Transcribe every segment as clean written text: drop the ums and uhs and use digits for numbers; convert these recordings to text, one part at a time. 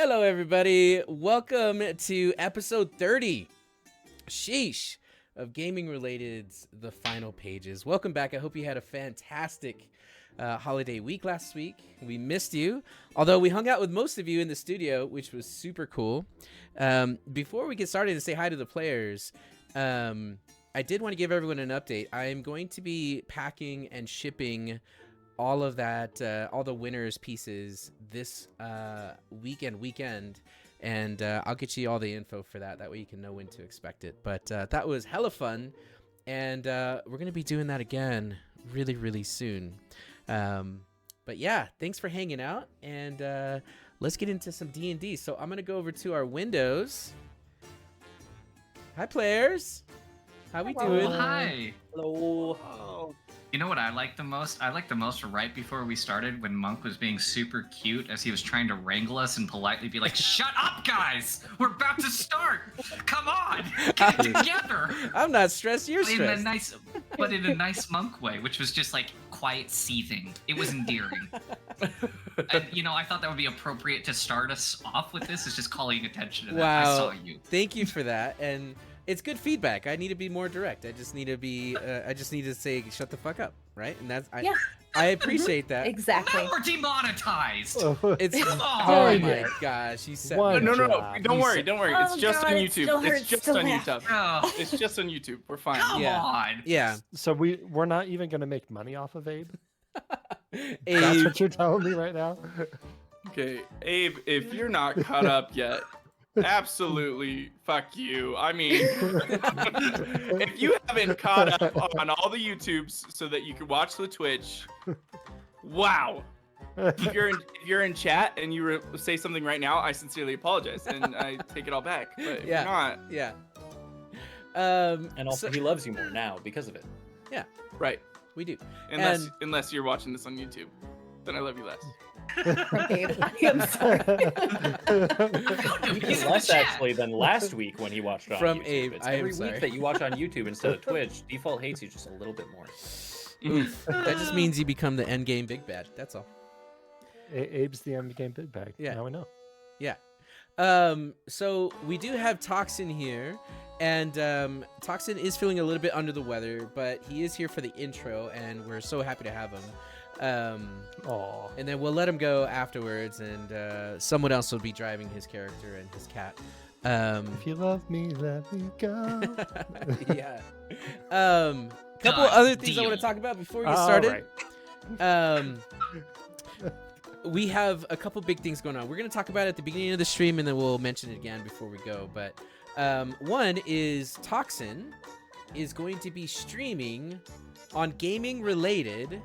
Hello, everybody. Welcome to episode 30. Sheesh. Of Gaming Related's The Final Pages. Welcome back. I hope you had a fantastic holiday week last week. We missed you, although we hung out with most of you in the studio, which was super cool. Before we get started and say hi to the players, I did want to give everyone an update. I'm going to be packing and shipping all of that, all the winners pieces this weekend, and I'll get you all the info for that. That way you can know when to expect it. But that was hella fun, and we're gonna be doing that again really, really soon. But yeah, thanks for hanging out, and let's get into some D&D. So I'm gonna go over to our windows. Hi, players. How we doing? Hi. Hello. Oh. You know what I like the most? I like the most right before we started when Monk was being super cute as he was trying to wrangle us and politely be like, "Shut up, guys! We're about to start! Come on! Get it together!" I'm not stressed, you're stressed. But in a nice Monk way, which was just like quiet seething. It was endearing. And, I thought that would be appropriate to start us off with this, is just calling attention to that. Wow. I saw you. Thank you for that. And it's good feedback. I need to be more direct. I just need to be. I just need to say, "Shut the fuck up," right? And that's. I appreciate that. Exactly. Now we're demonetized. It's. Come on. Oh my gosh, he said. One No, job. don't worry. It's just on God, it YouTube. still It's hurts just to on laugh. YouTube. Oh, It's just on YouTube. We're fine. come Yeah. on. Yeah. So we're not even gonna make money off of Abe. That's Abe, what you're telling me right now. Okay, Abe, if you're not caught up yet, absolutely fuck you. I mean, if you haven't caught up on all the YouTubes so that you can watch the Twitch, wow. If you're in chat and you say something right now, I sincerely apologize and I take it all back. But if Yeah. you're not, yeah. And also, so- he loves you more now because of it. right? we do. Unless you're watching this on YouTube, then I love you less. Babe, I am sorry. Even He's in the less chat. actually than last week when he watched on From YouTube. Abe, It's I am every sorry. week that you watch on YouTube instead of Twitch, default hates you just a little bit more. Oof. That just means you become the end game big bad. That's all. Abe's the end game big bag. Yeah. Now we know. Yeah. So we do have Toxin here, and Toxin is feeling a little bit under the weather, but he is here for the intro, and we're so happy to have him. Aw. And then we'll let him go afterwards, and someone else will be driving his character and his cat. If you love me, let me go. Yeah. Couple Done other things I deal. want to talk about before we get All started. right. We have a couple big things going on. We're going to talk about it at the beginning of the stream, and then we'll mention it again before we go. But one is Toxin is going to be streaming on Gaming Related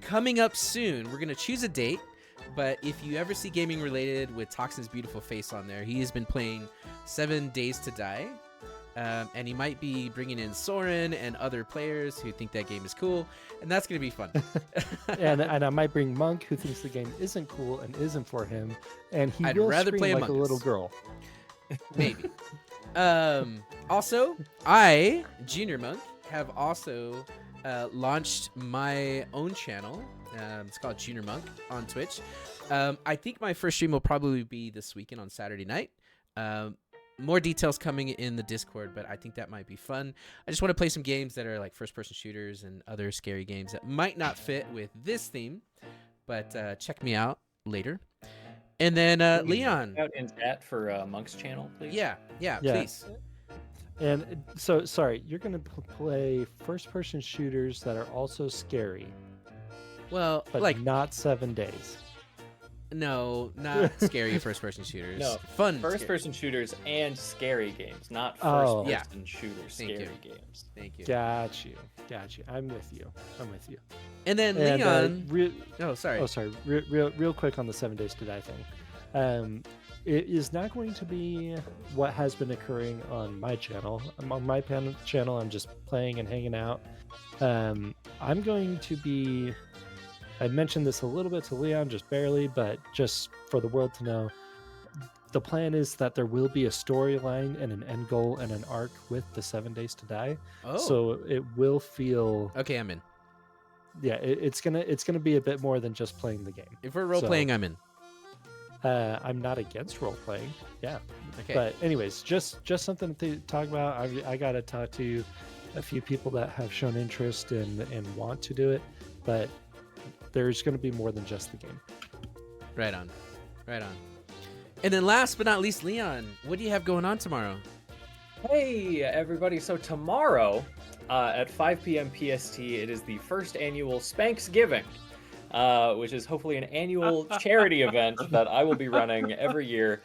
coming up soon. We're going to choose a date, but if you ever see Gaming Related with Toxin's beautiful face on there, he has been playing 7 Days to Die. And he might be bringing in Soren and other players who think that game is cool, and that's going to be fun. and I might bring Monk, who thinks the game isn't cool and isn't for him, and he I'd will rather scream play like Among a little Us. girl. Maybe. Also, I, Junior Monk, have also launched my own channel. It's called Junior Monk on Twitch. I think my first stream will probably be this weekend on Saturday night. More details coming in the Discord, but I think that might be fun. I just want to play some games that are like first-person shooters and other scary games that might not fit with this theme, but check me out later. And then Leon. Out in chat for Monk's channel, please. Yeah, Yeah. please. And so, sorry, you're going to play first-person shooters that are also scary, Well, but like, not 7 days. no, not scary first-person shooters. No, Fun. scary. First-person shooters and scary games, not Oh. first-person shooter Thank scary you. games. Thank you. Got you. I'm with you. And then And, Leon. Oh, sorry. Oh, sorry. Real quick on the 7 Days to Die thing. It is not going to be what has been occurring on my channel. On my channel, I'm just playing and hanging out. I'm going to be. I mentioned this a little bit to Leon, just barely, but just for the world to know. The plan is that there will be a storyline and an end goal and an arc with the 7 Days to Die. Oh. So it will feel. Okay, I'm in. Yeah, it's gonna be a bit more than just playing the game. If we're role playing, I'm in. I'm not against role playing. Yeah. Okay. But anyways, just something to talk about. I got to talk to a few people that have shown interest and want to do it, but there's going to be more than just the game. Right on. Right on. And then last but not least, Leon, what do you have going on tomorrow? Hey, everybody. So tomorrow at 5 p.m. PST, it is the first annual Spanksgiving, which is hopefully an annual charity event that I will be running every year.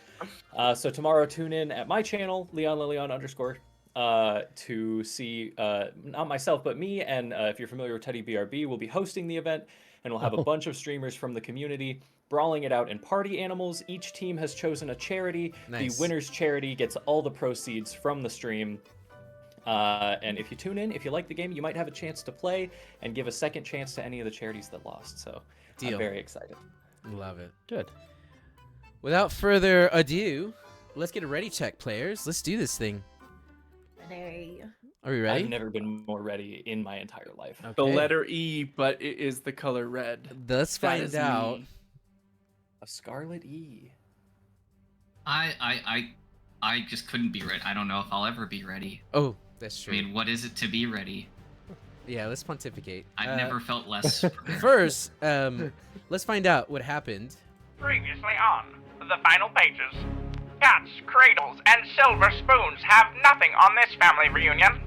So tomorrow, tune in at my channel, _, to see not myself, but me. And if you're familiar with Teddy BRB, we'll be hosting the event, and we'll have a bunch of streamers from the community brawling it out in party animals. Each team has chosen a charity. Nice. The winner's charity gets all the proceeds from the stream. And if you tune in, if you like the game, you might have a chance to play and give a second chance to any of the charities that lost. So Deal. I'm very excited. Love it. Good. Without further ado, let's get a ready check, players. Let's do this thing. Are we ready? I've never been more ready in my entire life. Okay. The letter E, but it is the color red. Let's That find is out. me. A Scarlet E. I just couldn't be ready. I don't know if I'll ever be ready. Oh, that's I true. mean, what is it to be ready? Yeah, let's pontificate. I've never felt less prepared. First, let's find out what happened. Previously on the final pages. Cats, cradles, and silver spoons have nothing on this family reunion.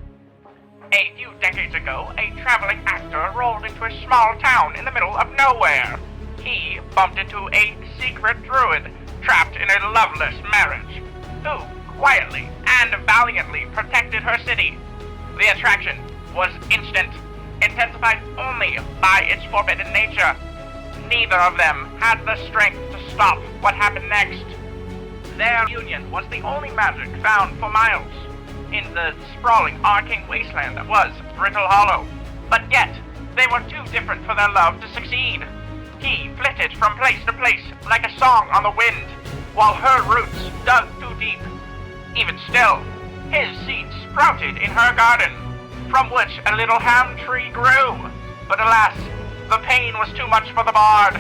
A few decades ago, a traveling actor rolled into a small town in the middle of nowhere. He bumped into a secret druid trapped in a loveless marriage, who quietly and valiantly protected her city. The attraction was instant, intensified only by its forbidden nature. Neither of them had the strength to stop what happened next. Their union was the only magic found for miles in the sprawling arcane wasteland that was Brittle Hollow. But yet, they were too different for their love to succeed. He flitted from place to place like a song on the wind, while her roots dug too deep. Even still, his seed sprouted in her garden, from which a little ham tree grew. But alas, the pain was too much for the bard.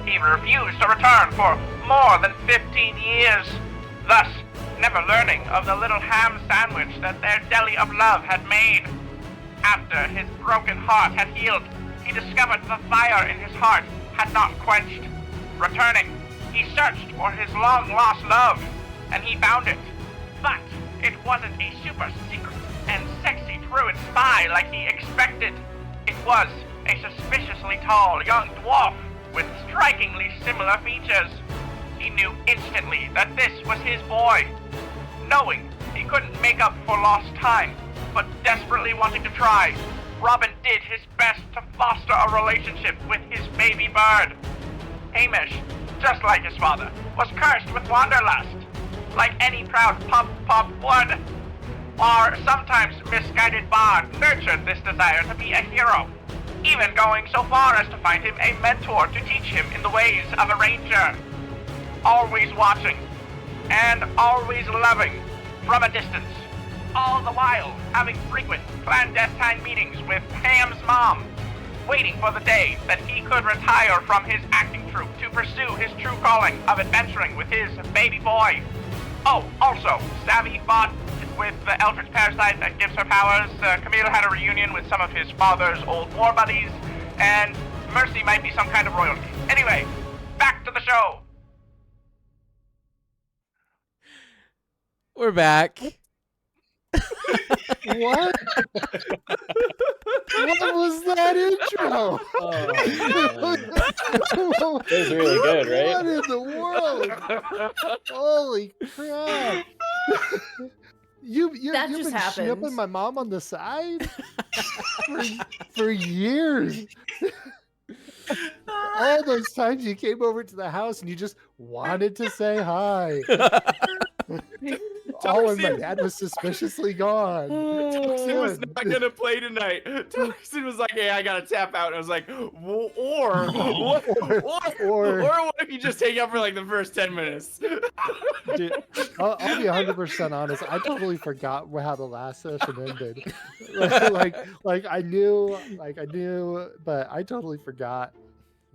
He refused to return for more than 15 years, thus never learning of the little ham sandwich that their deli of love had made. After his broken heart had healed, he discovered the fire in his heart had not quenched. Returning, he searched for his long-lost love, and he found it. But it wasn't a super secret and sexy druid spy like he expected. It was a suspiciously tall young dwarf with strikingly similar features. He knew instantly that this was his boy. Knowing he couldn't make up for lost time, but desperately wanting to try, Robin did his best to foster a relationship with his baby bird. Hamish, just like his father, was cursed with wanderlust, like any proud pop would. Our sometimes misguided bard nurtured this desire to be a hero, even going so far as to find him a mentor to teach him in the ways of a ranger. Always watching, and always loving from a distance, all the while having frequent clandestine meetings with Ham's mom, waiting for the day that he could retire from his acting troupe to pursue his true calling of adventuring with his baby boy. Oh, also, Savvy fought with the Eldritch Parasite that gives her powers. Camille had a reunion with some of his father's old war buddies, and Mercy might be some kind of royalty. Anyway, back to the show. We're back. What? What was that intro? Oh, that was really good, right? What in the world? Holy crap! You've That been just happened. shipping my mom on the side for years. All those times you came over to the house and you just wanted to say hi. All when my dad was suspiciously gone. Toxin was not gonna play tonight. Toxin was like, "Hey, I gotta tap out." And I was like, or what if you just take up for like the first 10 minutes? Dude, I'll be 100% honest. I totally forgot how the last session ended. like I knew, but I totally forgot.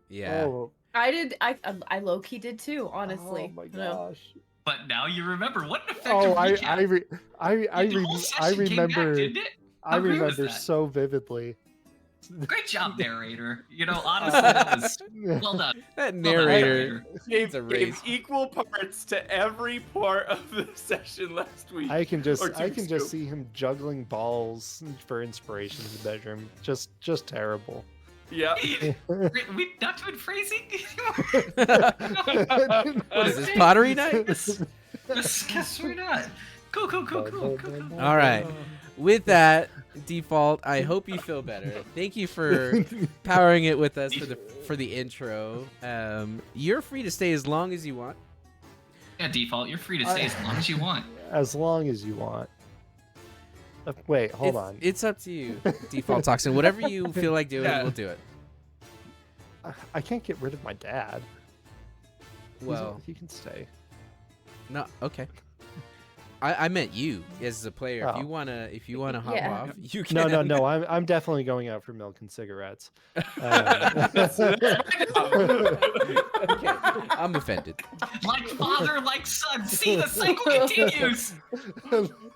Yeah. Oh, I did. I low key did too. Honestly. Oh my No. gosh. But now you remember what an effective Oh, recap. I The whole session came back, remember. didn't it? I How great was remember that? so vividly. Great job, narrator. You know, honestly, that was well done. That Well done, narrator Gave, needs a gave raise. equal parts to every part of the session last week. I can just Or 2 weeks ago. see him juggling balls for inspiration in the bedroom. Just terrible. Yeah. We not doing phrasing? What is this, pottery night? Guess we're not. Cool. All right. With that, Default, I hope you feel better. Thank you for powering it with us for the intro. You're free to stay as long as you want. Yeah, Default, you're free to stay as long as you want. As long as you want. Wait, hold on. It's up to you, Default Toxin. Whatever you feel like doing, Yeah. we'll do it. I can't get rid of my dad. Well, he can stay. no, okay. I meant you as a player. Oh. If you wanna hop Yeah. off, you can. No. I'm definitely going out for milk and cigarettes. That's my job. Okay, I'm offended. Like father, like son. See, the cycle continues.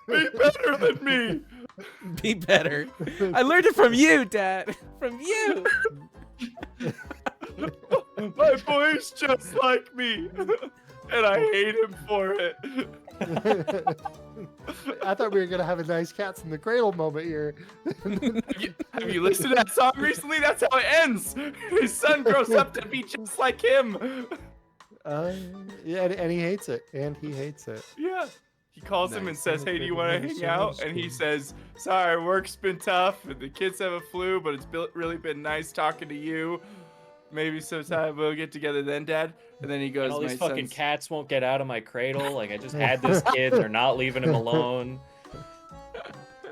Be better than me. Be better. I learned it from you, Dad. From you. My boy's just like me, and I hate him for it. I thought we were gonna have a nice cats in the cradle moment here. Have you listened to that song recently? That's how it ends. His son grows up to be just like him. Yeah, and he hates it. Yeah. He calls him and Nice. says, "Hey, do you want to hang out?" And he says, "Sorry, work's been tough. And the kids have a flu, but it's really been nice talking to you. Maybe sometime we'll get together then, Dad." And then he goes, And all these "My fucking son's- cats won't get out of my cradle. Like I just had this kid, they're not leaving him alone.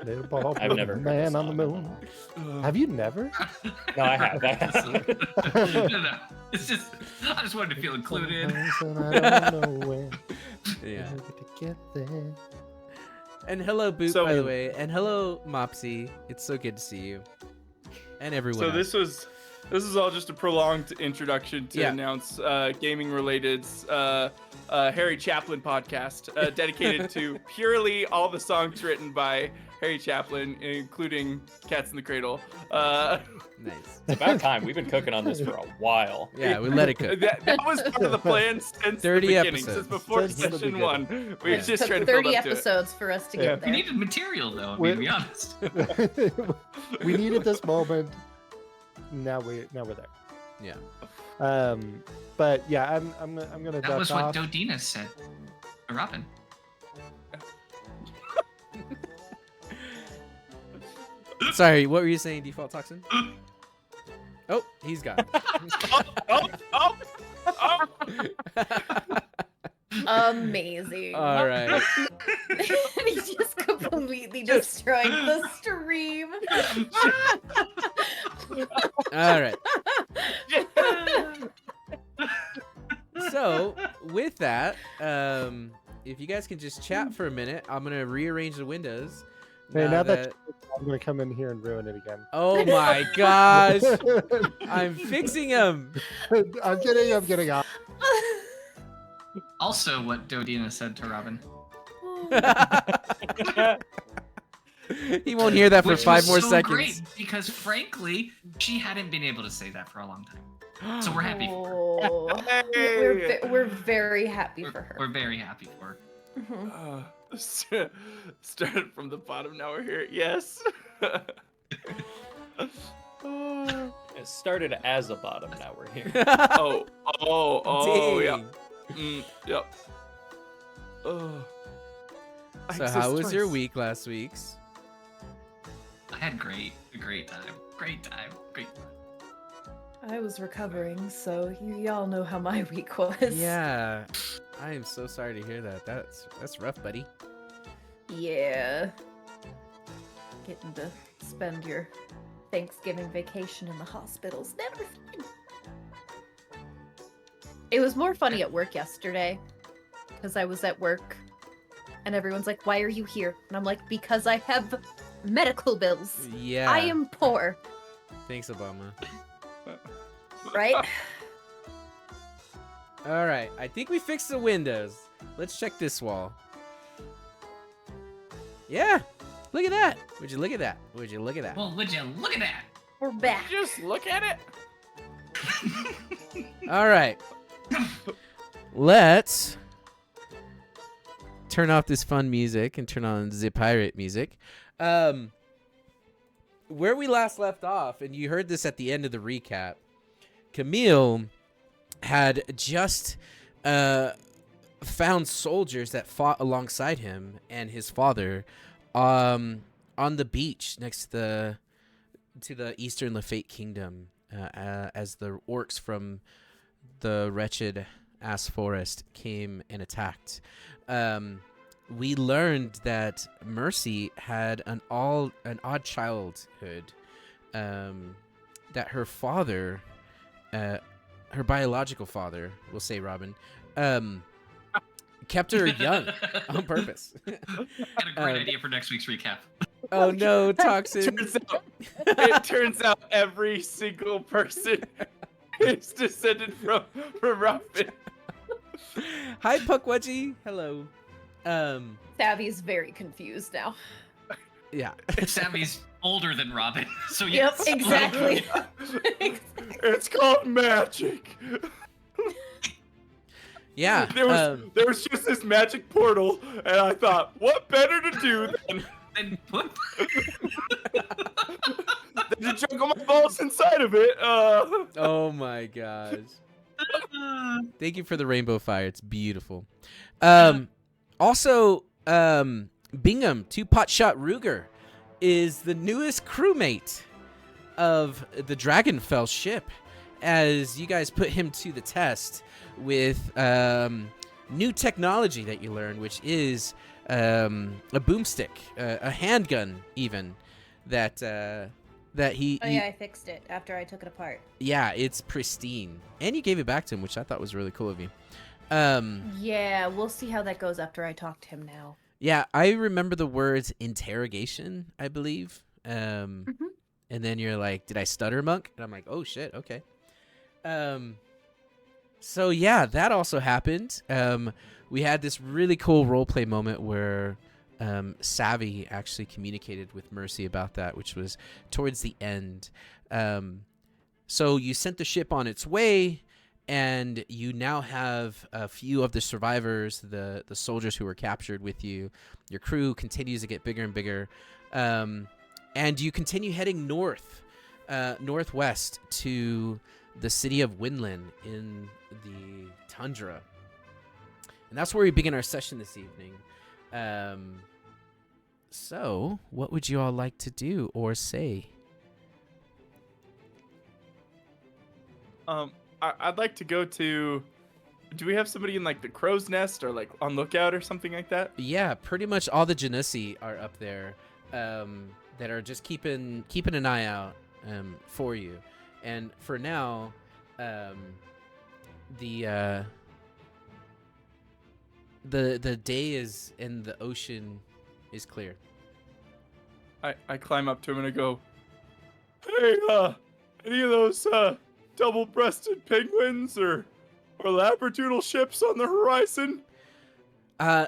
Little ball I've never heard man the on the song. moon. Have you never? No, I have. I have. No. It's just, I just wanted to feel included. I don't know when Yeah. we're gonna get there. And hello, Boot, So- by the way. And hello, Mopsy. It's so good to see you. And everyone. So else. this is all just a prolonged introduction to Yeah. announce gaming related Harry Chaplin podcast dedicated to purely all the songs written by Harry Chaplin, including Cats in the Cradle. Nice. It's about time. We've been cooking on this for a while. Yeah, we let it cook. that was part of the plan since 30 the beginning, episodes. since before Since the session beginning. 1. We Yeah. were just Took trying to build 30 up to it. episodes for us to Yeah. get We there. needed material, though. I mean, Wait. to be honest. We needed this moment. Now we're there. Yeah. But yeah, I'm gonna That duck was off. what Dodina said to Robin. Sorry, what were you saying, Default Toxin? Oh, he's gone. Oh! Amazing. All right. He just completely destroyed the stream. All right. So, with that, if you guys can just chat for a minute, I'm going to rearrange the windows. Hey, now that I'm gonna come in here and ruin it again. Oh my gosh. I'm fixing him. I'm getting off. Also, what Dodina said to Robin. He won't hear that for Which 5 was more so seconds. great, because frankly, she hadn't been able to say that for a long time. So we're happy for her. Oh, Hey! we're very happy for her. We're very happy for her. Mhm. Started from the bottom, now we're here. Yes. It started as a bottom, now we're here. Oh, yeah. Dang. Yep. Oh. So how was your week last week's? I had a great time. Great time. I was recovering, so y'all know how my week was. Yeah. I am so sorry to hear that. That's rough, buddy. Yeah. Getting to spend your Thanksgiving vacation in the hospital's never fun. It was more funny at work yesterday because I was at work and everyone's like, "Why are you here?" And I'm like, "Because I have medical bills. Yeah. I am poor." Thanks, Obama. Right? All right, I think we fixed the windows. Let's check this wall. Yeah, look at that. Would you look at that? Would you look at that? Well, would you look at that? We're back. Just look at it. All right. Let's turn off this fun music and turn on the pirate music. Where we last left off, and you heard this at the end of the recap, Camille had just found soldiers that fought alongside him and his father on the beach next to the Eastern Lafayette Kingdom as the orcs from the wretched ass forest came and attacked. We learned that Mercy had an odd childhood, that her father, her biological father, we'll say Robin, kept her young on purpose. Got a great idea for next week's recap. Oh no, Toxin. It turns out every single person is descended from Robin. Hi, Puckwudgie. Hello. Savvy's very confused now. Yeah. Sammy's older than Robin, so Yep, yes. exactly. It's called magic. Yeah. There was just this magic portal, and I thought, what better to do than And whoop. to juggle my balls inside of it? Oh my gosh. Thank you for the rainbow fire. It's beautiful. Also, Bingham, Two Pot Shot Ruger, is the newest crewmate of the Dragonfell ship, as you guys put him to the test with new technology that you learn, which is a boomstick, a handgun, even that he. Oh yeah, I fixed it after I took it apart. Yeah, it's pristine, and you gave it back to him, which I thought was really cool of you. Yeah, we'll see how that goes after I talk to him now. Yeah, I remember the words interrogation, I believe. And then you're like, did I stutter, Monk? And I'm like, oh shit, okay. So yeah, that also happened. We had this really cool roleplay moment where Savvy actually communicated with Mercy about that, which was towards the end. So you sent the ship on its way, and you now have a few of the survivors, the soldiers who were captured with you. Your crew continues to get bigger and bigger. And you continue heading northwest to the city of Winland in the tundra. And that's where we begin our session this evening. So, what would you all like to do or say? I'd like to go to. Do we have somebody in like the crow's nest or like on lookout or something like that? Yeah, pretty much all the Genasi are up there, that are just keeping an eye out for you. And for now, the day is and the ocean is clear. I climb up to him and I go, hey, any of those double-breasted penguins or labradoodle ships on the horizon?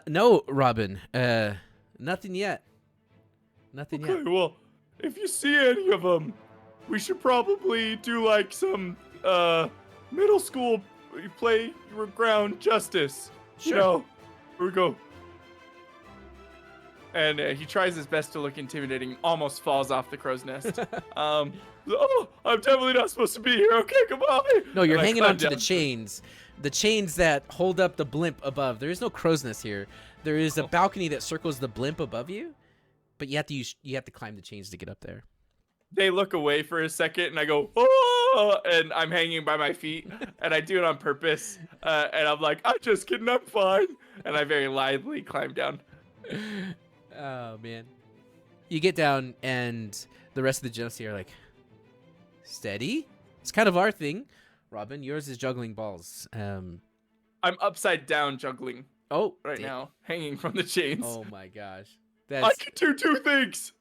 No, Robin. Nothing yet. Nothing Okay, yet. well, if you see any of them, we should probably do like some middle school play ground justice. Sure. You know, here we go. And he tries his best to look intimidating, almost falls off the crow's nest. Oh, I'm definitely not supposed to be here. Okay, goodbye. No, you're And I hanging climb onto the down. chains that hold up the blimp above. There is no crow's nest here. There is a balcony that circles the blimp above you, but you have to climb the chains to get up there. They look away for a second, and I go, oh, and I'm hanging by my feet, and I do it on purpose. And I'm like, I'm just kidding, I'm fine. And I very lively climb down. Oh man, you get down, and the rest of the Genasi are like, steady. It's kind of our thing. Robin, yours is juggling balls. I'm upside down juggling right damn. now, hanging from the chains. Oh my gosh, I that's can do two things.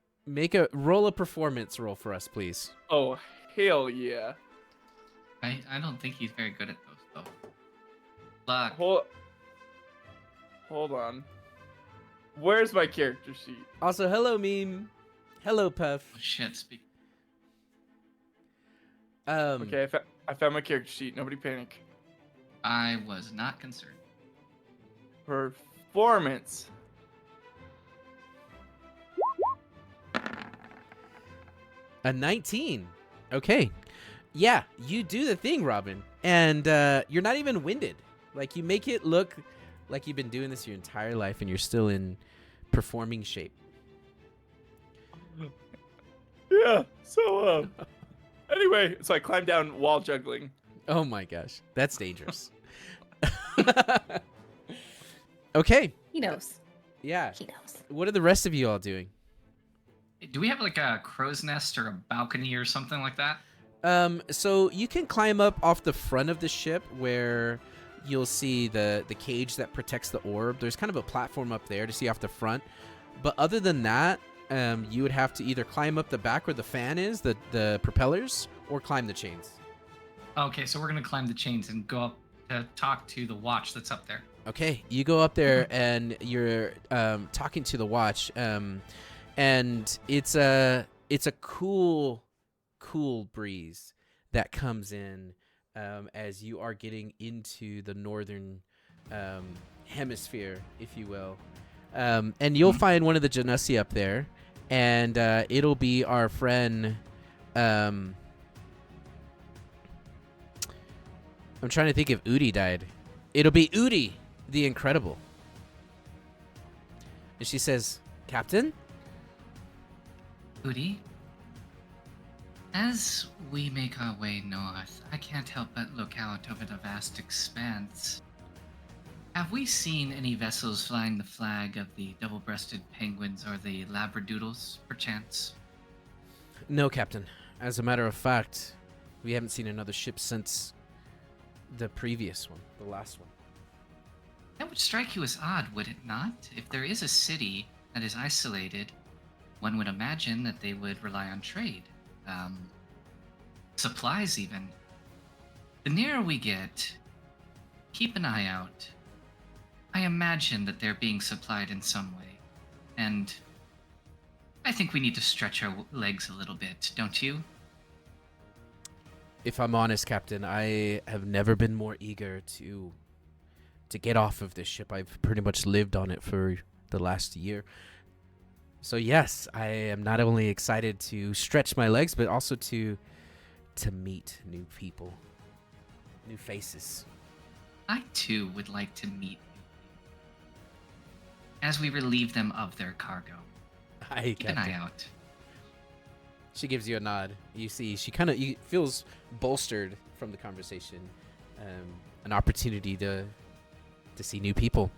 roll a performance roll for us, please. Oh, hell yeah. I don't think he's very good at those, though. luck. Hold on. Where's my character sheet? Also, hello, Meme. Hello, Puff. Oh, shit, speak. Okay, I found my character sheet. Nobody panic. I was not concerned. Performance. A 19. Okay. Yeah, you do the thing, Robin. And you're not even winded. Like, you make it look like you've been doing this your entire life and you're still in performing shape. Yeah, so, anyway, so I climbed down while juggling. Oh my gosh. That's dangerous. Okay. He knows. Yeah. He knows. What are the rest of you all doing? Do we have like a crow's nest or a balcony or something like that? So you can climb up off the front of the ship where you'll see the cage that protects the orb. There's kind of a platform up there to see off the front. But other than that, you would have to either climb up the back where the fan is, the propellers, or climb the chains. Okay, so we're gonna climb the chains and go up to talk to the watch that's up there. Okay, you go up there and you're talking to the watch, and it's a cool breeze that comes in as you are getting into the northern hemisphere, if you will, and you'll find one of the Genasi up there, and it'll be our friend. I'm trying to think if Udi died. It'll be Udi, the Incredible. And she says, Captain? Udi, as we make our way north, I can't help but look out over the vast expanse. Have we seen any vessels flying the flag of the double-breasted penguins or the labradoodles, perchance? No, Captain. As a matter of fact, we haven't seen another ship since the previous one, the last one. That would strike you as odd, would it not? If there is a city that is isolated, one would imagine that they would rely on trade. Supplies, even. The nearer we get, keep an eye out. I imagine that they're being supplied in some way. And I think we need to stretch our legs a little bit, don't you? If I'm honest, Captain, I have never been more eager to get off of this ship. I've pretty much lived on it for the last year. So yes, I am not only excited to stretch my legs, but also to meet new people, new faces. I too would like to meet you as we relieve them of their cargo. Hi, Keep an Captain. eye out. She gives you a nod. You see, she kind of feels bolstered from the conversation. An opportunity to see new people.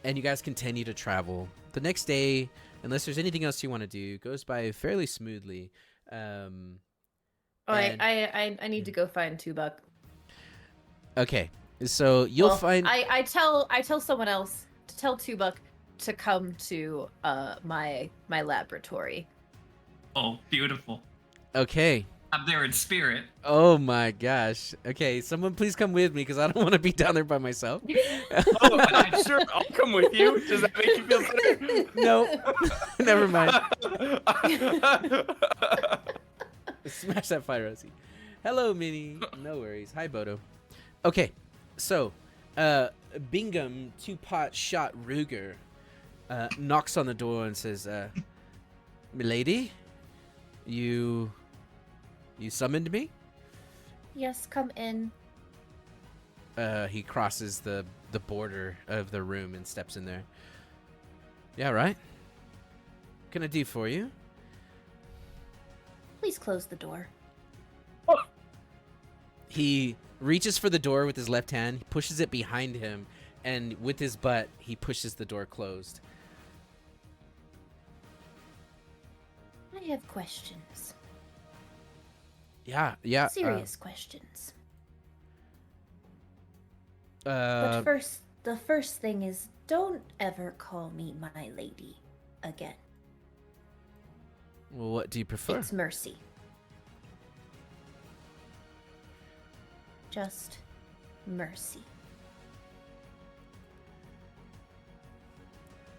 And you guys continue to travel. The next day, unless there's anything else you want to do, goes by fairly smoothly. I need to go find Tubok. Okay, so you'll Well, find. I tell someone else to tell Tubok to come to my laboratory. Oh, beautiful. Okay. I'm there in spirit. Oh my gosh. Okay, someone please come with me because I don't want to be down there by myself. Oh, sure, I'll come with you. Does that make you feel better? No, never mind. Smash that fire, Rosie. Hello, Minnie. No worries. Hi, Bodo. Okay, so Bingham, two-pot shot Ruger, knocks on the door and says, "Milady, you summoned me?" Yes, come in. He crosses the border of the room and steps in there. Yeah, right? What can I do for you? Please close the door. He reaches for the door with his left hand, he pushes it behind him, and with his butt, he pushes the door closed. I have questions. Yeah. Serious questions. Uh, But the first thing is, don't ever call me my lady again. well, what do you prefer? It's Mercy. Just Mercy.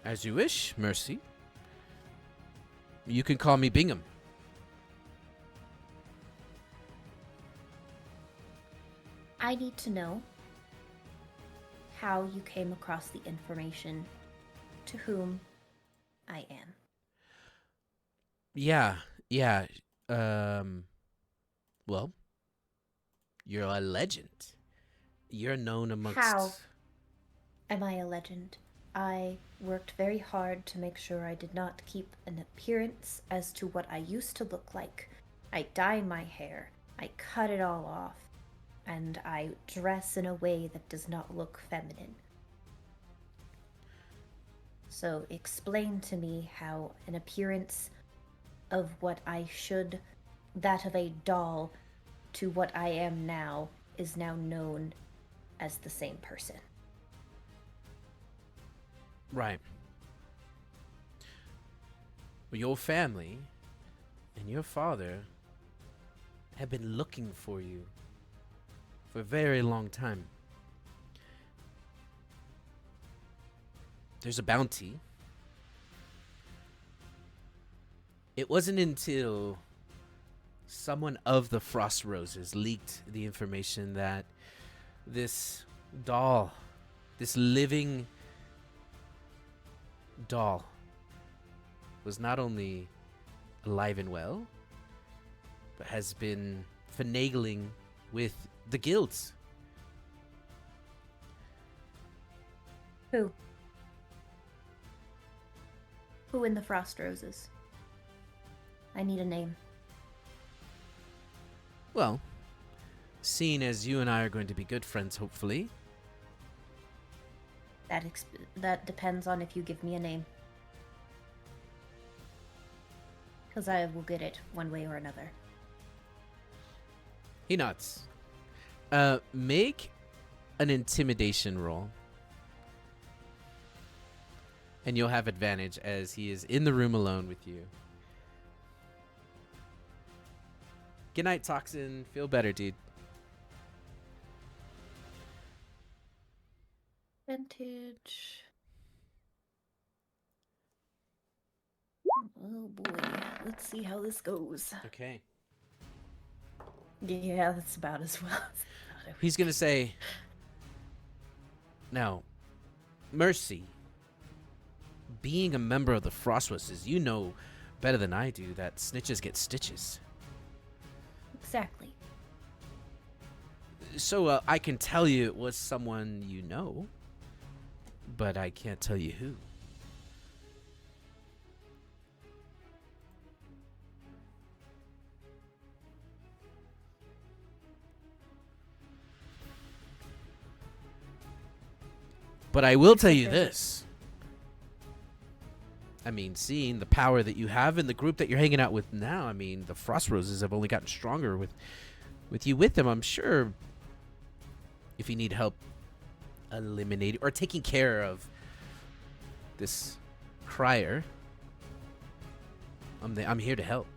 As you wish, Mercy. You can call me Bingham. I need to know how you came across the information to whom I am. Yeah. Well, you're a legend. You're known amongst... How am I a legend? I worked very hard to make sure I did not keep an appearance as to what I used to look like. I dye my hair, I cut it all off, and I dress in a way that does not look feminine. So explain to me how an appearance of what I should, that of a doll, to what I am now, is now known as the same person. Right. Well, your family and your father have been looking for you for a very long time. There's a bounty. It wasn't until someone of the Frost Roses leaked the information that this doll, this living doll, was not only alive and well, but has been finagling with the guilds. Who? Who in the Frost Roses? I need a name. Well, seeing as you and I are going to be good friends, hopefully. That depends on if you give me a name. Because I will get it one way or another. He nods. Make an intimidation roll. And you'll have advantage as he is in the room alone with you. Good night, Toxin. Feel better, dude. Vintage. Oh boy. Let's see how this goes. Okay. Yeah, that's about as well. He's going to say, now, Mercy, being a member of the Frostwasses, you know better than I do that snitches get stitches. Exactly. So I can tell you it was someone you know, but I can't tell you who. But I will tell you this. I mean, seeing the power that you have in the group that you're hanging out with now, I mean, the Frost Roses have only gotten stronger with you with them. I'm sure if you need help eliminating or taking care of this crier, I'm here to help.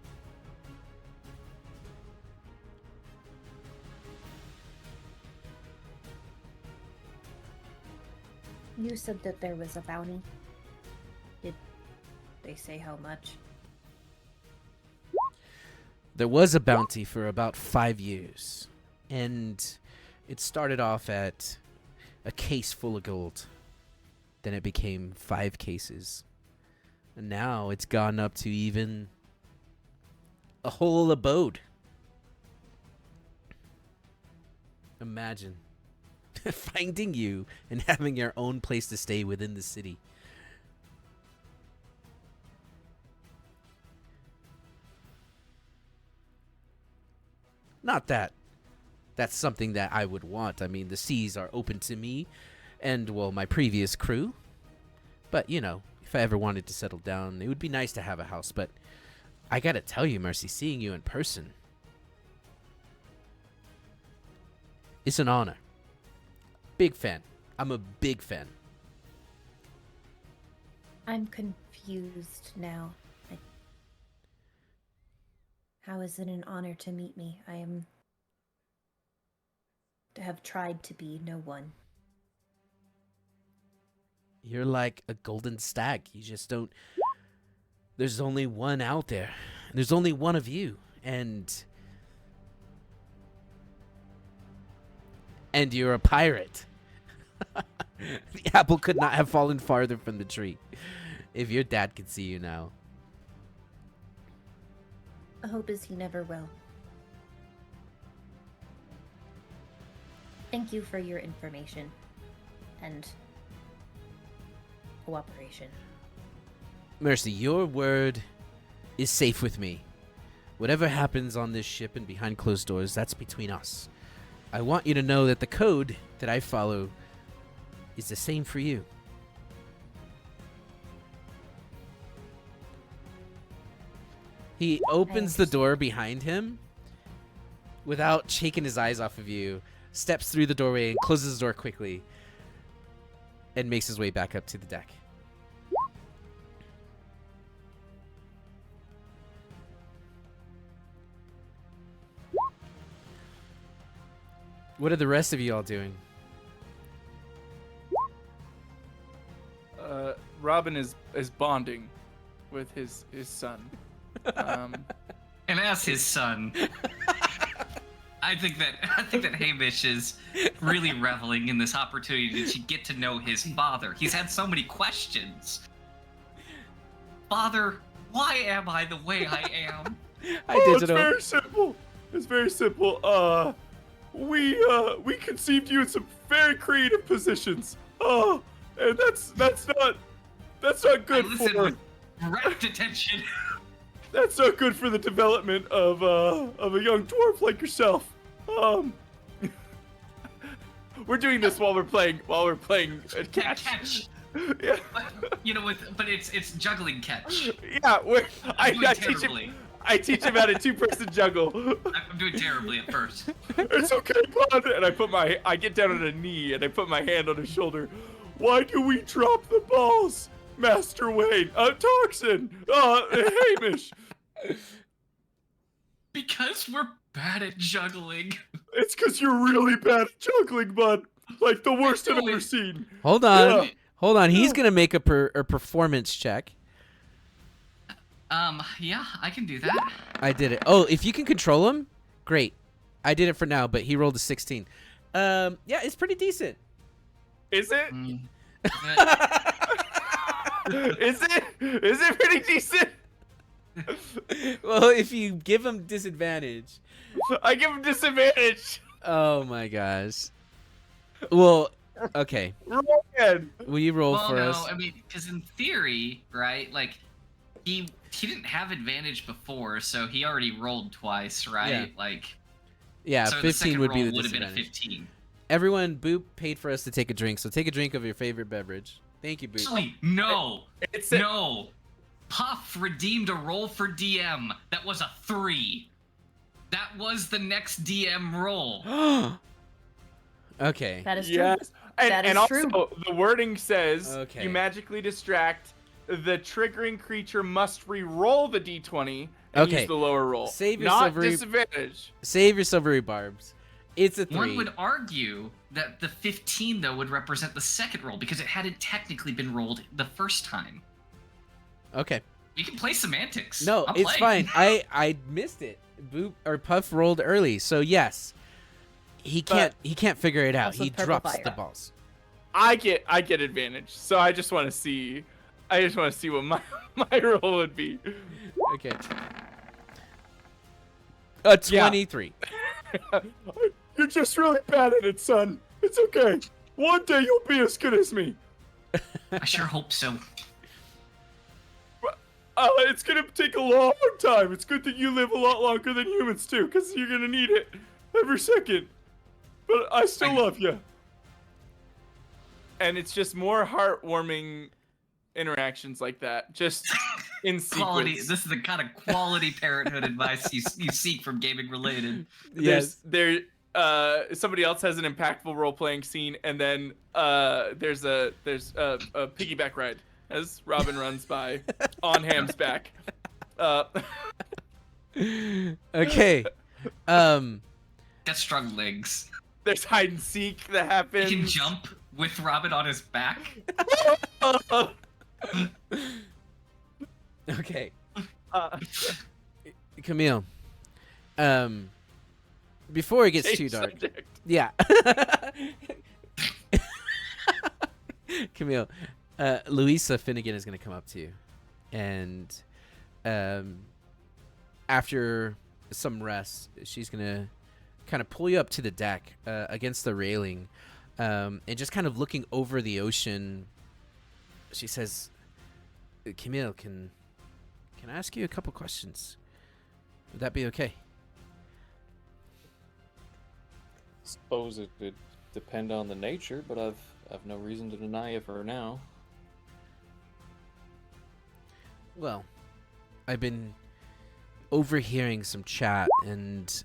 You said that there was a bounty. Did they say how much? There was a bounty for about 5 years, and it started off at a case full of gold. Then it became 5 cases. And now it's gone up to even a whole abode. Imagine finding you and having your own place to stay within the city. Not that that's something that I would want. I mean, the seas are open to me and, well, my previous crew. But, you know, if I ever wanted to settle down, it would be nice to have a house. But I gotta tell you, Mercy, seeing you in person, it's an honor. Big fan. I'm a big fan. I'm confused now. How is it an honor to meet me? have tried to be no one. You're like a golden stag. You just don't. There's only one out there. There's only one of you, and you're a pirate. The apple could not have fallen farther from the tree. If your dad could see you now. The hope is he never will. Thank you for your information and cooperation. Mercy, your word is safe with me. Whatever happens on this ship and behind closed doors, that's between us. I want you to know that the code that I follow is the same for you. He opens the door behind him without shaking his eyes off of you, steps through the doorway and closes the door quickly, and makes his way back up to the deck. What are the rest of you all doing? Robin is bonding with his son. And as his son, I think that Hamish is really reveling in this opportunity to get to know his father. He's had so many questions. Father, why am I the way I am? It's very simple. It's very simple. We conceived you in some very creative positions. And that's not good I listen for. with rapt attention. That's not good for the development of a young dwarf like yourself. We're doing this while we're playing catch. Catch. Yeah. But it's juggling catch. Yeah, I'm doing I teach him how to two-person juggle. I'm doing terribly at first. It's okay, bud. And I get down on a knee and I put my hand on his shoulder. Why do we drop the balls, Master Wayne? Toxin. Hamish. Because we're bad at juggling. It's because you're really bad at juggling, bud. Like the worst I've ever seen. Hold on. Yeah. Hold on. He's going to make a performance check. Yeah, I can do that. I did it. Oh, if you can control him, great. I did it for now, but he rolled a 16. Yeah, it's pretty decent. Is it? Mm. Is it pretty decent? Well, if you give him disadvantage. I give him disadvantage. Oh my gosh. Well, okay. Roll again. Will you roll for us? I mean, because in theory, right? Like, he didn't have advantage before, so he already rolled twice, right? Yeah. Like, Yeah, so 15 would be the would have been a disadvantage. 15. Everyone, Boop paid for us to take a drink, so take a drink of your favorite beverage. Thank you, Boop. Actually, no. It's No. Puff redeemed a roll for DM. That was a 3. That was the next DM roll. Okay. That is true. Yes. That is and also, true. the wording says Okay. you magically distract. The triggering creature must re-roll the d20 and Okay. use the lower roll. Save your not silvery- disadvantage. Save your silvery barbs. It's a 3. One would argue that the 15, though, would represent the second roll because it hadn't technically been rolled the first time. Okay. You can play semantics. No, I'll it's play. fine. I missed it. Boop or Puff rolled early, so yes. He can't figure it out. Also He purple drops fire. the balls. I get advantage. So I just want to see what my roll would be. Okay. A 23. You're just really bad at it, son. It's okay. One day you'll be as good as me. I sure hope so. It's gonna take a long time. It's good that you live a lot longer than humans too, because you're gonna need it every second. But I still love you. And it's just more heartwarming interactions like that, just in Quality. sequence. This is the kind of quality parenthood advice you seek from gaming related. Yes. Somebody else has an impactful role-playing scene, and then there's a piggyback ride as Robin runs by on Ham's back. Okay. Got strong legs. There's hide and seek that happens. He can jump with Robin on his back. Okay, Uh, Camille. Before it gets change too dark, subject. yeah. Camille, Louisa Finnegan is gonna come up to you, and after some rest, she's gonna kind of pull you up to the deck against the railing, and just kind of looking over the ocean. She says, "Camille, can I ask you a couple questions? Would that be okay?" Suppose it would depend on the nature, but I've no reason to deny it for now. Well, I've been overhearing some chat and,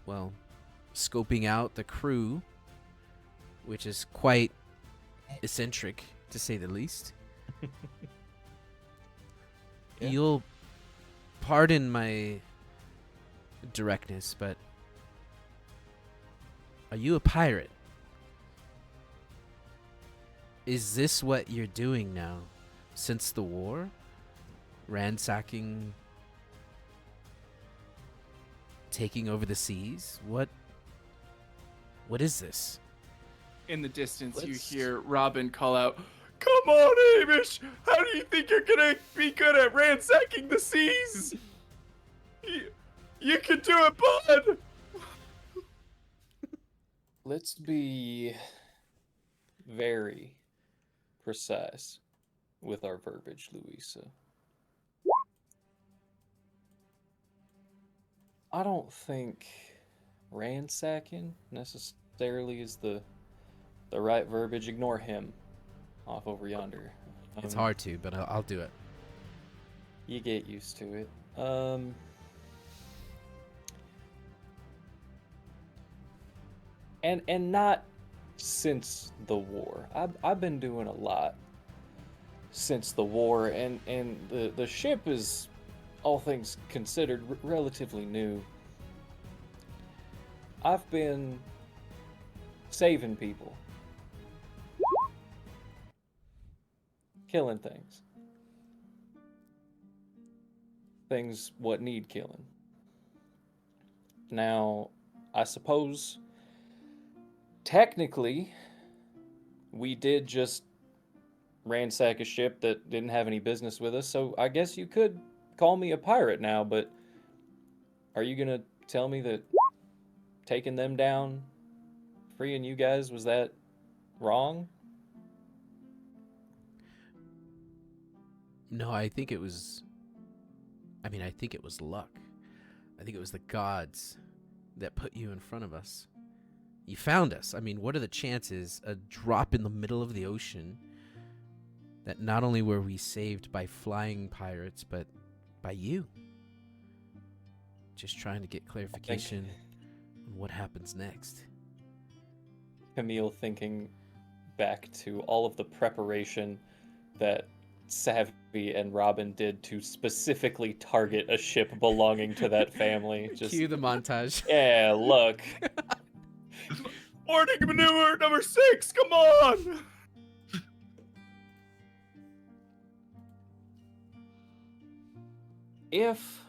well, scoping out the crew, which is quite eccentric, to say the least. Yeah. You'll pardon my directness, but are you a pirate? Is this what you're doing now since the war? Ransacking, taking over the seas? What is this? In the distance, you Let's- hear Robin call out, "Come on, Hamish! How do you think you're gonna be good at ransacking the seas? You can do it, bud!" Let's be very precise with our verbiage, Louisa. I don't think ransacking necessarily is the right verbiage. Ignore him off over yonder. It's hard to, but I'll do it. You get used to it. And not since the war. I've been doing a lot since the war, and the ship is, all things considered, relatively new. I've been saving people, killing things what need killing. Now, I suppose technically we did just ransack a ship that didn't have any business with us, so I guess you could call me a pirate now, but are you gonna tell me that taking them down, freeing you guys, was that wrong? No, I think it was luck. I think it was the gods that put you in front of us. You found us. I mean, what are the chances a drop in the middle of the ocean that not only were we saved by flying pirates, but by you? Just trying to get clarification on what happens next. Camille thinking back to all of the preparation that Savvy and Robin did to specifically target a ship belonging to that family. Just Cue the montage. yeah, look. Morning manure number 6, come on! If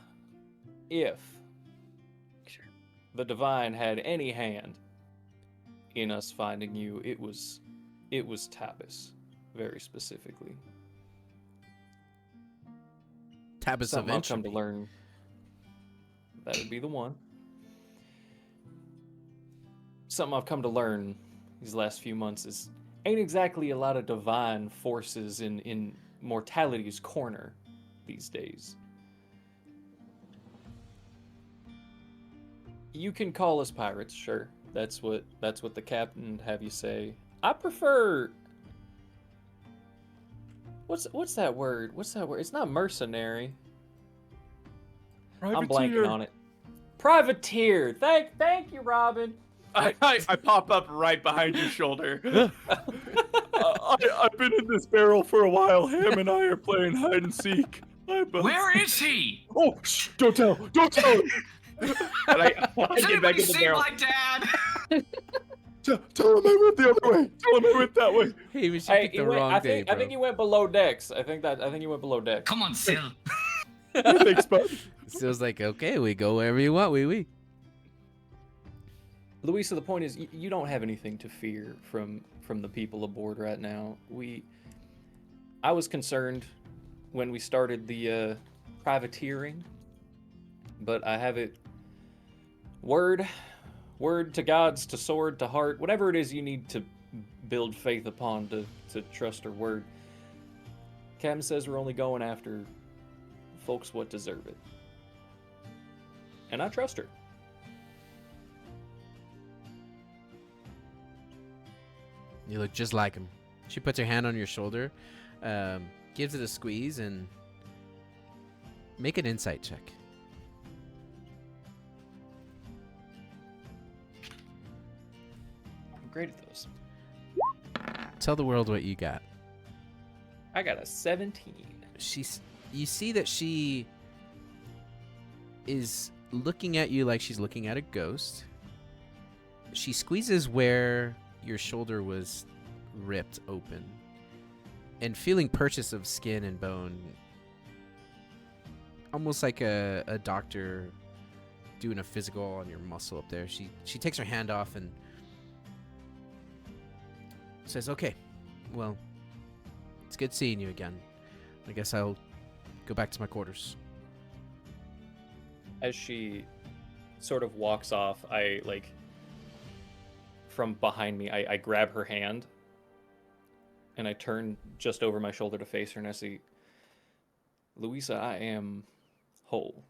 the divine had any hand in us finding you, it was Tapas, very specifically. Tabas of Something I've come to entropy. learn. That would be the one. Something I've come to learn these last few months is ain't exactly a lot of divine forces in mortality's corner these days. You can call us pirates, sure. That's what the captain would have you say. I prefer. What's that word? What's that word? It's not mercenary. I'm blanking on it. Privateer. Thank you, Robin. I pop up right behind your shoulder. I've been in this barrel for a while. Ham and I are playing hide and seek. Where is he? Oh, shh, don't tell. And I Does get back anybody in the see barrel. my dad? Tell him I went the other way. Tell him I went that way. Hamish, you Hey, picked he the went, wrong day, bro. I think he went below decks. I think he went below decks. Come on, Sil. Thanks, bud. Steel's like, okay, we go wherever you want, we. Luisa, the point is, you don't have anything to fear from the people aboard right now. I was concerned when we started the privateering, but I have it word to gods, to sword, to heart, whatever it is you need to build faith upon to trust her word. Captain says we're only going after folks what deserve it. And I trust her. You look just like him. She puts her hand on your shoulder, gives it a squeeze, and make an insight check. I'm great at those. Tell the world what you got. I got a 17. You see that she is looking at you like she's looking at a ghost. She squeezes where your shoulder was ripped open, and feeling purchase of skin and bone, almost like a doctor doing a physical on your muscle up there. She takes her hand off and says, okay, well, it's good seeing you again. I guess I'll go back to my quarters. As she sort of walks off, from behind me, I grab her hand and I turn just over my shoulder to face her and I say, Luisa, I am whole.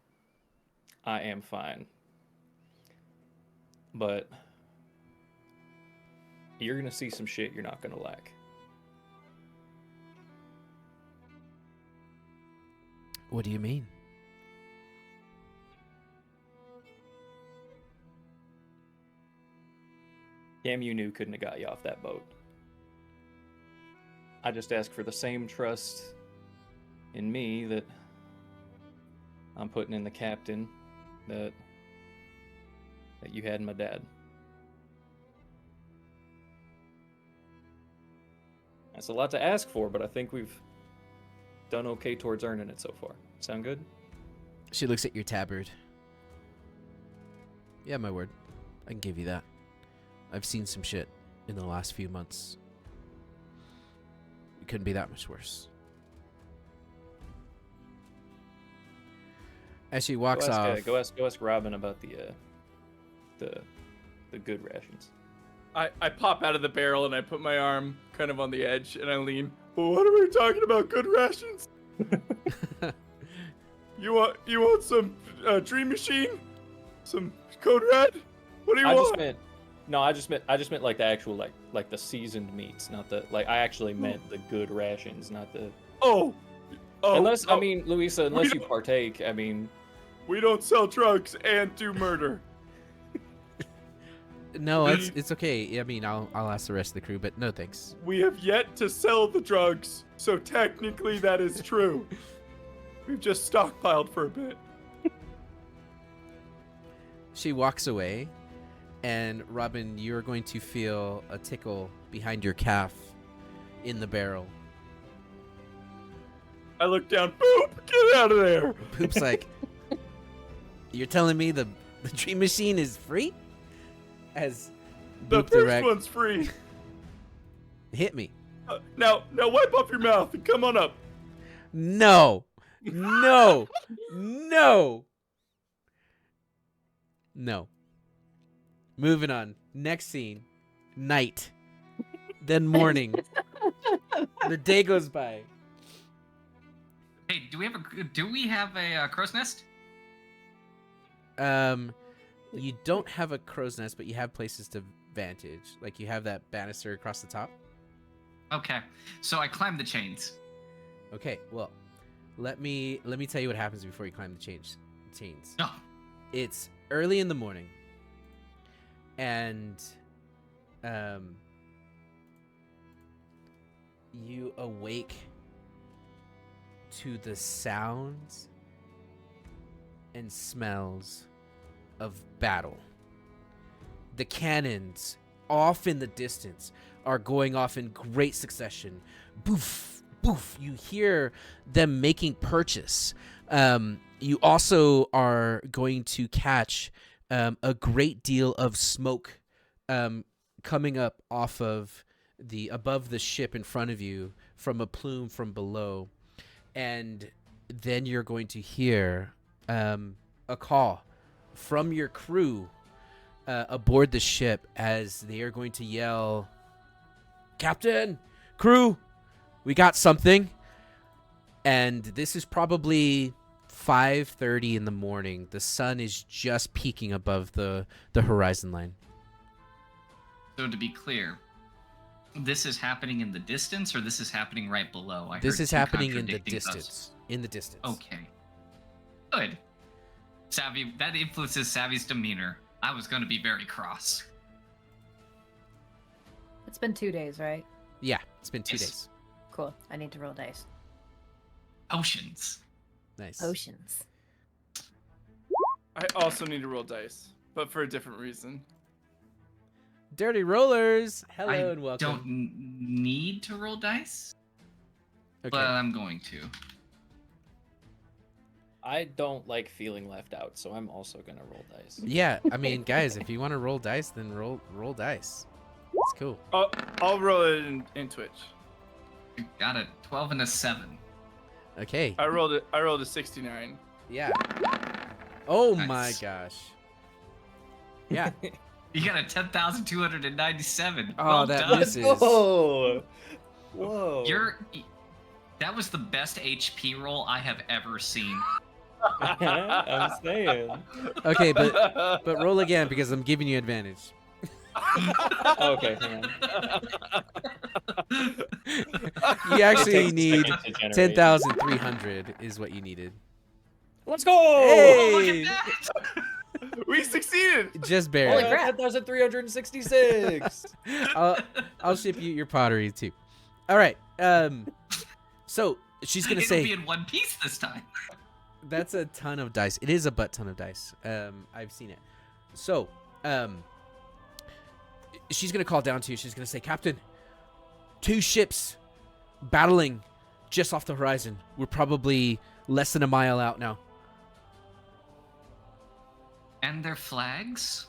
I am fine. But you're going to see some shit you're not going to like. What do you mean? Damn, you knew couldn't have got you off that boat. I just ask for the same trust in me that I'm putting in the captain that you had in my dad. That's a lot to ask for, but I think we've done okay towards earning it so far. Sound good? She looks at your tabard. Yeah, my word. I can give you that. I've seen some shit in the last few months. It couldn't be that much worse. As she walks off, go ask Robin about the good rations. I pop out of the barrel and I put my arm kind of on the edge and I lean. Well, what are we talking about? Good rations? You want some Dream Machine? Some Code Red? What do you want? I just meant like the actual like the seasoned meats, not the I actually meant the good rations, not the. Oh. I mean, Luisa, unless you partake, I mean. We don't sell drugs and do murder. No, it's okay. I mean, I'll ask the rest of the crew, but no thanks. We have yet to sell the drugs, so technically that is true. We've just stockpiled for a bit. She walks away, and Robin, you're going to feel a tickle behind your calf in the barrel. I look down. Boop! Get out of there! Poop's like, you're telling me the Dream Machine is free? As The Boop first one's free. hit me. Now wipe off your mouth and come on up. No. No. No. No. Moving on. Next scene. Night. Then morning. The day goes by. Hey, do we have a crow's nest? You don't have a crow's nest, but you have places to vantage. Like you have that banister across the top. Okay, so I climb the chains. Okay, well, let me tell you what happens before you climb the chains. Oh, It's early in the morning, and you awake to the sounds and smells of battle. The cannons off in the distance are going off in great succession. Boof, boof. You hear them making purchase. You also are going to catch a great deal of smoke coming up off of above the ship in front of you from a plume from below. And then you're going to hear a call from your crew aboard the ship as they are going to yell, "Captain, crew, we got something." And this is probably 5:30 in the morning. The sun is just peeking above the horizon line. So to be clear, this is happening in the distance, or this is happening right below? This is happening in the contradicting distance. thoughts. In the distance. Okay. Good. Savvy, that influences Savvy's demeanor. I was going to be very cross. It's been 2 days, right? Yeah, it's been 2 Yes. days. Cool. I need to roll dice. Oceans. Nice. Potions. I also need to roll dice, but for a different reason. Dirty Rollers. Hello I and welcome. don't need to roll dice, Okay. but I'm going to. I don't like feeling left out, so I'm also gonna roll dice. Yeah, I mean, guys, if you want to roll dice, then roll dice. It's cool. I'll roll it in Twitch. You got a 12 and a 7. Okay. I rolled a 69. Yeah. Oh Nice. my gosh. Yeah. You got a 10,297. Oh, well that done. misses. Whoa! Whoa! That was the best HP roll I have ever seen. I'm saying. Okay, but roll again because I'm giving you advantage. Okay, hang on. You actually Takes a need second to generate. 10,300 is what you needed. Let's go! Oh, look Hey! at that! We succeeded. Just Holy barely. crap! 10,366. I'll ship you your pottery too. All right. So she's gonna It'll say be in one piece this time. that's a ton of dice. It is a butt ton of dice. I've seen it. So, she's gonna call down to you. She's gonna say, "Captain, 2 ships battling just off the horizon. We're probably less than a mile out now." And their flags?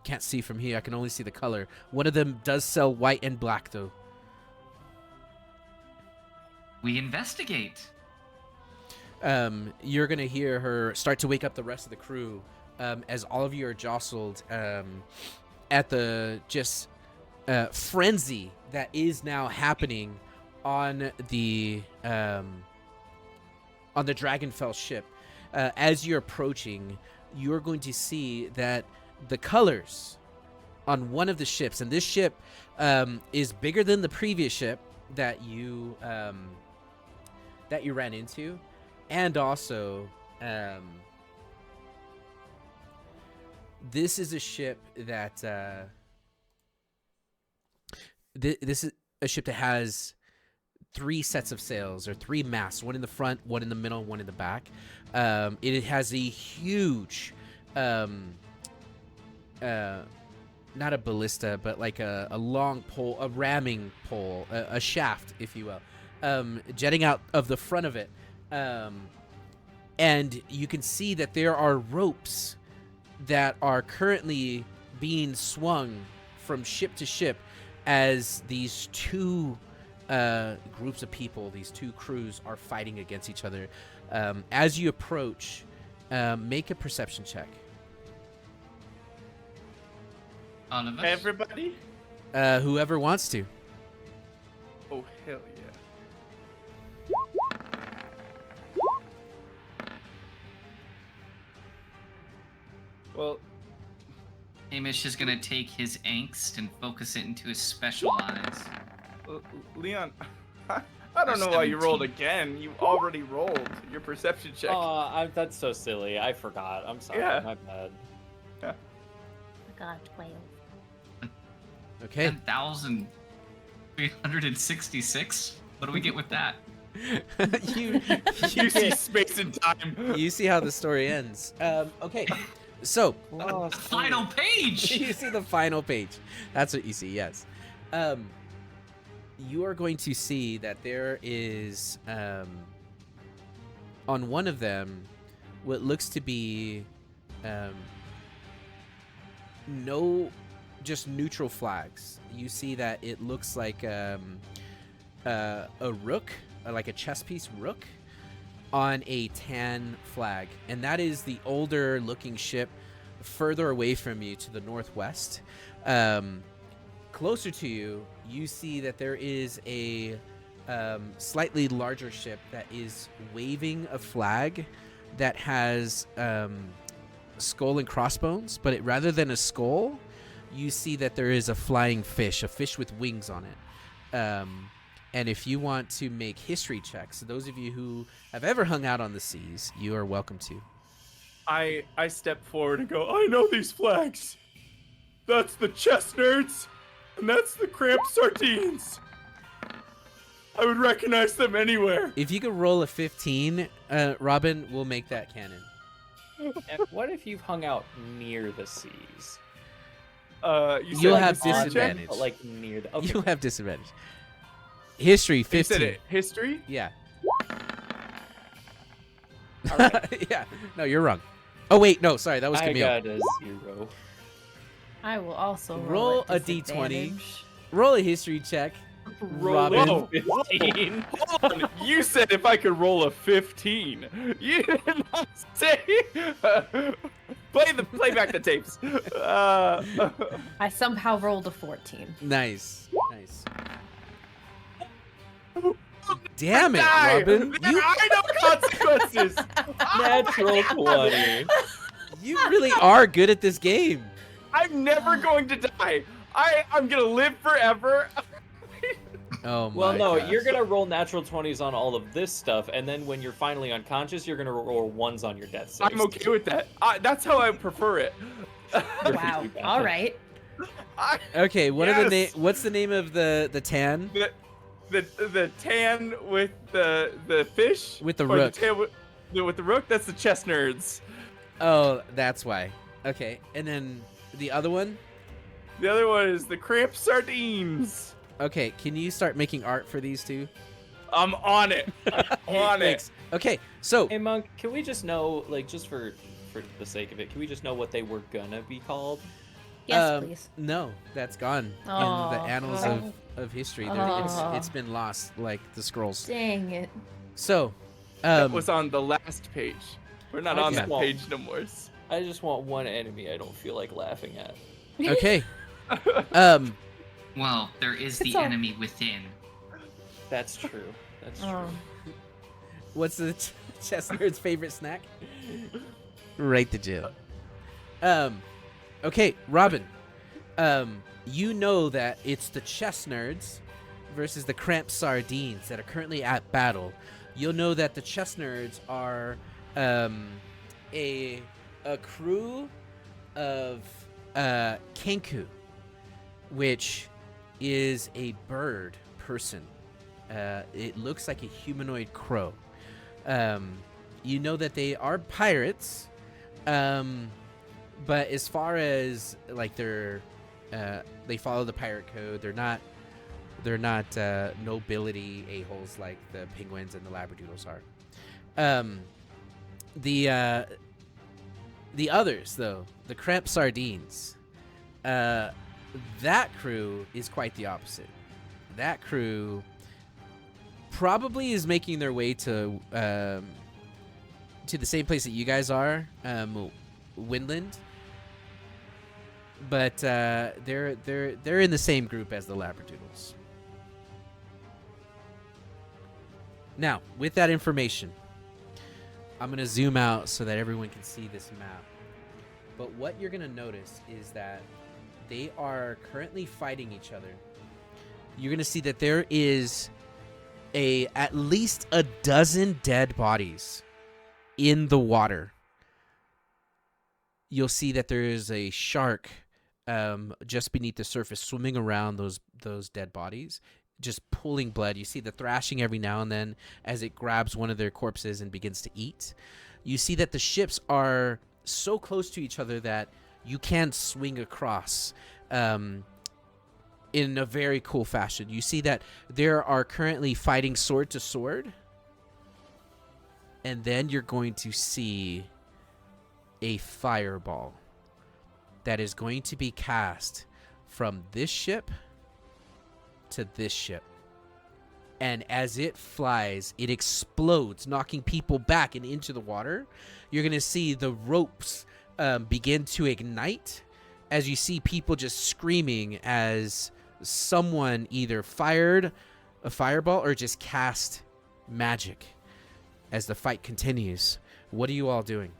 Can't see from here. I can only see the color. One of them does sell white and black, though. We investigate. You're gonna hear her start to wake up the rest of the crew as all of you are jostled at the just frenzy that is now happening on the Dragonfell ship. As you're approaching, you're going to see that the colors on one of the ships, and this ship is bigger than the previous ship that you ran into, and also this is a ship that this is a ship that has 3 sets of sails, or 3 masts, one in the front, one in the middle, one in the back. It has a huge not a ballista, but like a long pole, a ramming pole, a shaft, if you will, jetting out of the front of it. And you can see that there are ropes that are currently being swung from ship to ship as these 2 groups of people, these 2 crews, are fighting against each other. As you approach, make a perception check. All of us? Everybody? Whoever wants to. Oh, hell yeah. Well, Hamish is gonna take his angst and focus it into his special eyes. Leon, I don't know why you rolled again. You already rolled your perception check. That's so silly. I forgot. I'm sorry. Yeah. My bad. I got 12. Okay. 10,366? What do we get with that? you You see get- space and time. you see how the story ends. Okay, so The final page. you see the final page. That's what you see. Yes. You are going to see that there is on one of them what looks to be no, just neutral flags. You see that it looks like a rook, like a chess piece rook, on a tan flag, and that is the older looking ship further away from you to the northwest. Closer to you, you see that there is a slightly larger ship that is waving a flag that has skull and crossbones, but rather than a skull, you see that there is a flying fish, a fish with wings on it. And if you want to make history checks, those of you who have ever hung out on the seas, you are welcome to. I step forward and go, I know these flags. That's the chess nerds, and that's the cramped sardines. I would recognize them anywhere. If you could roll a 15, Robin, we'll make that canon. And what if you've hung out near the seas? You said You'll like have history check? disadvantage. But like near the. Okay. You'll have disadvantage. History, You 15. said it. History? Yeah. All right. Yeah. No, you're wrong. Oh, wait. No, sorry. That was I Camille. got a 0. I will also Roll roll a d20. disadvantage. Roll a history check. Robin. Whoa, 15. Hold on. You said if I could roll a 15. You did not say. Play back the tapes. I somehow rolled a 14. Nice. Nice. Damn it, Die. Robin. There are no consequences. Natural 20. You really are good at this game. I'm never going to die. I'm gonna live forever. Oh my Well, no, gosh. you're gonna roll natural 20s on all of this stuff, and then when you're finally unconscious, you're gonna roll 1s on your death saves. I'm okay with that. That's how I prefer it. You're Wow. pretty bad. All right. Okay, what are the Yes. what's the name of the tan? The tan with the fish With the or rook. The tan with the rook. That's the chess nerds. Oh, that's why. Okay, and then the other one? The other one is the cramped sardines. Okay, can you start making art for these two? I'm on it. I'm on it. Thanks. Okay, so Hey, Monk, can we just know, like, just for the sake of it, can we just know what they were gonna be called? Yes, please. no, that's gone in the Aw. annals of history. Aw. It's been lost like the scrolls. Dang it. So, That was on the last page. We're not I on just that want- page no more. I just want one enemy I don't feel like laughing at. okay. Well, there is the It's all- enemy within. That's true. That's true. Oh. What's the chess nerd's favorite snack? Right the jail. Okay, Robin. You know that it's the chess nerds versus the cramped sardines that are currently at battle. You'll know that the chess nerds are a crew of Kenku, which is a bird person. It looks like a humanoid crow. You know that they are pirates, but as far as like they follow the pirate code. They're not nobility a-holes like the penguins and the labradoodles are. The others though, the cramped sardines, that crew is quite the opposite. That crew probably is making their way to the same place that you guys are, Windland. But they're in the same group as the labradoodles. Now, with that information, I'm gonna zoom out so that everyone can see this map. But what you're gonna notice is that they are currently fighting each other. You're gonna see that there is at least a dozen dead bodies in the water. You'll see that there is a shark just beneath the surface, swimming around those dead bodies. just pulling blood. You see the thrashing every now and then as it grabs one of their corpses and begins to eat. You see that the ships are so close to each other that you can swing across in a very cool fashion. You see that there are currently fighting sword to sword. And then you're going to see a fireball that is going to be cast from this ship to this ship. And as it flies, it explodes, knocking people back and into the water. You're going to see the ropes begin to ignite as you see people just screaming as someone either fired a fireball or just cast magic as the fight continues. What are you all doing?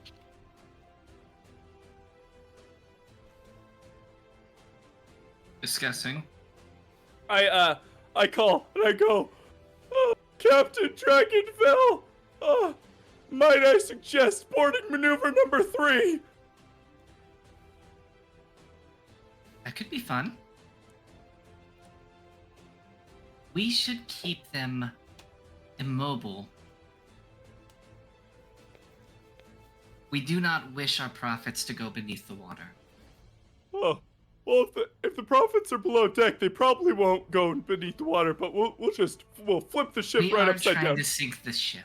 Discussing. I call and I go, oh, Captain Dragonfell, might I suggest boarding maneuver number 3? That could be fun. We should keep them immobile. We do not wish our prophets to go beneath the water. Oh, well, if the prophets are below deck, they probably won't go beneath the water. But we'll flip the ship We right are upside trying down. to sink this ship.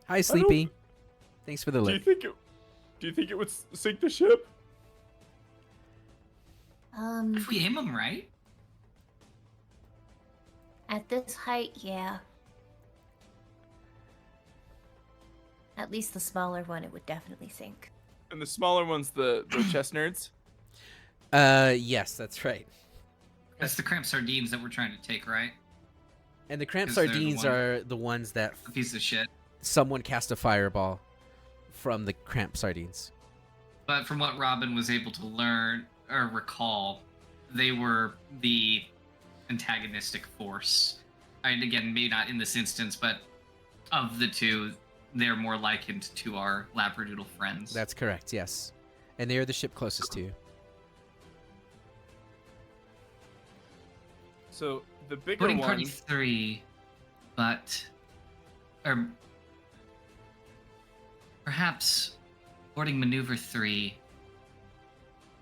Hi, Sleepy. Thanks for the Do lip. you think it would sink the ship? If we aim them right. At this height, yeah. At least the smaller one, it would definitely sink. And the smaller one's the chess nerds. Yes, that's right. That's the cramped sardines that we're trying to take, right? And the cramped Is there the sardines one- are the ones that A piece of shit. someone cast a fireball from the cramped sardines. But from what Robin was able to learn or recall, they were the antagonistic force. And again, maybe not in this instance, but of the two, they're more likened to our Labradoodle friends. That's correct, yes. And they are the ship closest to you. So the bigger Boarding one. party 3, but or perhaps boarding maneuver 3,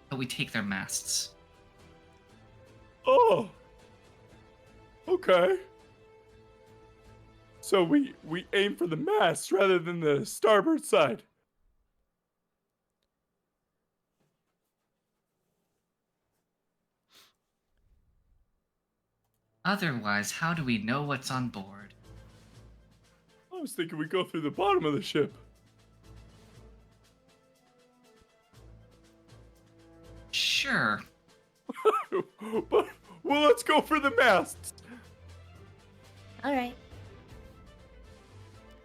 but we take their masts. Oh. Okay. So we aim for the mast rather than the starboard side. Otherwise, how do we know what's on board? I was thinking we go through the bottom of the ship. Sure. But well, let's go for the masts. All right.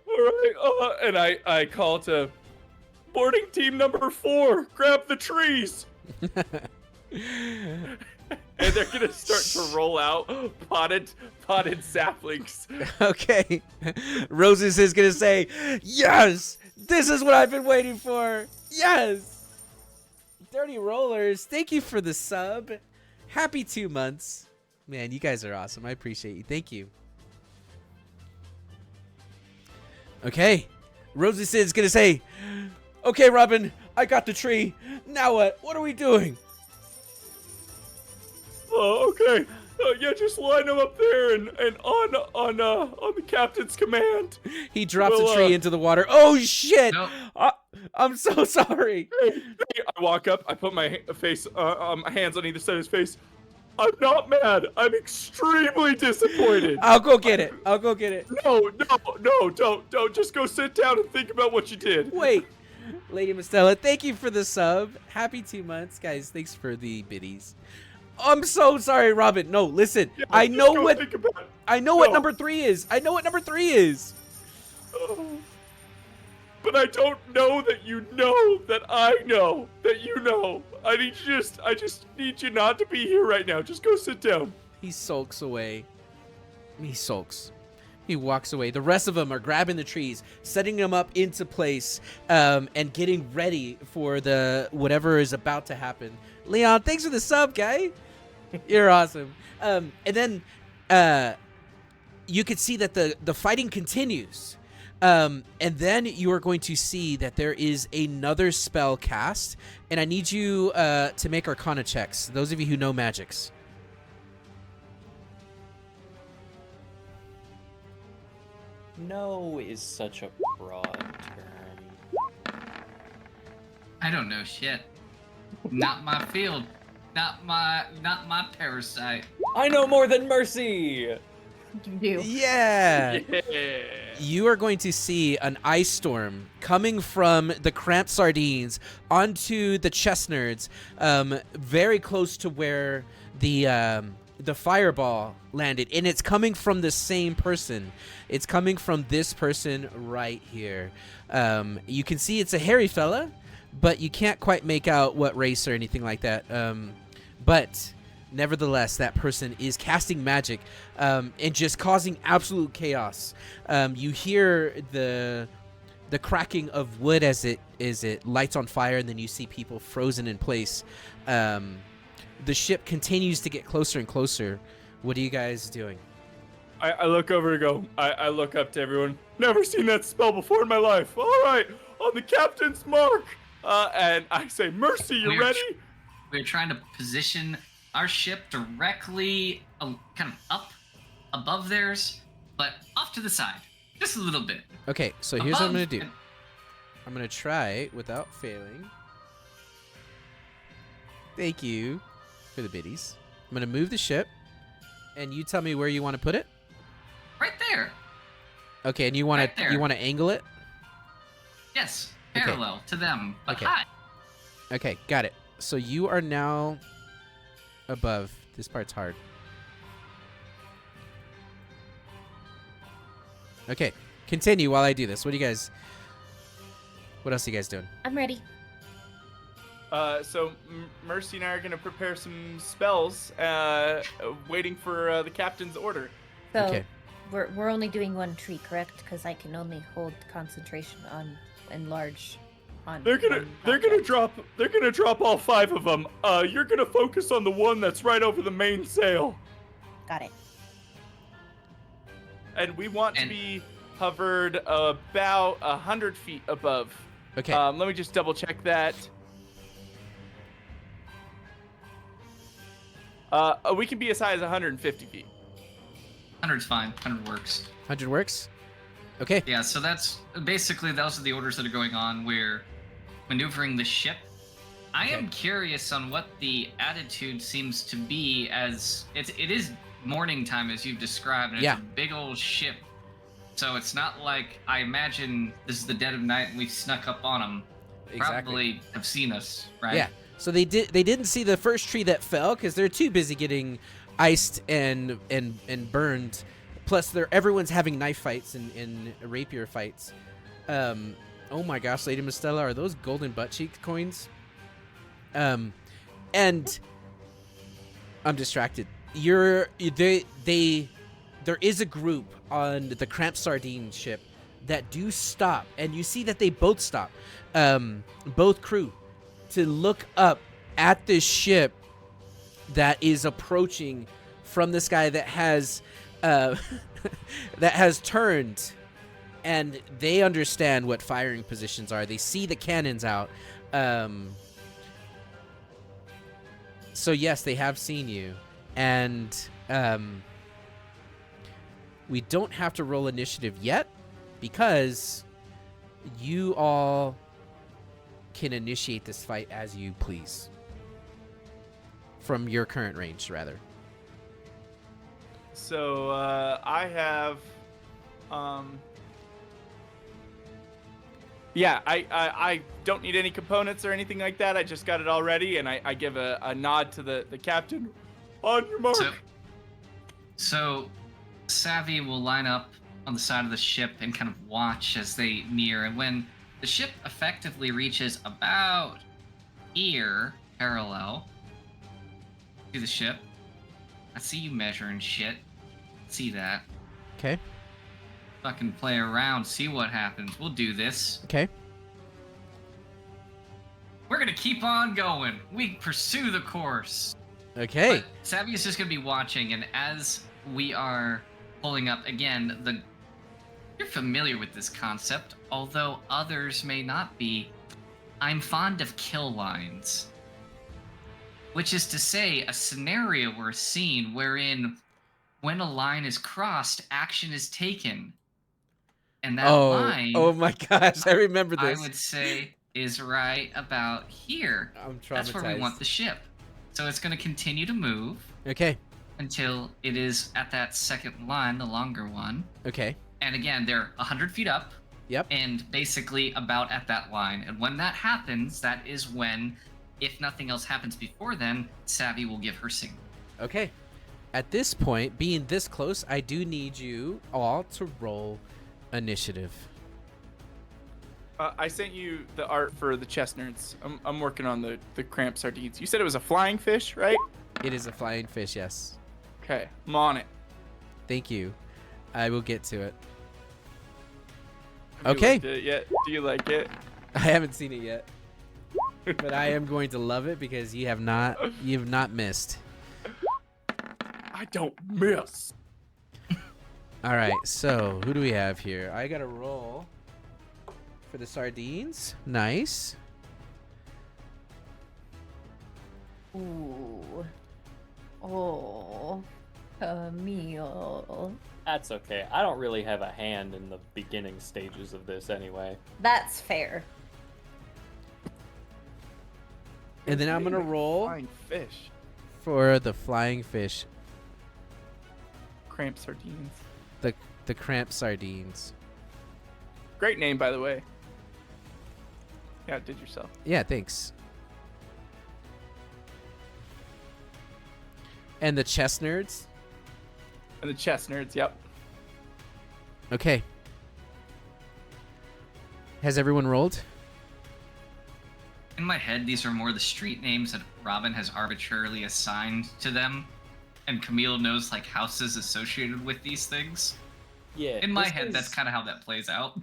All right. And I call to boarding team number 4. Grab the trees. And they're gonna start to roll out potted saplings. Okay. Roses is going to say, yes, this is what I've been waiting for. Yes. Dirty Rollers, thank you for the sub. Happy 2 months. Man, you guys are awesome. I appreciate you. Thank you. Okay. Rosie Sid's going to say, okay, Robin, I got the tree. Now what? What are we doing? Oh, okay. Yeah, just line them up there and on the captain's command. He drops Well, a tree into the water. Oh, shit. No. I'm so sorry. Hey, I walk up. I put my my hands on either side of his face. I'm not mad. I'm extremely disappointed. I'll go get it. I'll go get it. No, don't. Just go sit down and think about what you did. Wait. Lady Mistella, thank you for the sub. Happy 2 months. Guys, thanks for the biddies. I'm so sorry, Robin. No, listen. Yeah, I just know go what think about it. I know what No. number 3 is. I know what number 3 is. Oh. But I don't know that you know that I know that you know. I just need you not to be here right now. Just go sit down. He sulks away. He sulks. He walks away. The rest of them are grabbing the trees, setting them up into place, and getting ready for the whatever is about to happen. Leon, thanks for the sub, guy. You're awesome. And then you can see that the fighting continues. And then you are going to see that there is another spell cast, and I need you to make Arcana checks. Those of you who know magics. No is such a broad term. I don't know shit. Not my field. Not my parasite. I know more than Mercy! You do. Yeah. Yeah. You are going to see an ice storm coming from the cramped sardines onto the chestnuts, very close to where the fireball landed, and it's coming from the same person. It's coming from this person right here. You can see it's a hairy fella, but you can't quite make out what race or anything like that. But nevertheless, that person is casting magic and just causing absolute chaos. You hear the cracking of wood as it lights on fire, and then you see people frozen in place. The ship continues to get closer and closer. What are you guys doing? I look over and go. I look up to everyone. Never seen that spell before in my life. All right, on the captain's mark. And I say, Mercy, you ready? We're trying to position our ship directly kind of up above theirs, but off to the side, just a little bit. Okay, so here's what I'm Above going to do. I'm going to try without failing. Thank you for the biddies. I'm going to move the ship, and you tell me where you want to put it. Right there. Okay, and you want Right to there. angle it? Yes, Okay. parallel to them, but Okay. high. Okay, got it. So you are now above. This part's hard. Okay, continue while I do this. What else are you guys doing? I'm ready. So Mercy and I are gonna prepare some spells, waiting for the captain's order. So Okay. we're only doing one tree, correct? Because I can only hold concentration on enlarge. On They're gonna drop all 5 of them. You're gonna focus on the one that's right over the mainsail, Got it. and we want to And- be hovered about 100 feet above. Okay. Let me just double check that. We can be as high as 150 feet. 100's fine. 100 works. 100 works? Okay. Yeah, so that's basically those are the orders that are going on. We're maneuvering the ship. I am curious on what the attitude seems to be, as it is morning time as you've described, and Yeah. it's a big old ship. So it's not like I imagine this is the dead of night and we've snuck up on them. Exactly. Probably have seen us, right? Yeah. So they didn't see the first tree that fell because they're too busy getting iced and burned. Plus, everyone's having knife fights and rapier fights. Oh my gosh, Lady Mistella, are those golden butt cheek coins? And I'm distracted. There is a group on the cramped sardine ship that do stop, and you see that they both stop, both crew, to look up at this ship that is approaching from this guy that has that has turned, and they understand what firing positions are. They see the cannons out. So yes, they have seen you, and we don't have to roll initiative yet because you all can initiate this fight as you please. From your current range, rather. So I have, yeah, I don't need any components or anything like that. I just got it all ready, and I give a nod to the captain. On your mark. So Savvy will line up on the side of the ship and kind of watch as they near, and when the ship effectively reaches about here, parallel to the ship, I see you measuring shit. See that. Okay. Fucking play around, see what happens. We'll do this. Okay. We're gonna keep on going. We pursue the course. Okay. But Savvy is just gonna be watching, and as we are pulling up again the. You're familiar with this concept, although others may not be. I'm fond of kill lines, which is to say, a scenario or a scene wherein, when a line is crossed, action is taken, and that line. Oh my gosh, I remember I this. would say is right about here. I'm traumatized. That's where we want the ship. So it's going to continue to move Okay. until it is at that second line, the longer one. Okay. And again, they're 100 feet up. Yep. And basically about at that line. And when that happens, that is when, if nothing else happens before then, Savvy will give her signal. Okay. At this point, being this close, I do need you all to roll initiative. I sent you the art for the chest nerds. I'm working on the cramp sardines. You said it was a flying fish, right? It is a flying fish, yes. Okay, I'm on it. Thank you. I will get to it. Have you Okay. looked at it yet? Do you like it? I haven't seen it yet, but I am going to love it because you have not missed. I don't miss. All right, so who do we have here? I got to roll for the sardines. Nice. Ooh. Oh. Camille. That's okay. I don't really have a hand in the beginning stages of this anyway. That's fair. And then I'm going to roll Flying fish. for the flying fish, Cramp sardines. the cramp sardines. Great name, by the way. Yeah, did yourself. Yeah, thanks. And the chest nerds. And the chest nerds, yep. Okay. Has everyone rolled? In my head, these are more the street names that Robin has arbitrarily assigned to them, and Camille knows like houses associated with these things. Yeah. In my this head, is- that's kind of how that plays out.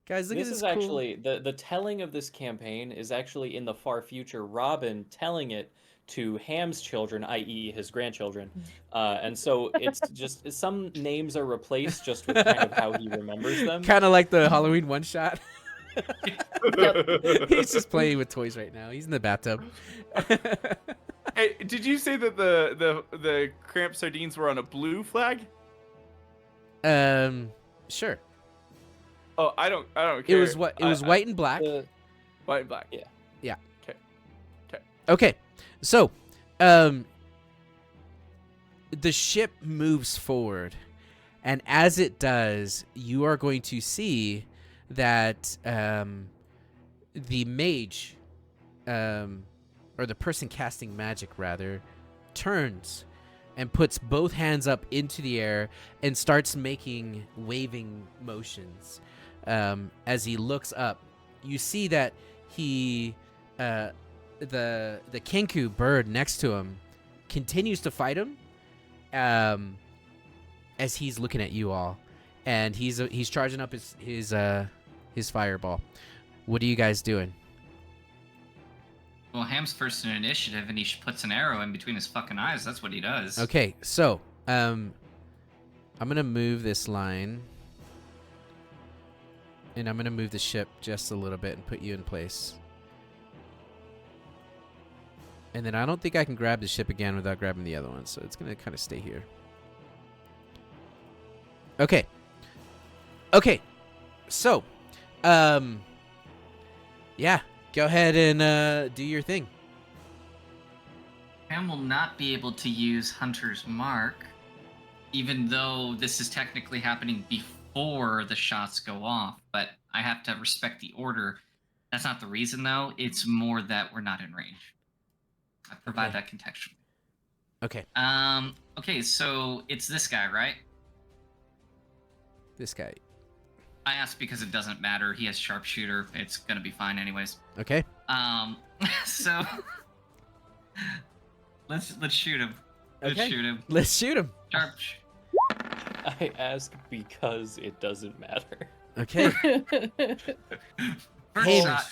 Guys, look This at this is cool... actually the telling of this campaign is actually in the far future. Robin telling it to Ham's children, i.e., his grandchildren, and so it's just some names are replaced just with kind of how he remembers them. Kind of like the Halloween one shot. He's just playing with toys right now. He's in the bathtub. Hey, did you say that the cramp sardines were on a blue flag? Sure. Oh, I don't It care. was what? It was white and black. White and black. Yeah. Yeah. Okay. Okay. So, the ship moves forward, and as it does, you are going to see that the mage, or the person casting magic rather, turns and puts both hands up into the air and starts making waving motions. As he looks up, you see that he, the kinku bird next to him, continues to fight him, as he's looking at you all, and he's charging up his fireball. What are you guys doing? Well, Ham's first in initiative, and he puts an arrow in between his fucking eyes. That's what he does. Okay, so I'm gonna move this line, and I'm gonna move the ship just a little bit and put you in place. And then I don't think I can grab the ship again without grabbing the other one, so it's gonna kind of stay here. Okay. Okay. So, yeah, go ahead and do your thing. Ham will not be able to use Hunter's Mark, even though this is technically happening before the shots go off, but I have to respect the order. That's not the reason, though. It's more that we're not in range. I provide that contextually. Okay, Okay, so it's this guy, right? this guy. I asked because it doesn't matter. He has sharpshooter. It's gonna be fine anyways. Okay. So let's shoot him. Let's Okay. shoot him. Let's shoot him. Sharp. I ask because it doesn't matter. Okay. First Ham shot.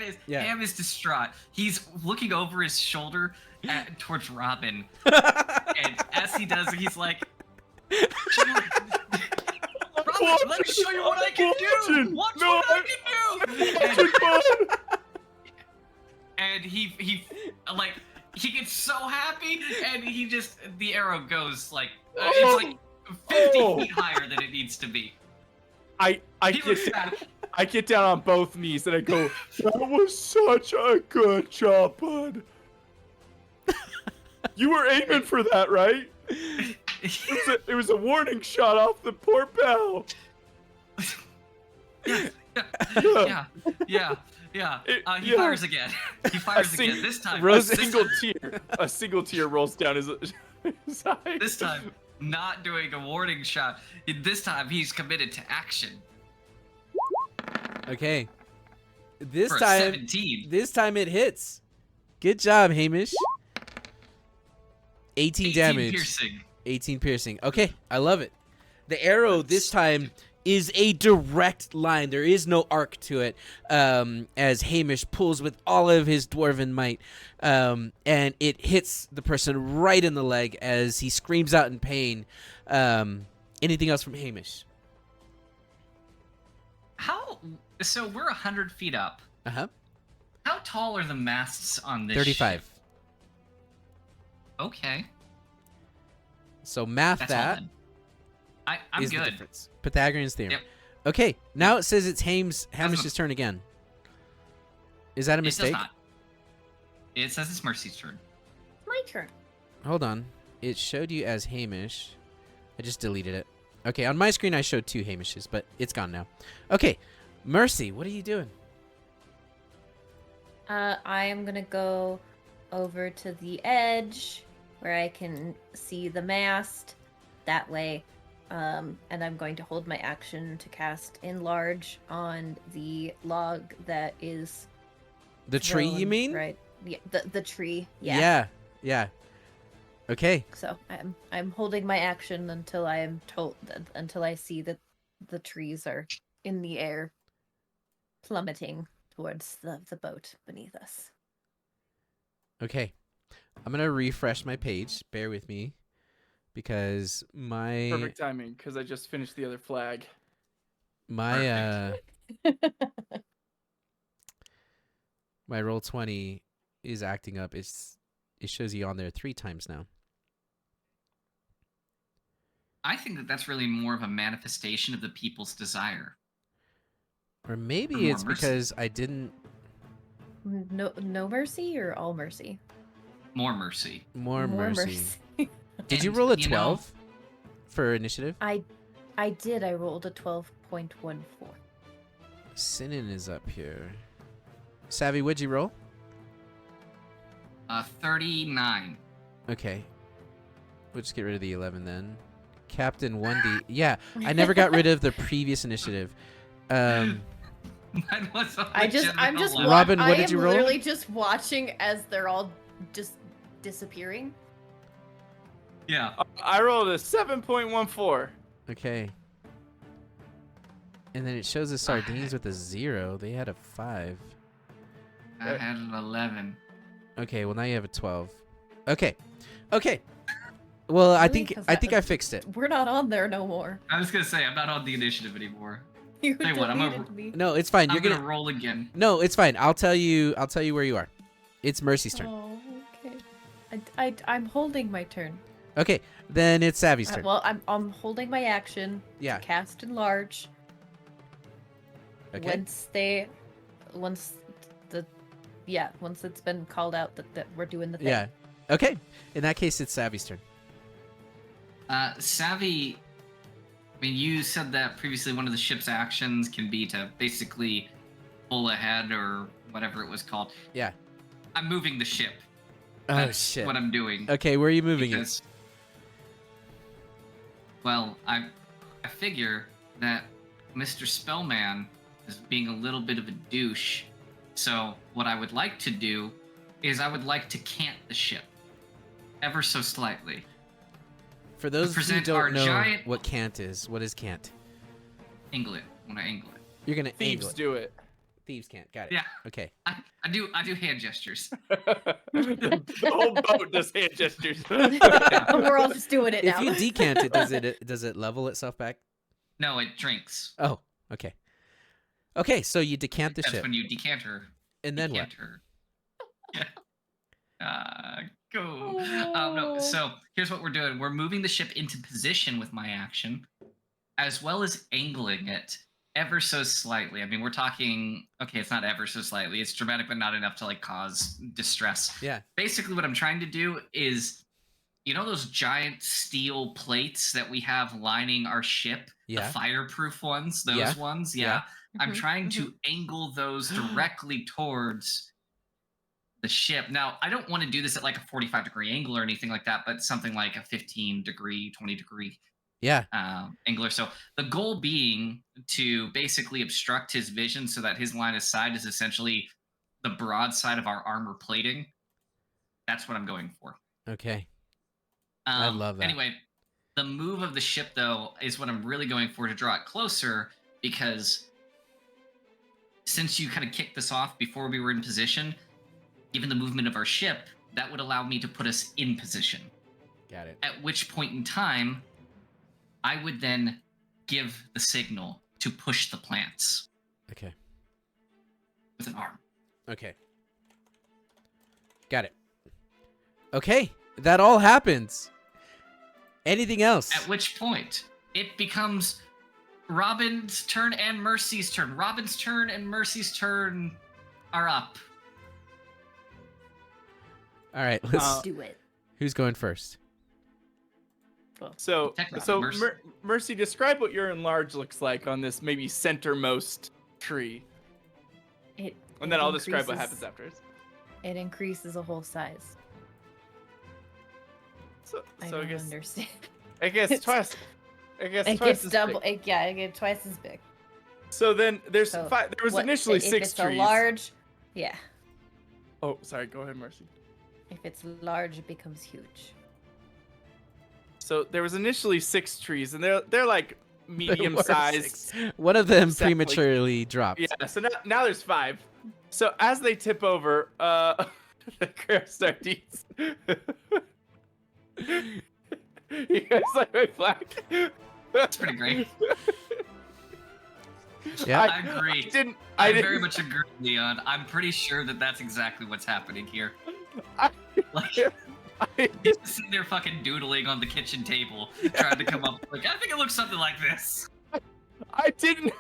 is- yeah. Ham is distraught. He's looking over his shoulder towards Robin, and as he does, he's like, Robin, let me show you what I can do. Watch what I can do. And he like he gets so happy, and the arrow goes like it's like 50 feet higher than it needs to be. I get down on both knees and I go, that was such a good job, bud. You were aiming for that, right? It was a warning shot off the port bow. Yeah. He fires again. He fires again. This time, a single tear rolls down his eye. This time, not doing a warning shot. This time, he's committed to action. Okay. This For a time, 17. this time it hits. Good job, Hamish. 18 damage. Piercing. 18 piercing. Okay, I love it. The arrow this time is a direct line. There is no arc to it. As Hamish pulls with all of his dwarven might, and it hits the person right in the leg as he screams out in pain. Anything else from Hamish? So we're 100 feet up. Uh-huh. How tall are the masts on this 35. ship? Okay. So math That's all that. then. I'm is the good. difference. Pythagorean's theorem. Yep. Okay, now it says it's Hamish's turn again. Is that a mistake? It does not. It says it's Mercy's turn. My turn. Hold on. It showed you as Hamish. I just deleted it. Okay, on my screen I showed 2 Hamishes, but it's gone now. Okay, Mercy, what are you doing? I am gonna go over to the edge where I can see the mast. That way. And I'm going to hold my action to cast Enlarge on the log that is The tree, you thrown, mean? Right. Yeah, the tree. Yeah. Yeah. Okay. So I'm holding my action until I see that the trees are in the air, plummeting towards the boat beneath us. Okay. I'm going to refresh my page. Bear with me. Because my... Perfect timing, because I just finished the other flag. My my Roll20 is acting up. It shows you on there 3 times now. I think that's really more of a manifestation of the people's desire. Or maybe more it's mercy. because I didn't... No mercy or all mercy? More mercy. More mercy. Did you And, roll a you know, 12 for initiative? I did. I rolled a 12.14. Sinan is up here. Savvy, what'd you roll? 39. Okay. We'll just get rid of the 11 then. Captain 1D. Yeah, I never got rid of the previous initiative. Mine was a I'm just legitimate 11. Robin, what did you roll? I am literally just watching as they're all just disappearing. Yeah. I rolled a 7.14. Okay. And then it shows the sardines with a 0. They had a 5. I had an 11. Okay, well now you have a 12. Okay. Well, I Really? think 'Cause I fixed it. We're not on there no more. I was gonna say I'm not on the initiative anymore. You Tell you what, I'm deleted me. No, it's fine. I'm You're gonna gonna roll again. No, it's fine. I'll tell you where you are. It's Mercy's turn. Oh, okay. I'm holding my turn. Okay, then it's Savvy's turn. Well, I'm holding my action. Yeah. To cast Enlarge. Okay. Once it's been called out that we're doing the thing. Yeah. Okay. In that case, it's Savvy's turn. Savvy, I mean, you said that previously one of the ship's actions can be to basically pull ahead or whatever it was called. Yeah. I'm moving the ship. Oh That's shit. what I'm doing. Okay, where are you moving Because, well, I figure that Mr. Spellman is being a little bit of a douche. So what I would like to do is I would like to cant the ship ever so slightly. it? For those who present our don't know giant- what cant is, what is cant? Angle it. I want to angle it. You're gonna angle Thieves it. do it. Thieves can't. Got it. Yeah. Okay. I do hand gestures. The whole boat does hand gestures. We're all just doing it If now. you decant it, does it level itself back? No, it drinks. Oh, okay. Okay, so you decant the That's ship, when you decant her. and then what? Decant her. Yeah. Go. No. So here's what we're doing. We're moving the ship into position with my action, as well as angling it ever so slightly. I mean, we're talking. Okay, it's not ever so slightly. It's dramatic, but not enough to like cause distress. Yeah. Basically, what I'm trying to do is, you know, those giant steel plates that we have lining our ship, Yeah. the fireproof ones, those Yeah. ones. Yeah. Yeah. I'm Mhm, trying to angle those directly towards the ship. Now, I don't want to do this at like a 45-degree angle or anything like that, but something like a 15-degree, 20-degree Yeah. angler. So the goal being to basically obstruct his vision so that his line of sight is essentially the broadside of our armor plating. That's what I'm going for. Okay. I love that. Anyway, the move of the ship, though, is what I'm really going for to draw it closer, because since you kind of kicked this off before we were in position, given the movement of our ship, that would allow me to put us in position. Got it. At which point in time, I would then give the signal to push the plants Okay. with an arm. Okay. Got it. Okay, that all happens. Anything else? At which point, it becomes Robin's turn and Mercy's turn. Robin's turn and Mercy's turn are up. All right, let's. Let's do it. Who's going first? So, Technically, Mercy. Mercy, describe what your enlarge looks like on this maybe centermost tree, It, and then it I'll describe what increases- happens afterwards. It increases a whole size. So, I so I don't guess understand. I guess It's- twice. I guess It twice gets as double. big. It gets twice as big. So then there's So five. There was what- initially if 6 it's trees. a large, yeah. Oh, sorry. Go ahead, Mercy. If it's large, it becomes huge. So there was initially 6 trees, and they're like There medium were sized. 6. One of them Exactly. prematurely dropped. Yeah. So now there's 5. So as they tip over, the crab sardines. You guys like my flag? That's pretty great. Yeah. I agree. I I didn't. very much agree, Leon. I'm pretty sure that that's exactly what's happening here. I- Like, I, he's just sitting there fucking doodling on the kitchen table, trying to come up with, like, I think it looks something like this. I didn't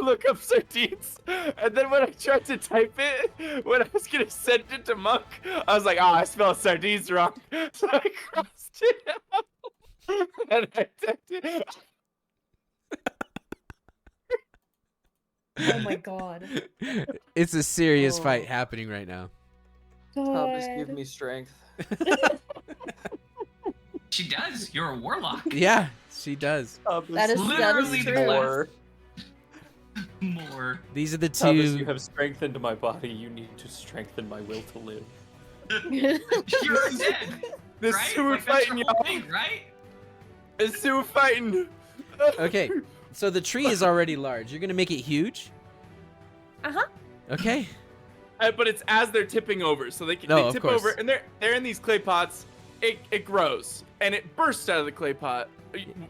look up sardines, and then when I tried to type it, when I was gonna send it to Monk, I was like, I spelled sardines wrong, so I crossed it out, and I typed it. Oh my god. It's a serious Oh. fight happening right now. Thomas, give me strength. She does. You're a warlock. Yeah, she does. That is Literally true. more. More. These are the Thomas, two. you have strengthened my body. You need to strengthen my will to live. You're dead. This right? sewer Like, that's fighting, your whole y'all. thing, right? It's sewer fighting. Okay, so the tree is already large. You're gonna make it huge. Uh-huh. Okay. But it's as they're tipping over, so they No, of tip course. over, and they're in these clay pots. It grows, and it bursts out of the clay pot.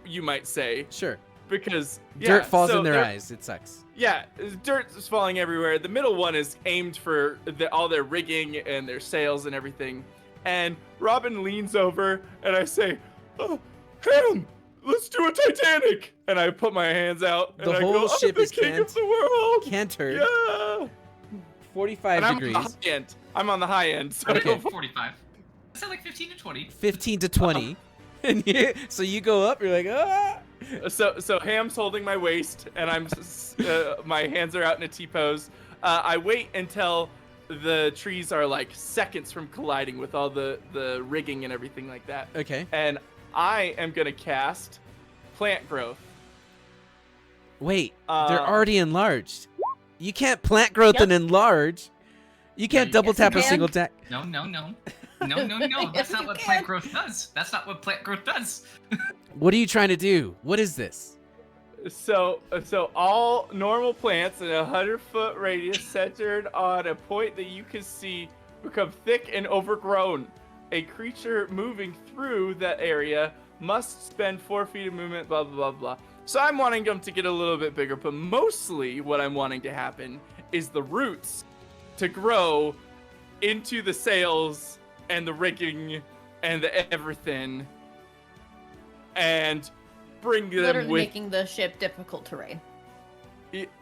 You might say, Sure. because Dirt falls so in their they're- eyes. It sucks. Yeah, dirt is falling everywhere. The middle one is aimed for all their rigging and their sails and everything. And Robin leans over, and I say, "Oh, Ham, let's do a Titanic!" And I put my hands out, and The I whole go, "I'm ship the is king of the world." Cantered. Yeah. 45 And I'm degrees. on the high end. I'm on the high end. So I Okay. go 45. I said like 15 to 20. 15 to 20. And so you go up. You're like, ah. So Ham's holding my waist, and my hands are out in a T-pose. I wait until the trees are like seconds from colliding with all the rigging and everything like that. Okay. And I am gonna cast plant growth. Wait, they're Uh, already enlarged. You can't plant growth Yep. and enlarge. You can't you double Yes, you tap a can. single tap. No. That's Yes, not you what can. plant growth does. That's not what plant growth does. What are you trying to do? What is this? So all normal plants in a 100-foot radius centered on a point that you can see become thick and overgrown. A creature moving through that area must spend 4 feet of movement, blah, blah, blah, blah. So I'm wanting them to get a little bit bigger, but mostly what I'm wanting to happen is the roots to grow into the sails and the rigging and the everything and bring them Literally with... making the ship difficult terrain.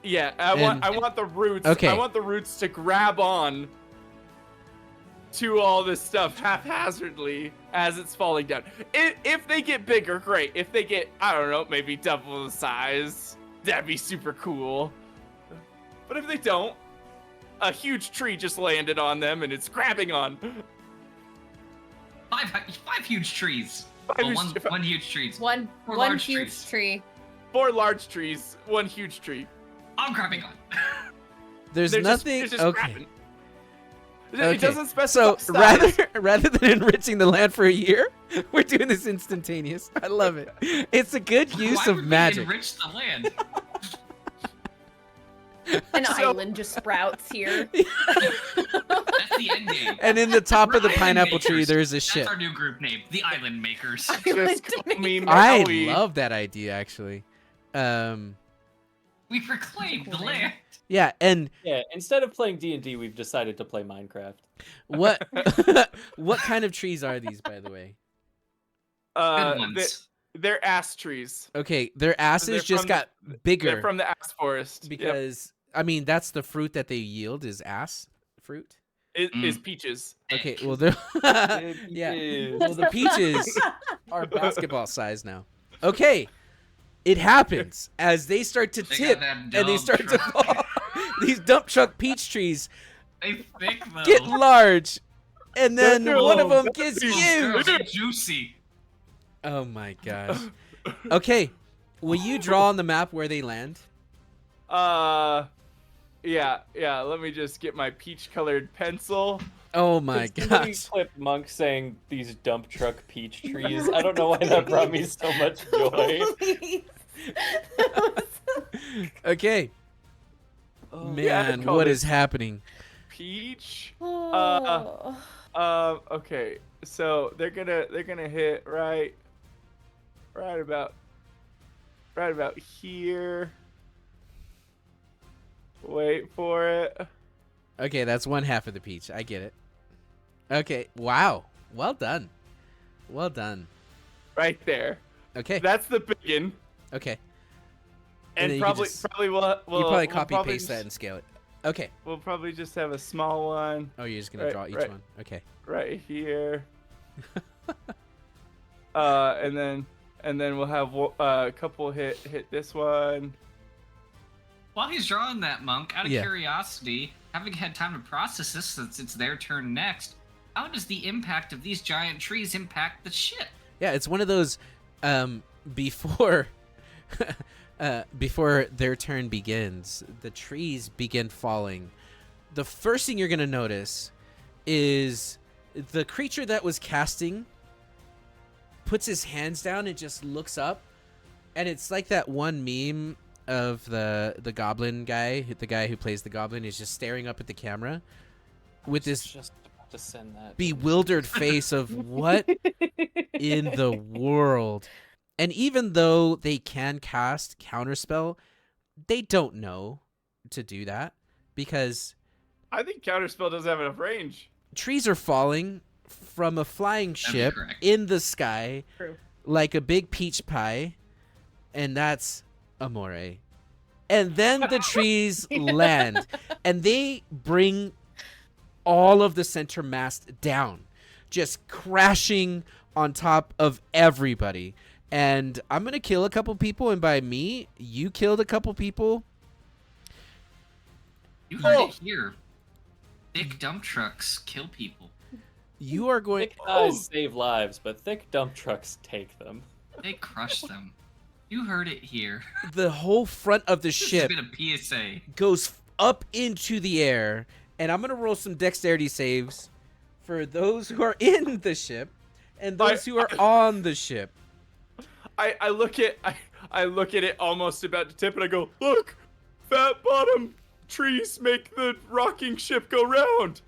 Yeah, I want the roots. Okay. I want the roots to grab on to all this stuff haphazardly as it's falling down. If they get bigger, great. If they get, I don't know, maybe double the size, that'd be super cool. But if they don't, a huge tree just landed on them and it's grabbing on. Five huge trees. One huge tree. One large huge trees. tree. 4 large trees, 1 huge tree. I'm grabbing on. There's They're nothing. Just, Okay. grabbing. Okay. It doesn't specify So size. rather than enriching the land for a year, we're doing this instantaneous. I love it. It's a good use Why of would we magic. enrich the land? An So- island just sprouts here. That's the end game. And in the top of the Island pineapple tree, makers. there's a That's ship. our new group name, the Island Makers. Just call me I Maui. love that idea, actually. We reclaimed the land. Yeah, and Yeah, instead of playing D&D, we've decided to play Minecraft. what what kind of trees are these, by the way? Good ones. They're ass trees. Okay, their asses They're just from got bigger They're from the ass forest. Yep. because I mean that's the fruit that they yield is ass fruit. It is peaches. Okay, well they're yeah. Well, the peaches are basketball size now. Okay, it happens as they start to They tip got that and they dump start to truck. fall. These dump truck peach trees They thick though. get large, and then They're one of little them gets babies. you. Girl, they're juicy. Oh my gosh. Okay, will you draw on the map where they land? Yeah. Let me just get my peach-colored pencil. Oh my Could somebody gosh. clip Monk saying these dump truck peach trees? I don't know why that brought me so much joy. Okay. Man, I'd call what this is happening? Peach. Oh. Okay. So they're gonna hit right about here. Wait for it. Okay, that's one half of the peach. I get it. Okay, wow. Well done. Well done. Right there. Okay. That's the biggin. Okay. And then you probably could we'll you probably we'll copy probably paste that just- and scale it. Okay. We'll probably just have a small one Oh, you're just gonna Right, draw each right. one. Okay. right here. And then we'll have a couple hit this one. While he's drawing that, Monk, out of Yeah. curiosity, having had time to process this since it's their turn next, how does the impact of these giant trees impact the ship? Yeah, it's one of those before before their turn begins, the trees begin falling. The first thing you're going to notice is the creature that was casting puts his hands down and just looks up, and it's like that one meme of the goblin guy, the guy who plays the goblin is just staring up at the camera with this Just about to send that. bewildered face of what in the world. And even though they can cast counterspell, they don't know to do that because I think Counterspell doesn't have enough range. trees are falling from a flying be ship correct. in the sky True. like a big peach pie, and that's amore. And then the trees land and they bring all of the center mast down, just crashing on top of everybody. And I'm gonna kill a couple people, and by me, you killed a couple people. You heard it here. Thick dump trucks kill people. You are going. Thick thighs save lives, but thick dump trucks take them. They crush them. You heard it here. The whole front of the This has ship been a PSA. goes up into the air, and I'm gonna roll some dexterity saves for those who are in the ship and those who are on the ship. I I look at it almost about to tip, and I go, look, fat bottom trees make the rocking ship go round.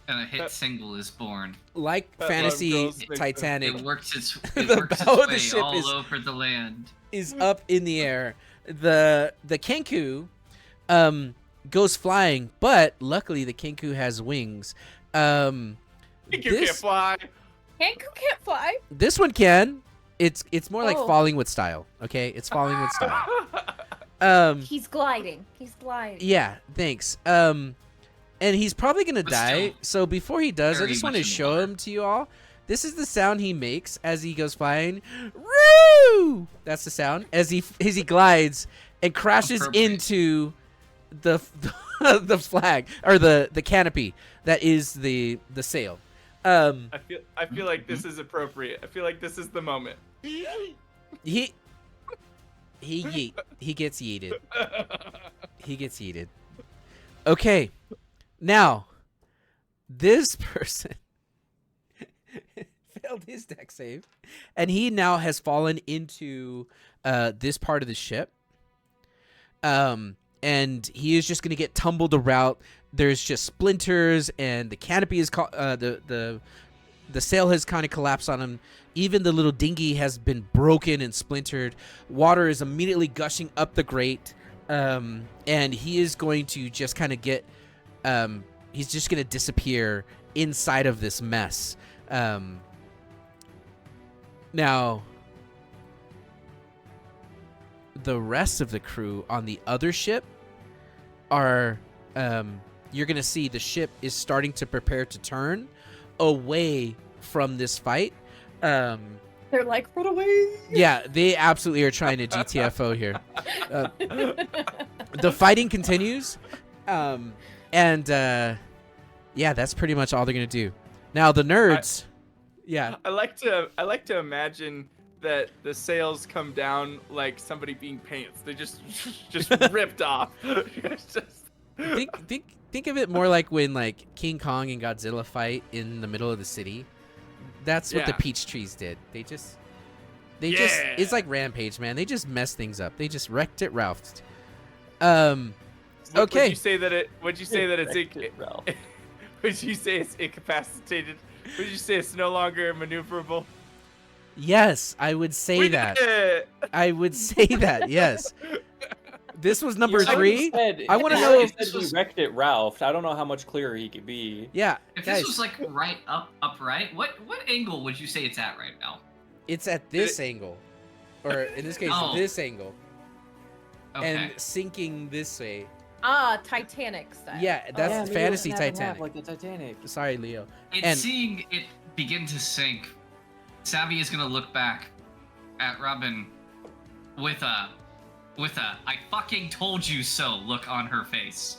And a hit single is born. Like That fantasy love girls make Titanic It works its The works bow of its the way ship all is- over the land. is up in the air. The Kenku goes flying, but luckily the Kenku has wings. You can't fly. Kanku can't fly. This one can. It's more like Oh. falling with style. Okay, it's falling with style. He's gliding. He's gliding. Yeah, thanks. And he's probably gonna But die. still So before he does, I very just want to much in the show water. him to you all. This is the sound he makes as he goes flying. Woo! That's the sound as he glides and crashes Appropriate. into the the flag or the canopy that is the sail. I feel like this is appropriate. I feel like this is the moment. He gets yeeted. He gets yeeted. Okay. Now, this person failed his deck save, and he now has fallen into this part of the ship. And he is just going to get tumbled around. There's just splinters, and the canopy is the sail has kind of collapsed on him. Even the little dinghy has been broken and splintered. Water is immediately gushing up the grate, and he is going to just kind of get. He's just going to disappear inside of this mess. Now, the rest of the crew on the other ship are. You're going to see the ship is starting to prepare to turn away from this fight. They're like, run away. Yeah, they absolutely are trying to GTFO here. The fighting continues, and yeah, that's pretty much all they're gonna do. Now the nerds, yeah, I like to imagine that the sails come down like somebody being pants. They just ripped off. It's just- think of it more like when like King Kong and Godzilla fight in the middle of the city. That's what the Yeah. peach trees did. They just Yeah. it's like Rampage, man. They just messed things up. They just wrecked it, Ralphed. Would Okay. you say that it? Would you say that it's? Wrecked it, Ralph. Would you say it's incapacitated? Would you say it's no longer maneuverable? Yes, I would say We that. did it! I would say that. Yes. This was number He already 3. said- I wanna he know- already said he wrecked it, Ralph. I don't know how much clearer he could be. Yeah, If guys, this was like right upright, what angle would you say it's at right now? it's at this angle, or in this case, Oh. this angle, Okay. and sinking this way. Ah, Titanic style. Yeah, that's fantasy Titanic. Like the Titanic. Sorry, Leo. In and- seeing it begin to sink, Savvy is gonna look back at Robin with a I fucking told you so look on her face.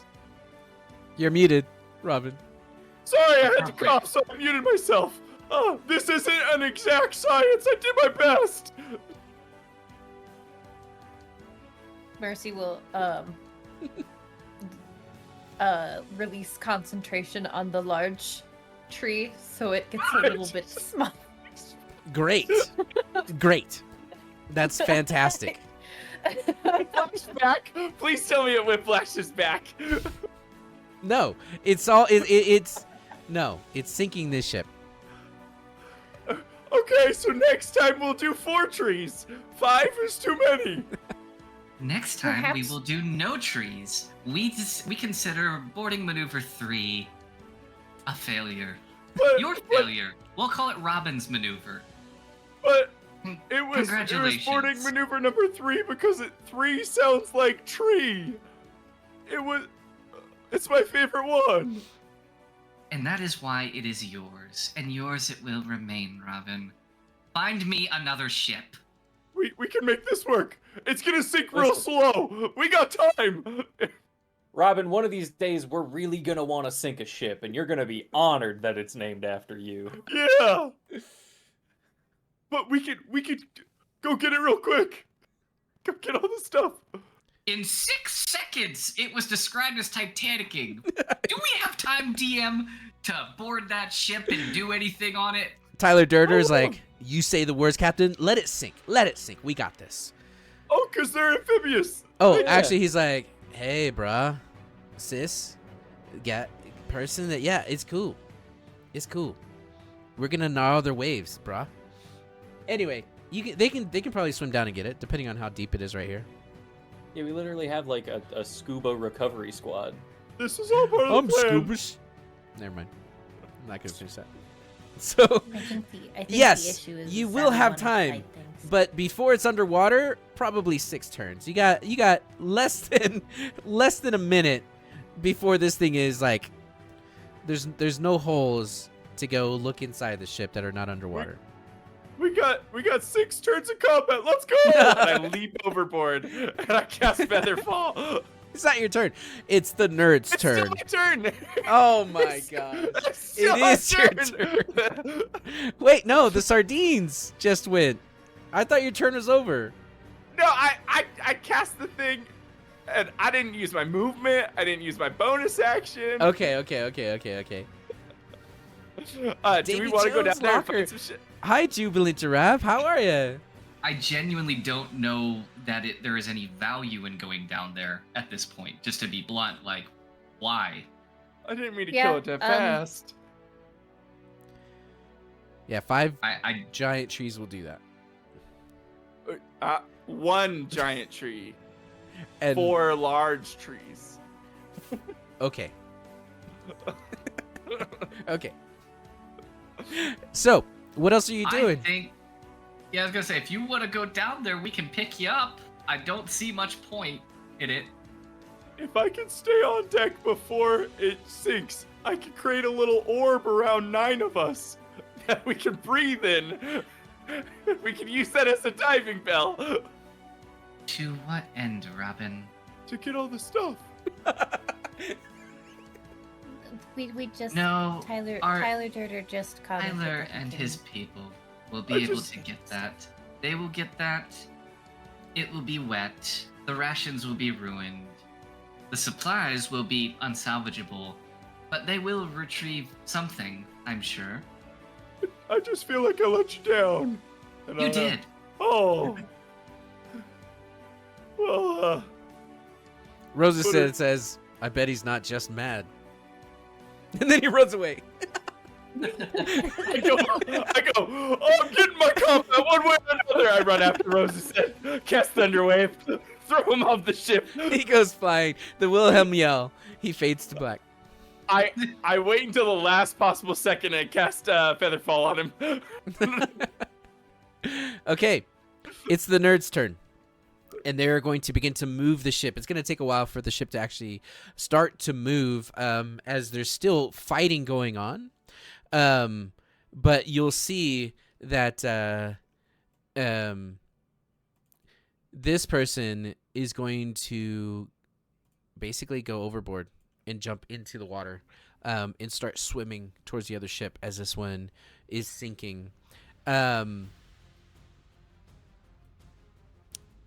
You're muted, Robin. Sorry, I had to cough, so I muted myself. Oh, this isn't an exact science. I did my best. Mercy will release concentration on the large tree so it gets a little bit small. Great, great. That's fantastic. Whiplash back. Please tell me it whiplashes back. No, it's all it's no, it's sinking this ship. Okay, so next time we'll do 4 trees. 5 is too many. Next time we Perhaps- will do no trees. We consider boarding maneuver 3 a failure. But, Your failure. We'll call it Robin's maneuver. But it was Congratulations. boarding maneuver number 3 because 3 sounds like tree. It's my favorite one. And that is why it is yours, and yours it will remain, Robin. Find me another ship. We can make this work. It's gonna sink real slow. We got time. Robin, one of these days we're really gonna want to sink a ship, and you're gonna be honored that it's named after you. Yeah. But we could go get it real quick. Go get all the stuff. In 6 seconds, it was described as Titanicing. Do we have time, DM, to board that ship and do anything on it? Tyler Durder's like, You say the words, Captain. Let it sink. Let it sink. We got this. Oh, because they're amphibious. Oh, Yeah. actually, he's like, hey, bruh, sis, person that, yeah, it's cool. It's cool. We're gonna gnaw their waves, bruh. Anyway, they can probably swim down and get it, depending on how deep it is right here. Yeah, we literally have like a scuba recovery squad. This is all part of the plan. Never mind. I'm not gonna finish that. So, I think the yes, issue is you that will we have wanna time, fight things. but before it's underwater, probably 6 turns. You got less than a minute before this thing is like, there's no holes to go look inside the ship that are not underwater. We got 6 turns of combat. Let's go! And I leap overboard and I cast Featherfall. It's not your turn. It's the nerd's It's turn. still my turn. Oh my god. It's still my It is your turn. Wait, no, the sardines just went. I thought your turn was over. No, I cast the thing, and I didn't use my movement. I didn't use my bonus action. Okay. Do we Davy want to go down Jones there and Locker. find some shit? Hi, Jubilant Giraffe. How are you? I genuinely don't know that there is any value in going down there at this point. Just to be blunt, like, why? I didn't mean to Yeah, kill it that fast. Yeah, 5 I giant trees will do that. 1 giant tree, And 4 large trees. okay. Okay. So, what else are you doing? I was gonna say, if you want to go down there, we can pick you up. I don't see much point in it. If I can stay on deck before it sinks, I can create a little orb around 9 of us that we can breathe in. We can use that as a diving bell To what end, Robin? to get all the stuff. We just No, Tyler Durder just commented Tyler that he and can- his people will be I able just- to get that. They will get that. It will be wet. The rations will be ruined. The supplies will be unsalvageable. But they will retrieve something, I'm sure. I just feel like I let you down. And You I- did. Oh. Well, Rosa What says, I bet he's not just mad. And then he runs away. I go, oh, I'm getting my combat one way or another. I run after Rosa said, cast Thunderwave, throw him off the ship. He goes flying. The Wilhelm yell. He fades to black. I wait until the last possible second and cast Featherfall on him. Okay, it's the nerd's turn. And they're going to begin to move the ship. It's going to take a while for the ship to actually start to move as there's still fighting going on. But you'll see that this person is going to basically go overboard and jump into the water and start swimming towards the other ship as this one is sinking.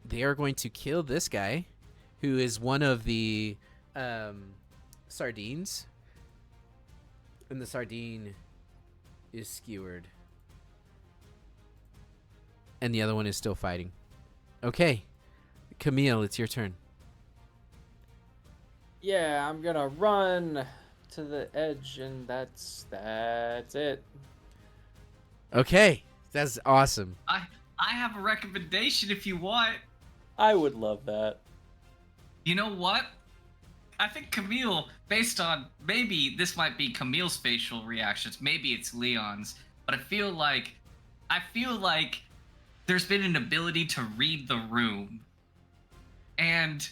They are going to kill this guy, who is one of the sardines. And the sardine is skewered. And the other one is still fighting. Okay. Camille, it's your turn. Yeah, I'm gonna run to the edge, and that's it. Okay. That's awesome. I have a recommendation if you want. I would love that. You know what? I think Camille, based on maybe this might be Camille's facial reactions, maybe it's Leon's, but I feel like there's been an ability to read the room. And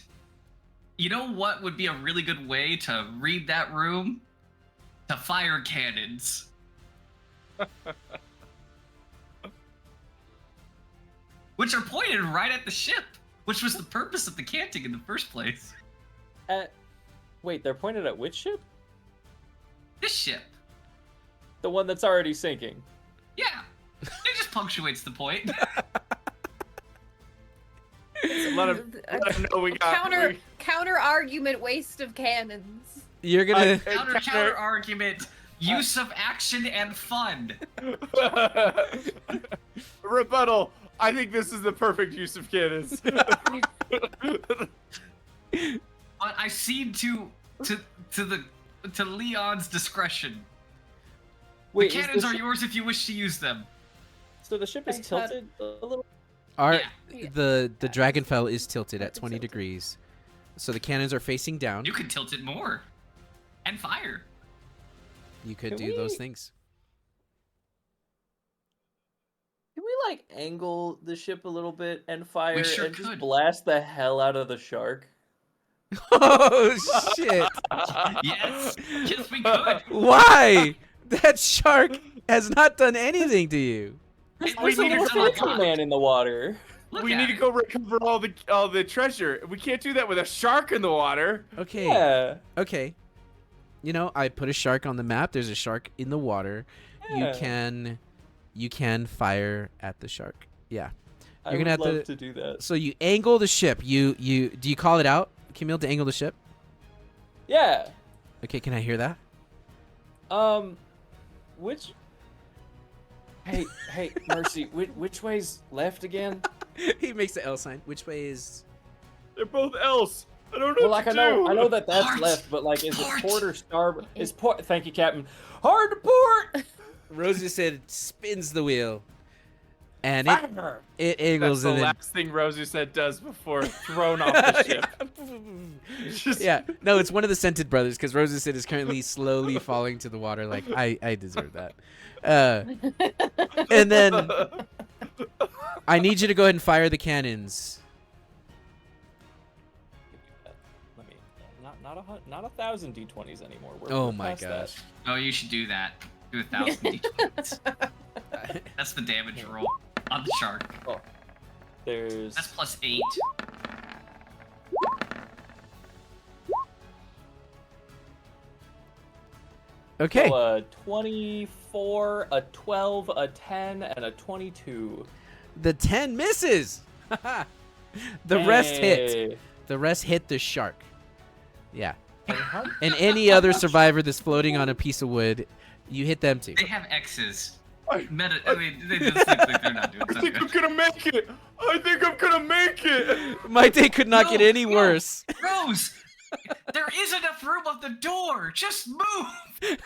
you know what would be a really good way to read that room? To fire cannons. Which are pointed right at the ship, which was the purpose of the canting in the first place. Wait, they're pointed at which ship? This ship. The one that's already sinking. Yeah. It just punctuates the point. Let him know we got Counter argument waste of cannons. You're gonna Counter argument. Use of action and fun. Rebuttal. I think this is the perfect use of cannons. But I cede to Leon's discretion. Wait, the cannons are yours if you wish to use them. So the ship is I thought- tilted a little. Our Yeah. the Dragonfell is tilted at 20 degrees, so the cannons are facing down. You could tilt it more, and fire. You could Can do those we- things. Can we like angle the ship a little bit and fire sure and just could. blast the hell out of the shark? Oh shit! Yes, yes, we could. Why? That shark has not done anything to you. It We looks like need it's to done a Fancy lot. man in the water. Look We at need to it. go recover all the treasure. We can't do that with a shark in the water. Okay. Yeah. Okay. You know, I put a shark on the map. There's a shark in the water. Yeah. You can fire at the shark. Yeah. I You're would gonna have love to- to do that. So you angle the ship. You do you call it out, Camille, to angle the ship? Yeah. Okay, can I hear that? Which? Hey, Mercy. Which way's left again? He makes the L sign. Which way is? They're both else. I don't know Well, what like to I do. know that that's Port! left, but like, is Port! it port or starboard? Is port? Thank you, Captain. Hard to port. Rosie said spins the wheel, and it Fire. it That's angles the and then. last thing Rosie said does before thrown off the ship. Just- Yeah, no, it's one of the Scented brothers because Rosie said is currently slowly falling to the water. Like I deserve that. And then I need you to go ahead and fire the cannons. Let me not 1,000 d20s anymore. Oh we're my past that. gosh. Oh, you should do that. Do 1,000 d20s. That's the damage roll on the shark. There's That's +8. Okay. so a 24, a 12, a 10, and a 22. The 10 misses. The rest hit. Hey. The rest hit the shark. Yeah. And how- And any other survivor that's floating on a piece of wood, you hit them too. They have X's. I They just look like they're not doing I so think I'm good. gonna make it. I think I'm gonna make it. My day could not get any No. worse. Rose, there is enough room on the door. Just move.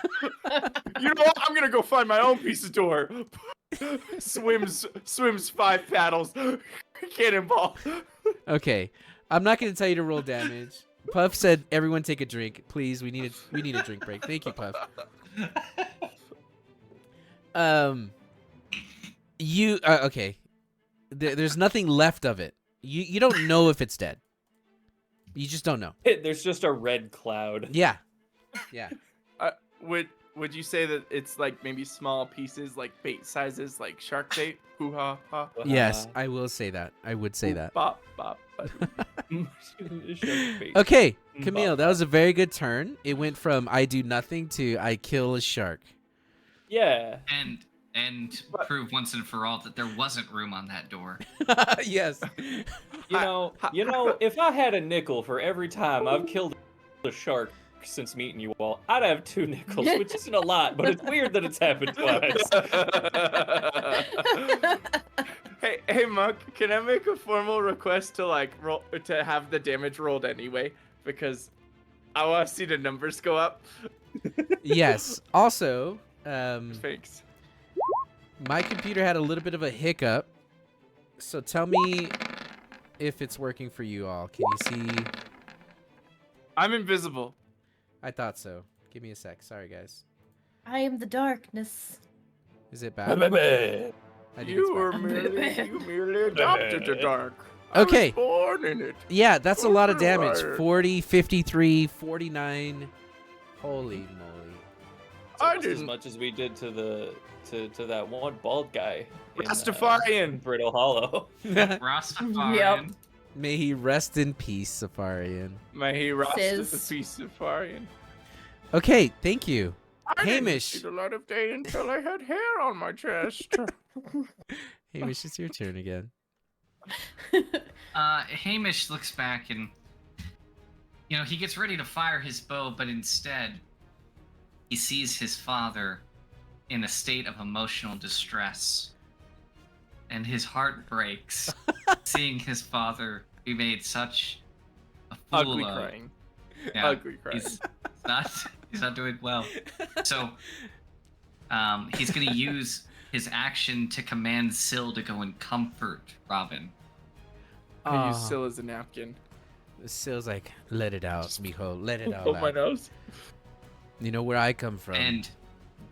You know what? I'm gonna go find my own piece of door. Swims 5 paddles. Cannonball. Okay. I'm not going to tell you to roll damage. Puff said everyone take a drink. Please, we need a drink break. Thank you, Puff. Okay. There's nothing left of it. You don't know if it's dead. You just don't know. There's just a red cloud. Yeah. Yeah. Would you say that it's like maybe small pieces, like bait sizes, like shark bait? Hoo ha ha. Yes, I will say that. I would say that. Bop bop. Okay, Camille, that was a very good turn. It went from I do nothing to I kill a shark. Yeah. And prove once and for all that there wasn't room on that door. Yes. You know, if I had a nickel for every time I've killed a shark since meeting you all, I'd have 2 nickels, which isn't a lot, but it's weird that it's happened twice. Hey, Monk, can I make a formal request to roll to have the damage rolled anyway? Because I want to see the numbers go up. Yes. Also, Thanks. my computer had a little bit of a hiccup. So tell me if it's working for you all. Can you see? I'm invisible. I thought so. Give me a sec. Sorry, guys. I am the darkness. Is it bad? I think it's You merely adopted the dark. I Okay. was born in it. Yeah, that's a lot of damage. Alright. 40, 53, 49. Holy moly. I Almost as didn't. much as we did to that one bald guy. in, Rastafarian. Brittle Hollow. Rastafarian. Yep. May he rest in peace, Safarian. May he rest Sis. the Rastafarian. Okay, thank you. I Hamish. didn't see the light of day until I had hair on my chest. Hamish, it's your turn again. Hamish looks back and, he gets ready to fire his bow, but instead, he sees his father in a state of emotional distress, and his heart breaks seeing his father be made such a fool Ugly of. crying. Yeah, Ugly crying. he's not doing well. So he's gonna use his action to command Syl to go and comfort Robin. I use Syl as a napkin. Syl's like, let it out, mijo, let it Oh, out. my nose. You know where I come from. And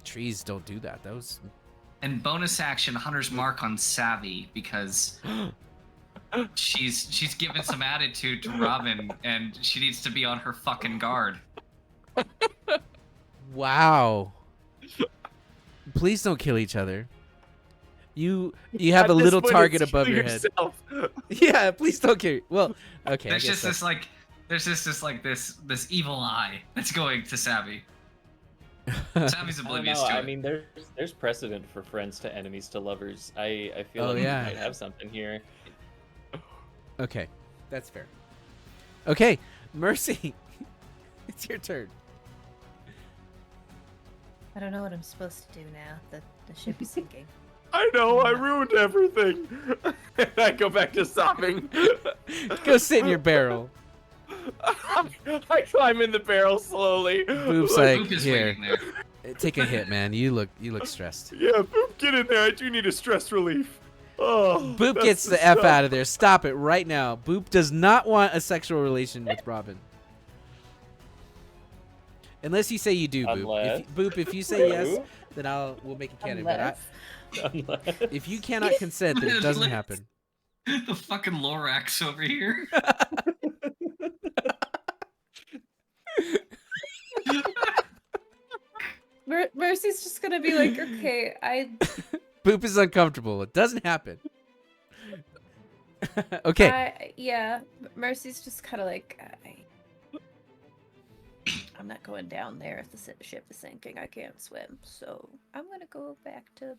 Trees don't do that. That was bonus action, Hunter's Mark on Savvy, because she's given some attitude to Robin, and she needs to be on her fucking guard. wow. Please don't kill each other. You have At a this little point, target it's above kill your head. yourself. Yeah, please don't kill. Well, okay. There's just this evil eye that's going to Savvy. Savvy's I don't oblivious know. to I it. mean, there's precedent for friends to enemies to lovers. I feel Oh, like yeah. we might have something here. Okay, that's fair. Okay, Mercy, it's your turn. I don't know what I'm supposed to do now. The ship is sinking. I know, I ruined everything. And I go back to sobbing. Go sit in your barrel. I climb in the barrel slowly. Boop's Like, like, Boop is here, waiting there. take a hit, man. You look stressed. yeah, Boop, get in there. I do need a stress relief. Oh, Boop that's gets the F stuff. out of there. Stop it right now. Boop does not want a sexual relation with Robin. Unless you say you do, Boop. Unless- If you say yes, then we'll make it canon. Unless. Unless- But if you cannot consent, then it doesn't Unless- happen. The fucking Lorax over here. Mercy's just gonna be like, okay, Boop is uncomfortable. It doesn't happen. Okay. yeah. Mercy's just kind of like, I'm not going down there if the ship is sinking. I can't swim, so I'm gonna go back to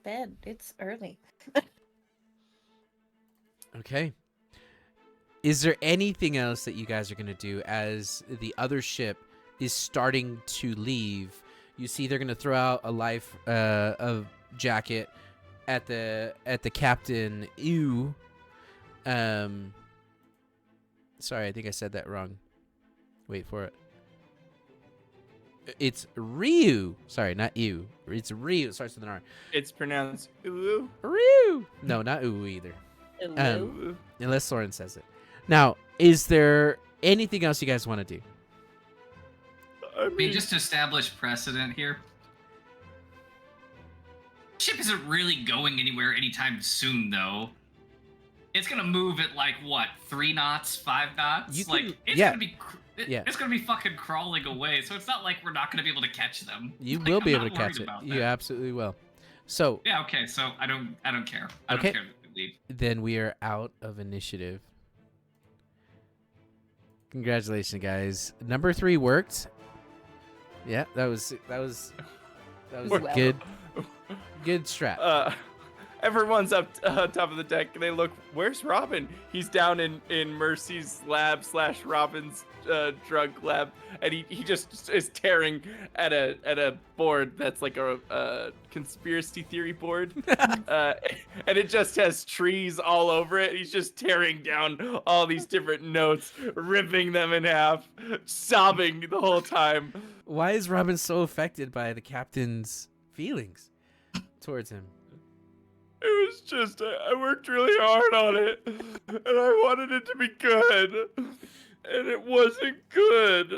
bed. It's early. Okay. Is there anything else that you guys are going to do as the other ship is starting to leave? You see they're going to throw out a life jacket at the captain. Ew. Sorry, I think I said that wrong. Wait for it. It's Ryu. Sorry, not you. It's Ryu. It starts with an R. It's pronounced ooh. Ryu. No, not ooh either. Hello. Ooh. Unless Soren says it. Now, is there anything else you guys want to do? I I mean, mean, just to establish precedent here. Ship isn't really going anywhere anytime soon, though. It's gonna move at like what, 3 knots, 5 knots? You Like can- it's yeah. gonna be, Yeah. it's gonna be fucking crawling away. So it's not like we're not gonna be able to catch them. You Like, will I'm be not able to catch worried it. about You that. absolutely will. So Yeah. Okay. So I don't care. I Okay. don't care that we leave. then we are out of initiative. Congratulations, guys. Number 3 worked. Yeah, that was Well. good strat. Everyone's up top of the deck. And they look. Where's Robin? He's down in Mercy's lab / Robin's drug lab, and he just is tearing at a board that's like a conspiracy theory board, and it just has trees all over it. He's just tearing down all these different notes, ripping them in half, sobbing the whole time. Why is Robin so affected by the captain's feelings towards him? It was just, I worked really hard on it, and I wanted it to be good, and it wasn't good.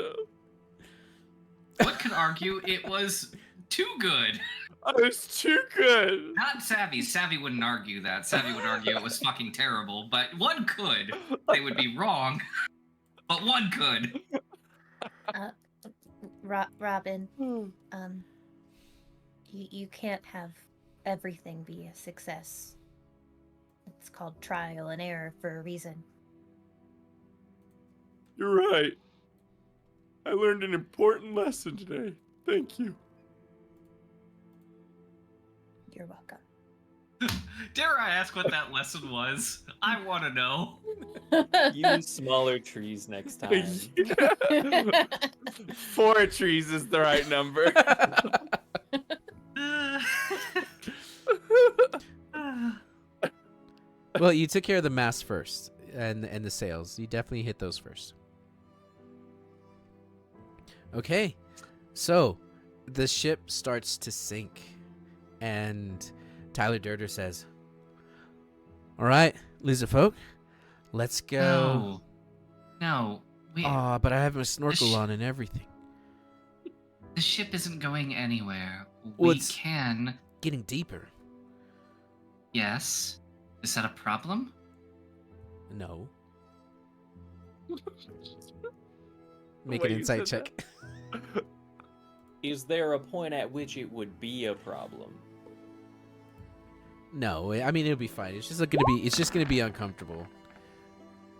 What could argue it was too good? I was too good. Not Savvy. Savvy wouldn't argue that. Savvy would argue it was fucking terrible. But one could. They would be wrong. But one could. Robin, you can't have everything be a success. It's called trial and error for a reason. You're right. I learned an important lesson today. Thank you. You're welcome. Dare I ask what that lesson was? I want to know. Use smaller trees next time. 4 trees is the right number. Well, you took care of the mast first, and the sails. You definitely hit those first. Okay, so the ship starts to sink, and Tyler Durder says, "All right, Lisa folk, let's go." No, we. Aw, but I have my snorkel sh- on and everything. The ship isn't going anywhere. Well, We it's- can. Getting deeper. Yes. Is that a problem? No. The Make way an you insight said check. Is there a point at which it would be a problem? No, I mean it'll be fine. It's just gonna be uncomfortable.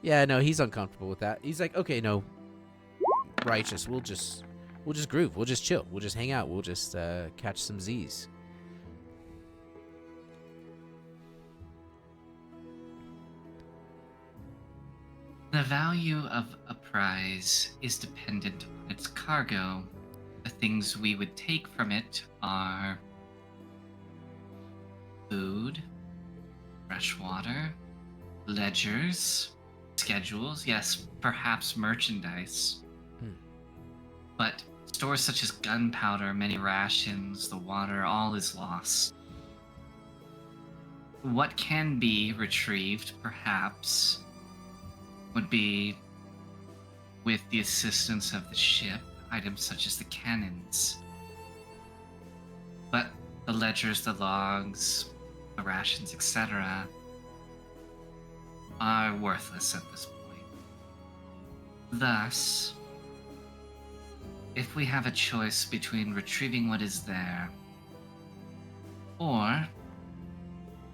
Yeah, no, he's uncomfortable with that. He's like, okay, no, righteous. We'll just groove. We'll just chill. We'll just hang out. We'll just catch some Z's. The value of a prize is dependent on its cargo. The things we would take from it are food, fresh water, ledgers, schedules, yes, perhaps merchandise. But stores such as gunpowder, many rations, the water, all is lost. What can be retrieved, perhaps, would be, with the assistance of the ship, items such as the cannons. But the ledgers, the logs, the rations, etc., are worthless at this point. Thus, if we have a choice between retrieving what is there or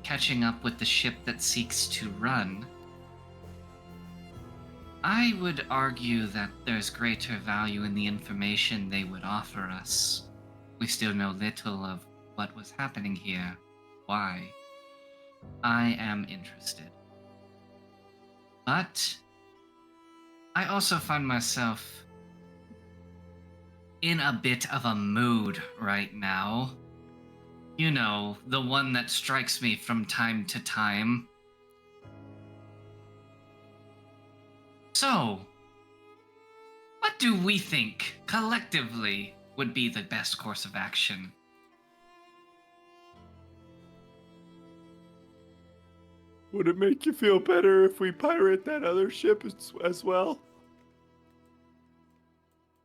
catching up with the ship that seeks to run, I would argue that there's greater value in the information they would offer us. We still know little of what was happening here. Why? I am interested. But I also find myself in a bit of a mood right now. You know, the one that strikes me from time to time. So, what do we think, collectively, would be the best course of action? Would it make you feel better if we pirate that other ship as well?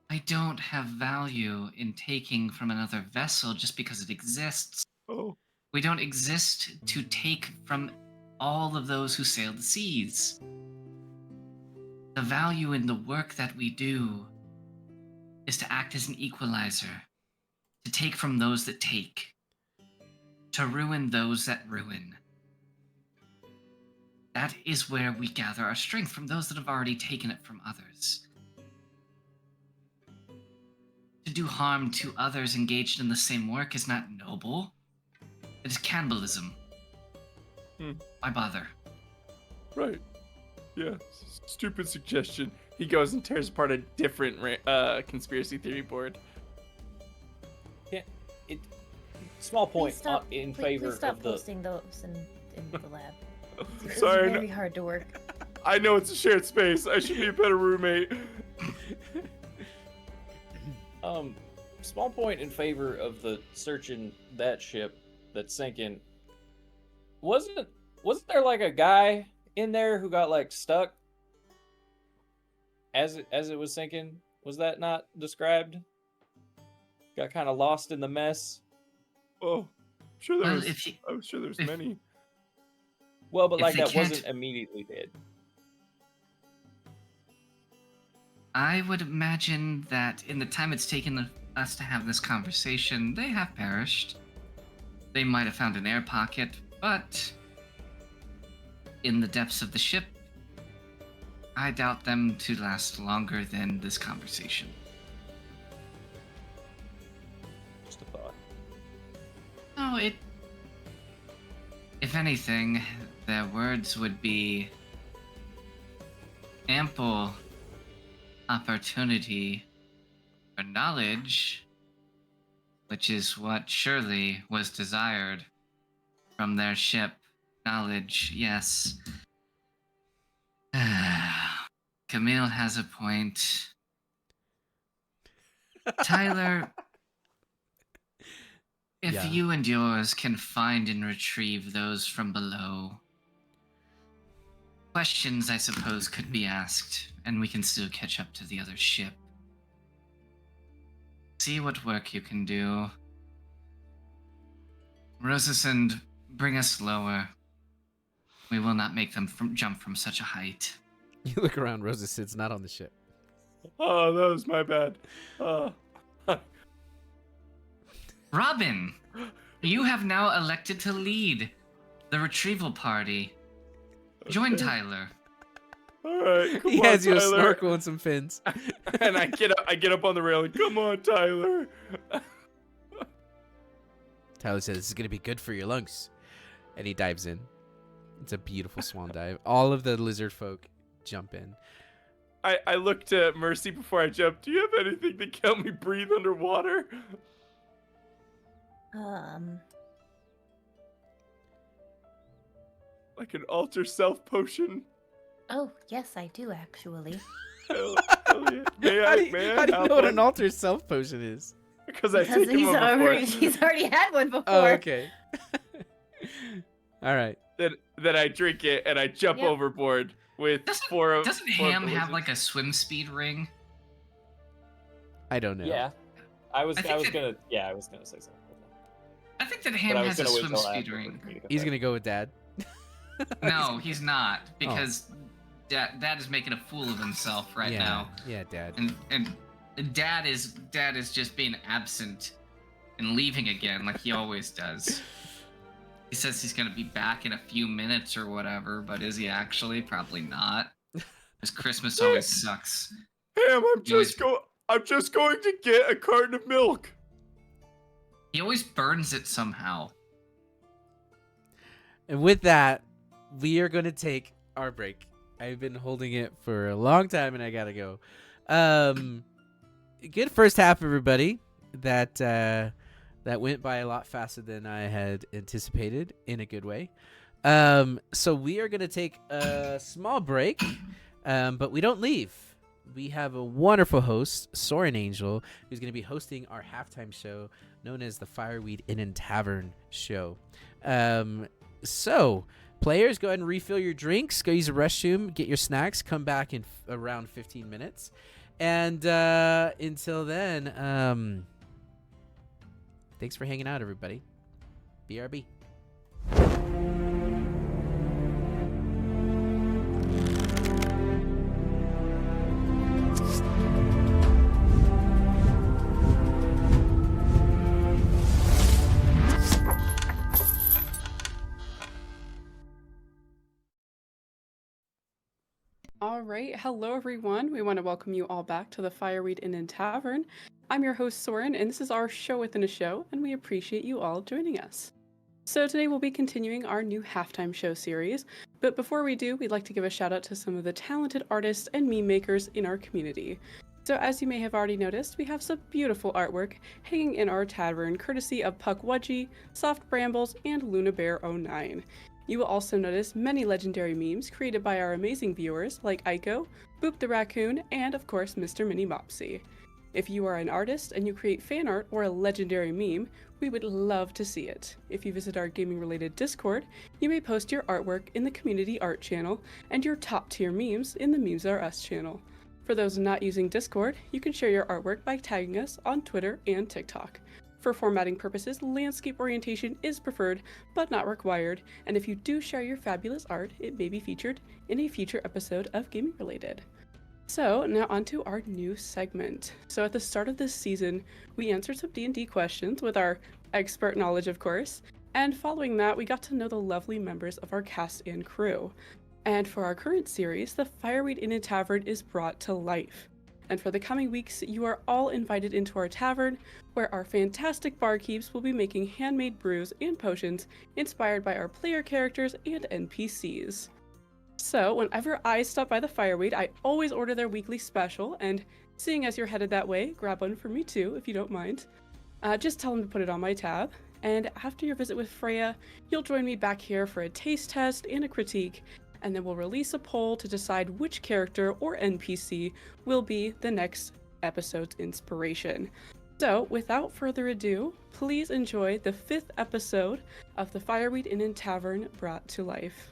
I don't have value in taking from another vessel just because it exists. Oh, We don't exist to take from all of those who sail the seas. The value in the work that we do is to act as an equalizer, to take from those that take, to ruin those that ruin. That is where we gather our strength, from those that have already taken it from others. To do harm to others engaged in the same work is not noble. It is cannibalism. Why bother? right. Yeah, stupid suggestion. He goes and tears apart a different conspiracy theory board. Small point Please stop, in please favor stop of the. posting those in the lab. It's Sorry, very hard to work. I know it's a shared space. I should be a better roommate. Small point in favor of the searching that ship that's sinking. Wasn't there like a guy in there who got like stuck as it was sinking? Was that not described? Got kind of lost in the mess. Oh, I'm sure there Well, was. if you- I'm sure there's if- many. Well, but If like they that can't- wasn't immediately dead. I would imagine that in the time it's taken us to have this conversation, they have perished. They might have found an air pocket, but in the depths of the ship, I doubt them to last longer than this conversation. Just a thought. No, anything, their words would be ample opportunity for knowledge, which is what surely was desired from their ship. Knowledge, yes. Camille has a point. Tyler, if Yeah. you and yours can find and retrieve those from below, questions, I suppose, could be asked, and we can still catch up to the other ship. See what work you can do. Rosasund, bring us lower. We will not make them jump from such a height. You look around, Rosa Sid's not on the ship. Oh, that was my bad. Robin, you have now elected to lead the retrieval party. Join Tyler. All right, come He on, has you a Tyler. snorkel and some fins. And I get up on the railing. Come on, Tyler. Tyler says, "This is gonna be good for your lungs," and he dives in. It's a beautiful swan dive. All of the lizard folk jump in. I looked at Mercy before I jumped. Do you have anything to help me breathe underwater? Like an alter self potion? Oh, yes, I do actually. Hell yeah. May I How do you have know what an one? alter self potion is? Because I've Because taken he's one before. he's already had one before. Oh, okay. All right. Then I drink it and I jump Yep. overboard with four of Doesn't four of Ham the have lizards. like a swim speed ring? I don't know. Yeah, I was I think that- gonna say something. I think that But Ham I was has a gonna wait swim till speed after ring. for me to go He's first. gonna go with Dad. No, he's not, because Dad is making a fool of himself right yeah. now, Yeah, Dad. and Dad is just being absent and leaving again like he always does. He says he's gonna be back in a few minutes or whatever, but is he actually? Probably not. Because Christmas always sucks. Ham, You always- I'm just going to get a carton of milk. He always burns it somehow. And with that, we are going to take our break. I've been holding it for a long time, and I gotta go. Good first half, everybody. That went by a lot faster than I had anticipated, in a good way. So we are gonna take a small break, but we don't leave. We have a wonderful host, Soren Angel, who's going to be hosting our halftime show known as the Fireweed Inn and Tavern show. So, players, go ahead and refill your drinks, go use the restroom, get your snacks, come back in around 15 minutes. And until then, thanks for hanging out, everybody. BRB. All right. Hello, everyone. We want to welcome you all back to the Fireweed Inn and Tavern. I'm your host, Soren, and this is our show within a show, and we appreciate you all joining us. So today we'll be continuing our new halftime show series, but before we do, we'd like to give a shout out to some of the talented artists and meme makers in our community. So as you may have already noticed, we have some beautiful artwork hanging in our tavern, courtesy of Puck Wudgie, Soft Brambles, and Luna Bear 09. You will also notice many legendary memes created by our amazing viewers like Aiko, Boop the Raccoon, and of course Mr. Mini Mopsy. If you are an artist and you create fan art or a legendary meme, we would love to see it. If you visit our gaming related Discord, you may post your artwork in the community art channel and your top tier memes in the Memes Are Us channel. For those not using Discord, you can share your artwork by tagging us on Twitter and TikTok. For formatting purposes, landscape orientation is preferred, but not required, and if you do share your fabulous art, it may be featured in a future episode of Gaming Related. So, now onto our new segment. So at the start of this season, we answered some D&D questions with our expert knowledge, of course, and following that, we got to know the lovely members of our cast and crew. And for our current series, the Fireweed Inn and Tavern is brought to life. And for the coming weeks, you are all invited into our tavern, where our fantastic barkeeps will be making handmade brews and potions inspired by our player characters and NPCs. So, whenever I stop by the Fireweed, I always order their weekly special, and seeing as you're headed that way, grab one for me too, if you don't mind. Just tell them to put it on my tab, and after your visit with Freya, you'll join me back here for a taste test and a critique, and then we'll release a poll to decide which character or NPC will be the next episode's inspiration. So, without further ado, please enjoy the 5th episode of the Fireweed Inn and Tavern brought to life.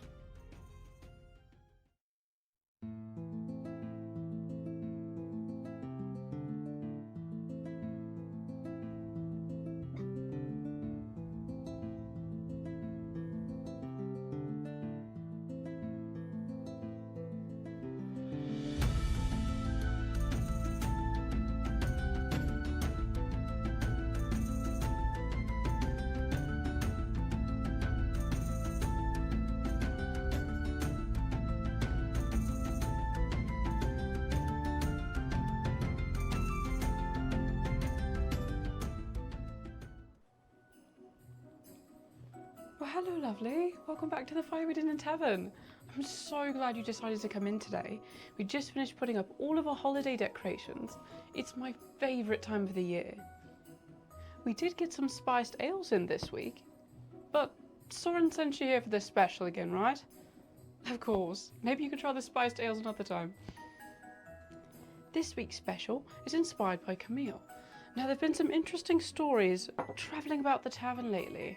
Well, hello, lovely. Welcome back to the Fireweed Inn and Tavern. I'm so glad you decided to come in today. We just finished putting up all of our holiday decorations. It's my favourite time of the year. We did get some spiced ales in this week, but Soren sent you here for this special again, right? Of course. Maybe you could try the spiced ales another time. This week's special is inspired by Camille. Now, there have been some interesting stories travelling about the tavern lately.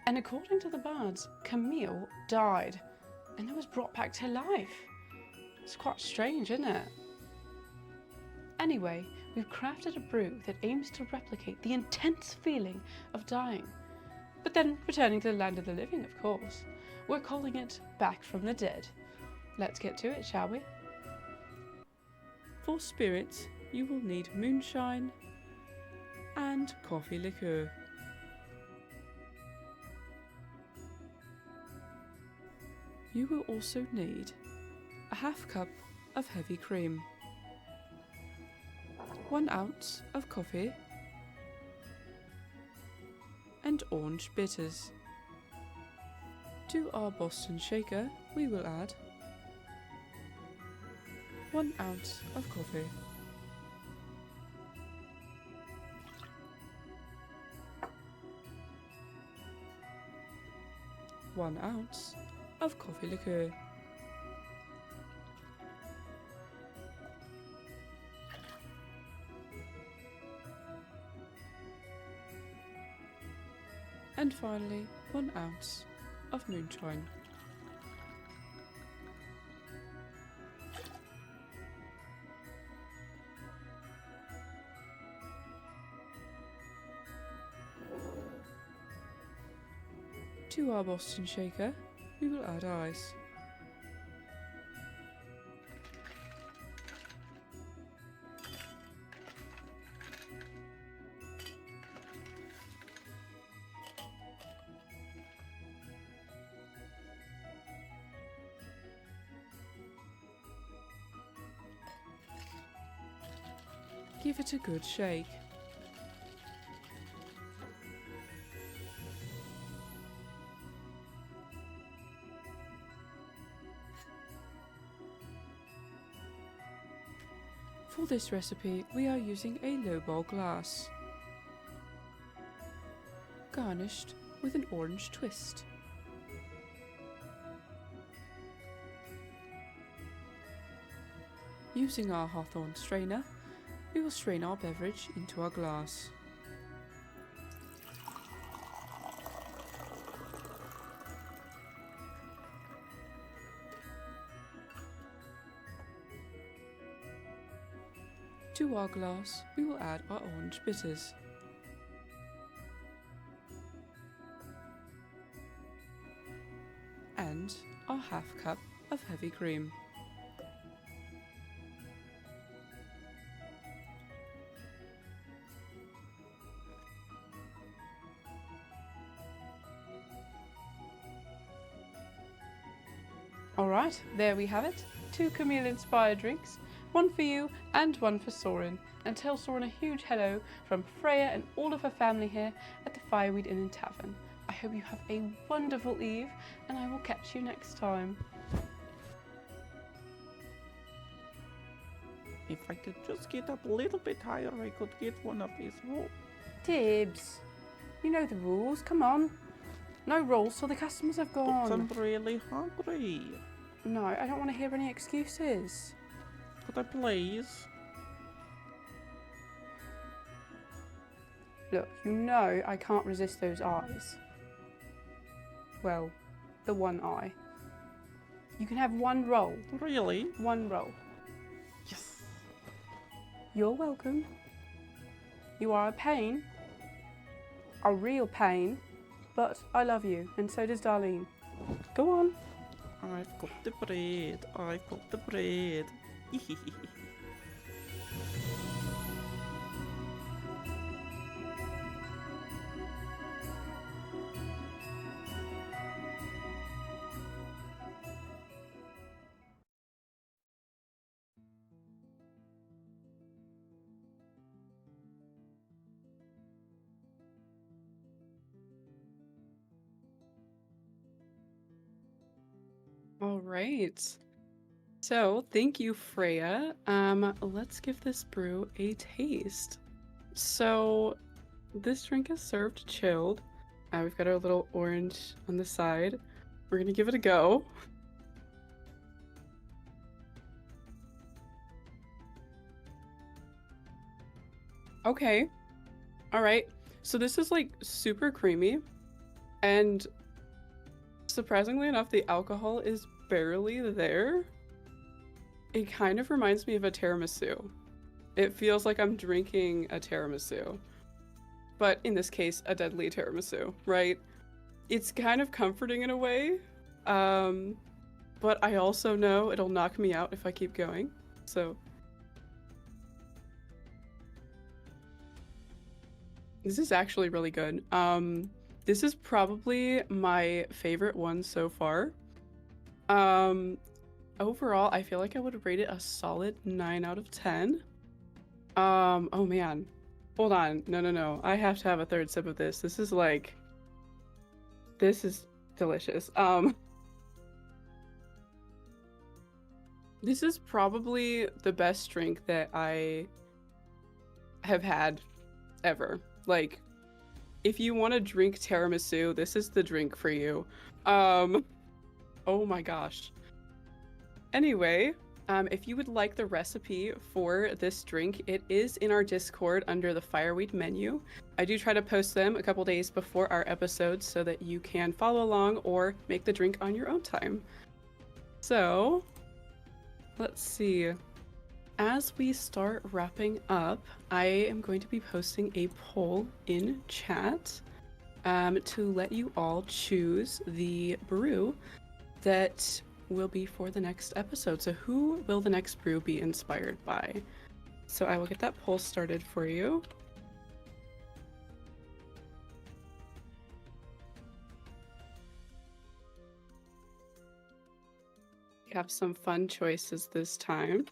And according to the bards, Camille died and then was brought back to life. It's quite strange, isn't it? Anyway, we've crafted a brew that aims to replicate the intense feeling of dying, but then returning to the land of the living, of course. We're calling it Back from the Dead. Let's get to it, shall we? For spirits, you will need moonshine and coffee liqueur. You will also need a half cup of heavy cream, 1 ounce of coffee, and orange bitters. To our Boston shaker, we will add 1 ounce of coffee, one ounce of coffee liqueur, and finally 1 ounce of moonshine. To our Boston shaker, we will add ice. Give it a good shake. For this recipe, we are using a lowball glass, garnished with an orange twist. Using our hawthorn strainer, we will strain our beverage into our glass. To our glass, we will add our orange bitters. And our half cup of heavy cream. Alright, there we have it. 2 Camille-inspired drinks One for you and one for Soren. And tell Soren a huge hello from Freya and all of her family here at the Fireweed Inn and Tavern. I hope you have a wonderful eve, and I will catch you next time. If I could just get up a little bit higher, I could get one of these rolls. Tibbs, you know the rules, come on. No rolls till the customers have gone. But I'm really hungry. No, I don't want to hear any excuses. Could I please? Look, you know I can't resist those eyes. Well, the one eye. You can have one roll. Really? One roll. Yes. You're welcome. You are a pain. A real pain. But I love you, and so does Darlene. Go on. I've got the bread. I've got the bread. All right. So, thank you, Freya. Let's give this brew a taste. So, this drink is served chilled. We've got our little orange on the side. We're gonna give it a go. Okay. All right. So this is like super creamy, and surprisingly enough, the alcohol is barely there. It kind of reminds me of a tiramisu. It feels like I'm drinking a tiramisu, but in this case, a deadly tiramisu, right? It's kind of comforting in a way, but I also know it'll knock me out if I keep going, so. This is actually really good. This is probably my favorite one so far. Overall, I feel like I would rate it a solid 9 out of 10. Oh man. Hold on. No. I have to have a third sip of this. This is delicious. This is probably the best drink that I have had ever. Like, if you want to drink tiramisu, this is the drink for you. Oh my gosh. Anyway, if you would like the recipe for this drink, it is in our Discord under the Fireweed menu. I do try to post them a couple days before our episodes so that you can follow along or make the drink on your own time. So, let's see. As we start wrapping up, I am going to be posting a poll in chat to let you all choose the brew that will be for the next episode. So who will the next brew be inspired by? So I will get that poll started for you. We have some fun choices this time.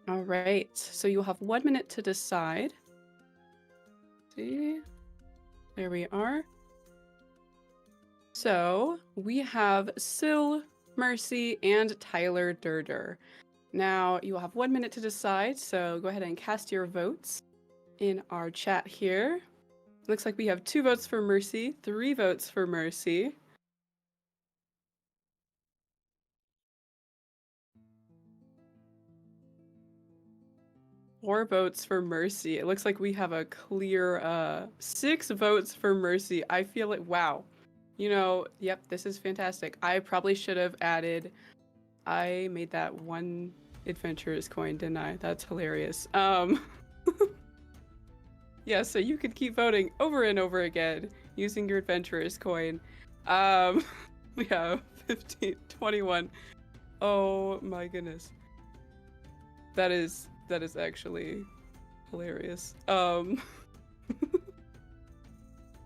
All right, so you'll have 1 minute to decide. See, there we are. So we have Syl, Mercy, and Tyler Durder. Now you will have 1 minute to decide, so go ahead and cast your votes in our chat here. Looks like we have 2 votes for Mercy, 3 votes for Mercy. Four votes for Mercy. It looks like we have a clear 6 votes for Mercy. I feel like, wow. You know, yep, this is fantastic. I probably should have added, I made that 1 adventurer's coin, didn't I? That's hilarious. Yeah, so you could keep voting over and over again using your adventurer's coin. We have 15, 21. Oh my goodness. That is actually hilarious.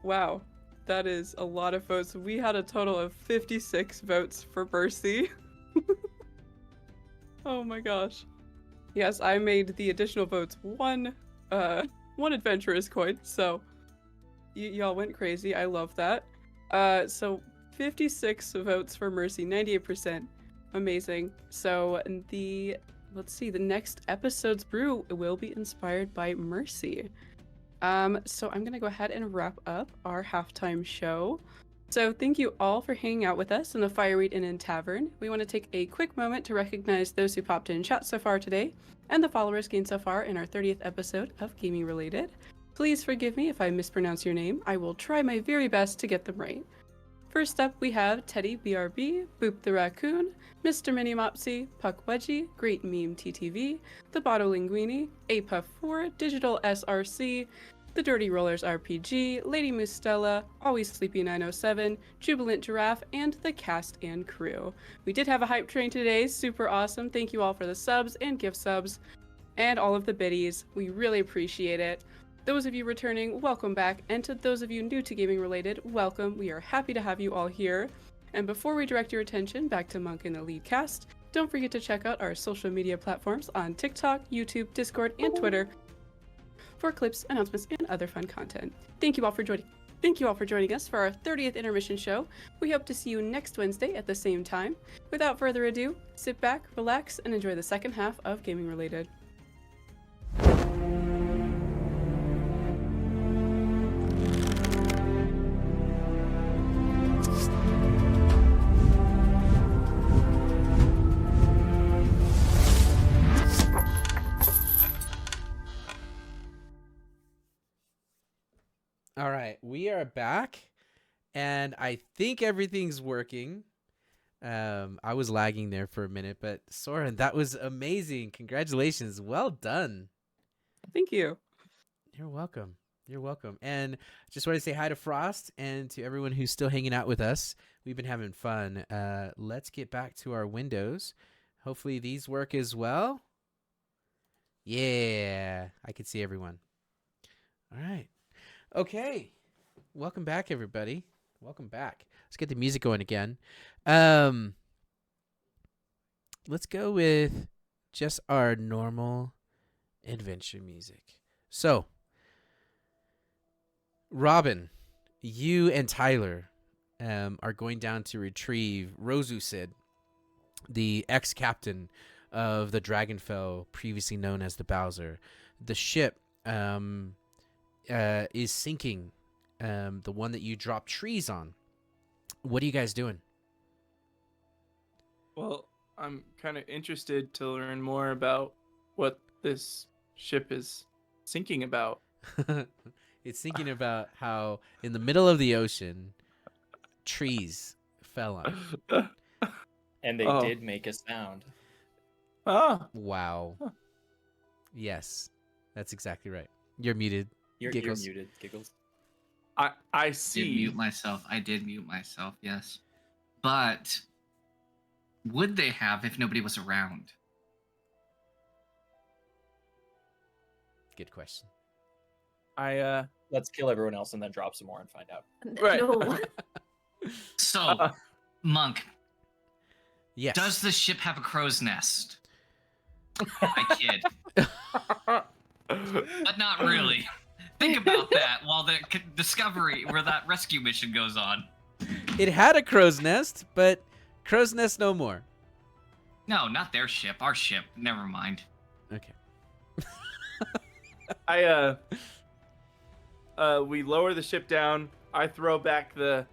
Wow. That is a lot of votes. We had a total of 56 votes for Mercy. Oh my gosh. Yes, I made the additional votes one adventurous coin, so y'all went crazy. I love that. So 56 votes for Mercy, 98%. Amazing. So let's see, the next episode's brew will be inspired by Mercy. So I'm gonna go ahead and wrap up our halftime show. So thank you all for hanging out with us in the Fireweed Inn and Tavern. We want to take a quick moment to recognize those who popped in chat so far today, and the followers gained so far in our 30th episode of Gaming Related. Please forgive me if I mispronounce your name. I will try my very best to get them right. First up, we have Teddy BRB, Boop the Raccoon, Mr. Mini Mopsy, Puck Wedgie, Great Meme TTV, The Botto Linguini, Apuff4, Digital SRC, The Dirty Rollers RPG, Lady Mustella, Always Sleepy 907, Jubilant Giraffe, and the cast and crew. We did have a hype train today, super awesome. Thank you all for the subs and gift subs and all of the biddies. We really appreciate it. Those of you returning, welcome back, and to those of you new to Gaming Related, welcome. We are happy to have you all here. And before we direct your attention back to Monk and the lead cast, don't forget to check out our social media platforms on TikTok, YouTube, Discord, and Twitter for clips, announcements, and other fun content. Thank you all for joining us for our 30th intermission show. We hope to see you next Wednesday at the same time. Without further ado, sit back, relax, and enjoy the second half of Gaming Related. All right, we are back, and I think everything's working. I was lagging there for a minute, but Soren, that was amazing. Congratulations. Well done. Thank you. You're welcome. You're welcome. And just want to say hi to Frost and to everyone who's still hanging out with us. We've been having fun. Let's get back to our windows. Hopefully these work as well. Yeah, I can see everyone. All right. Okay. Welcome back, everybody. Welcome back. Let's get the music going again. Let's go with just our normal adventure music. So, Robin, you and Tyler are going down to retrieve Rosusid, the ex-captain of the Dragonfell, previously known as the Bowser. The ship is sinking, the one that you dropped trees on. What are you guys doing? Well, I'm kind of interested to learn more about what this ship is sinking about. It's thinking about how in the middle of the ocean, trees fell on it. And they did make a sound. Ah, Wow. Yes, that's exactly right. You're muted. You're Giggles. muted, Giggles. I see. Did mute myself. I did mute myself, yes. But would they have if nobody was around? Good question. Let's kill everyone else and then drop some more and find out. Right. No. So, Monk, Yes. does the ship have a crow's nest? I kid. But not really. Think about that while the discovery, where that rescue mission goes on. It had a crow's nest, but crow's nest no more. No, not their ship. Our ship. Never mind. Okay. We lower the ship down. I throw back the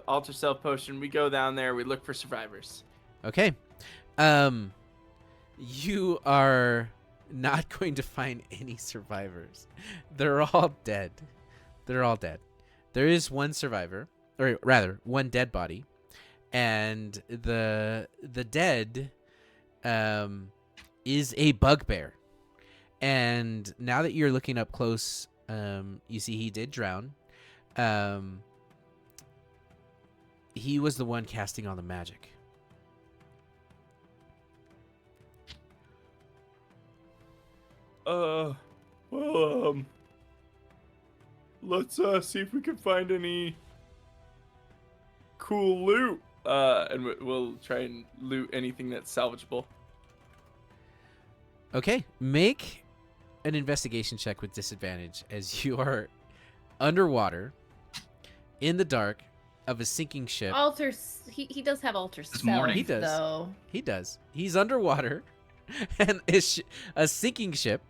alter self potion. We go down there. We look for survivors. Okay. You are not going to find any survivors. They're all dead. They're all dead. There is one survivor, or rather, one dead body, and the dead is a bugbear. And now that you're looking up close, you see he did drown. He was the one casting all the magic. let's see if we can find any cool loot. And we'll try and loot anything that's salvageable. Okay, make an investigation check with disadvantage as you are underwater in the dark of a sinking ship. He does have alter This self, morning. He does. though. He does. He's underwater and is a sinking ship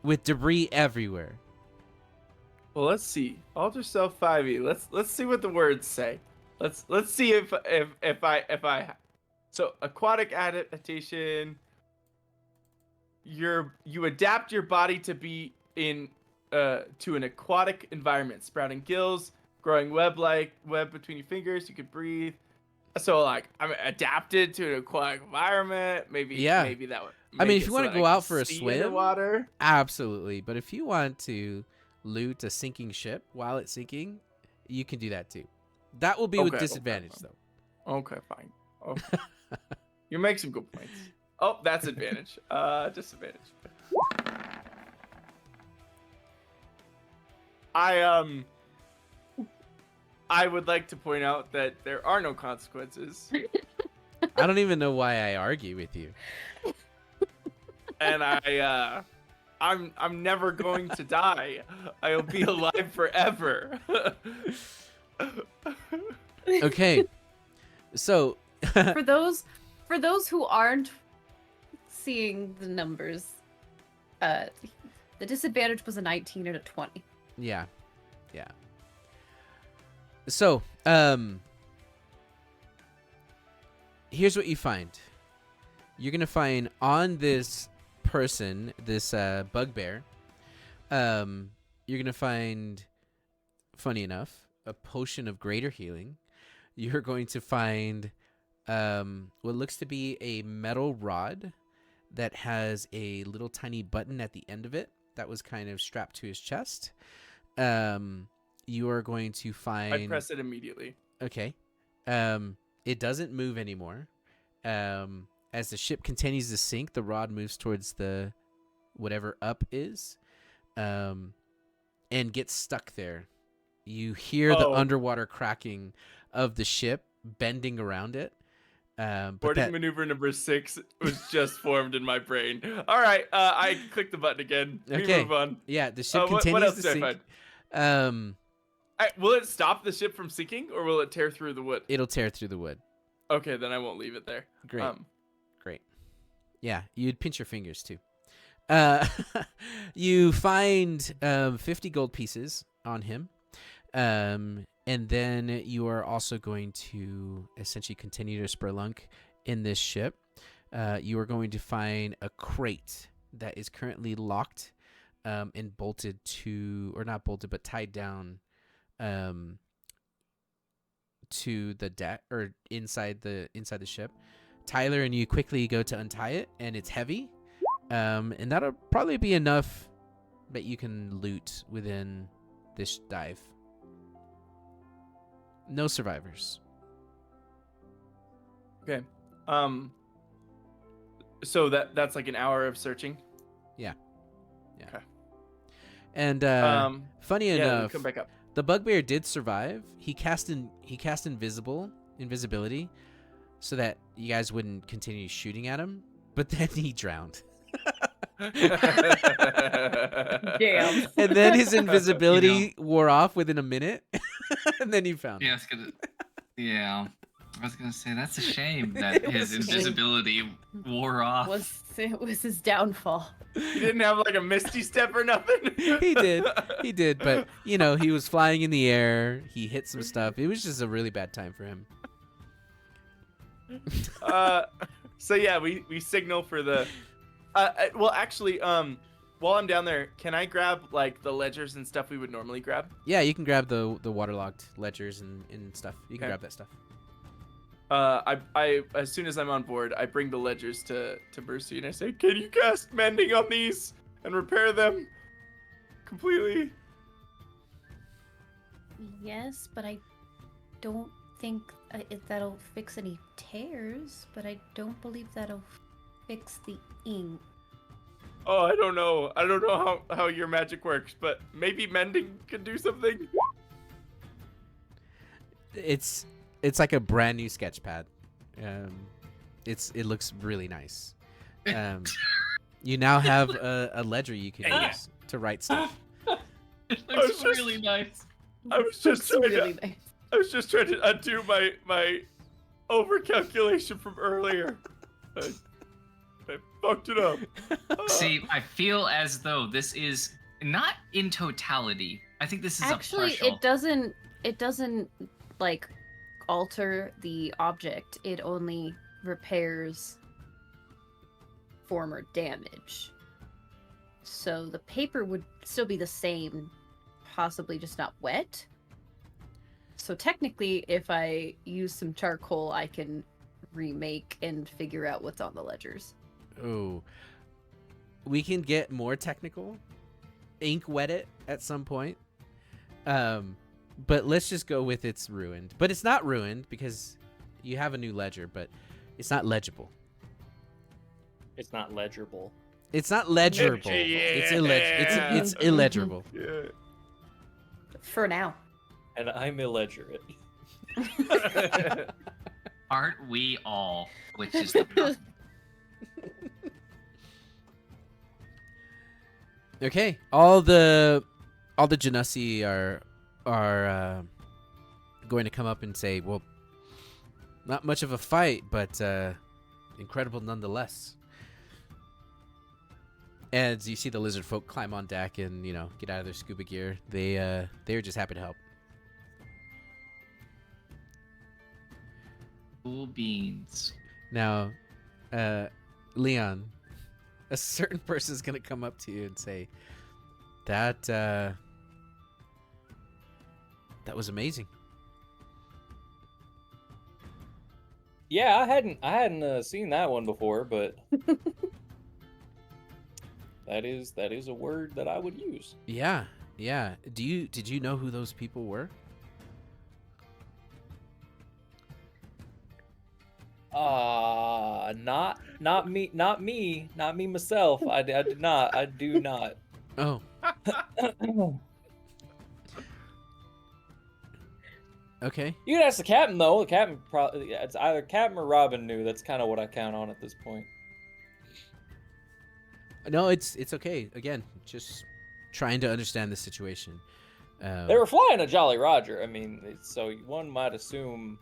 with debris everywhere. Well, let's see. Alter self 5e. Let's see what the words say. Let's see if I so aquatic adaptation. You adapt your body to be in to an aquatic environment, sprouting gills, growing web between your fingers. You can breathe. So like I'm adapted to an aquatic environment. Maybe that would. I mean, make if it you so want that to I go can out for a see swim, underwater. absolutely. But if you want to loot a sinking ship while it's sinking, you can do that too. That will be with disadvantage, though. Okay, fine. Okay. You make some good points. Oh, that's advantage. Disadvantage. I would like to point out that there are no consequences, I don't even know why I argue with you. and I'm never going to die. I'll be alive forever. Okay, so For those who aren't seeing the numbers, the disadvantage was a 19 and a 20. yeah. So, here's what you find. You're gonna find on this person, this bugbear, you're gonna find, funny enough, a potion of greater healing. You're going to find what looks to be a metal rod that has a little tiny button at the end of it that was kind of strapped to his chest. You are going to find... I press it immediately. Okay. It doesn't move anymore. As the ship continues to sink, the rod moves towards the whatever up is, and gets stuck there. You hear the underwater cracking of the ship bending around it. Boarding maneuver number 6 was just formed in my brain. All right, I click the button again. Okay. We move on. Yeah, the ship continues what else to do sink. I find? Will it stop the ship from sinking, or will it tear through the wood? It'll tear through the wood. Okay, then I won't leave it there. Great. Great. Yeah, you'd pinch your fingers too. You find 50 gold pieces on him. And then you are also going to essentially continue to spelunk in this ship. You are going to find a crate that is currently locked and bolted to, or not bolted, but tied down to the deck or inside the ship. Tyler and you quickly go to untie it, and it's heavy. And that'll probably be enough that you can loot within this dive. No survivors. Okay. So that's like an hour of searching. Yeah. Okay. And funny enough, come back up. the bugbear did survive. He cast invisibility, so that you guys wouldn't continue shooting at him. But then he drowned. Damn. And then his invisibility wore off within a minute, and then you found him. I was gonna say that's a shame that his invisibility wore off. It was his downfall. He didn't have like a misty step or nothing. He did, but he was flying in the air. He hit some stuff. It was just a really bad time for him. So yeah, we signal for the. Well, actually, while I'm down there, can I grab like the ledgers and stuff we would normally grab? Yeah, you can grab the waterlogged ledgers and stuff. You can grab that stuff. I as soon as I'm on board, I bring the ledgers to Mercy and I say, "Can you cast mending on these and repair them completely?" Yes, but I don't think that'll fix any tears. But I don't believe that'll fix the ink. Oh, I don't know. I don't know how your magic works, but maybe mending can do something. It's like a brand new sketch pad. It looks really nice. You now have a ledger you can use to write stuff. It looks really nice. I was just trying really to. nice. I was just trying to undo my overcalculation from earlier. I fucked it up. See, I feel as though this is not in totality. I think this is Actually, a partial. it doesn't like alter the object. It only repairs former damage. So the paper would still be the same, possibly just not wet. So technically, if I use some charcoal, I can remake and figure out what's on the ledgers. Ooh. We can get more technical. Ink wet it at some point. But let's just go with it's ruined. But it's not ruined because you have a new ledger, but it's not legible. It's not legible. It's not legible. It's illegible. Yeah. For now. And I'm illiterate. Aren't we all? Which is the problem. Okay, all the Genasi are going to come up and say, well, not much of a fight, but incredible nonetheless. As you see the lizard folk climb on deck and, get out of their scuba gear, they're just happy to help. Cool beans. Now, Leon, a certain person is going to come up to you and say, that was amazing. Yeah, I hadn't seen that one before, but that is a word that I would use. Yeah. Did you know who those people were? Not me myself. I did not. I do not. Oh. Okay. You can ask the captain though. The captain probably, it's either captain or Robin knew. That's kind of what I count on at this point. No, it's okay. Again, just trying to understand the situation. They were flying a Jolly Roger. I mean, so one might assume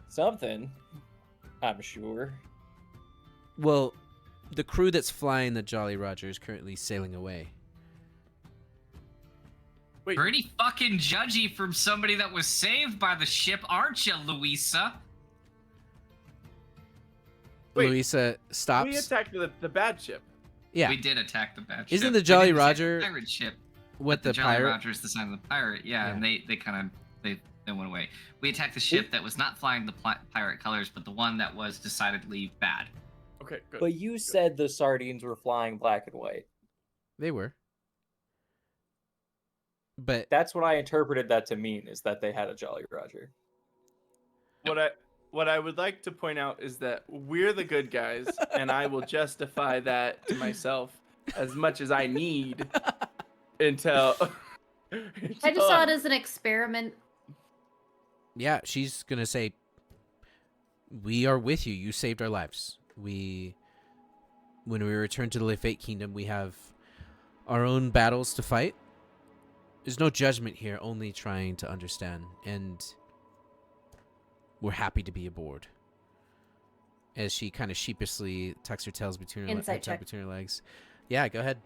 something. I'm sure. Well, the crew that's flying the Jolly Roger is currently sailing away. Wait. Pretty fucking judgy from somebody that was saved by the ship, aren't you, Louisa? Wait, Louisa stops. We attacked the bad ship. Yeah. We did attack the bad ship. Isn't the We Jolly didn't attack Roger the pirate ship? what the Jolly pirate? Roger is the sign of the pirate. Yeah, Yeah. and they kind of they went away. We attacked the ship that was not flying the pirate colors, but the one that was decidedly bad. Okay, good. But you said the sardines were flying black and white. They were. But That's what I interpreted that to mean, is that they had a Jolly Roger. What I would like to point out is that we're the good guys, and I will justify that to myself as much as I need until. I just saw it as an experiment. yeah, she's gonna say, "We are with you. You saved our lives. When we return to the Lefate Kingdom, we have our own battles to fight. There's no judgment here, only trying to understand, and we're happy to be aboard." As she kind of sheepishly tucks her tails between her, Insight check. between her legs. Yeah, go ahead.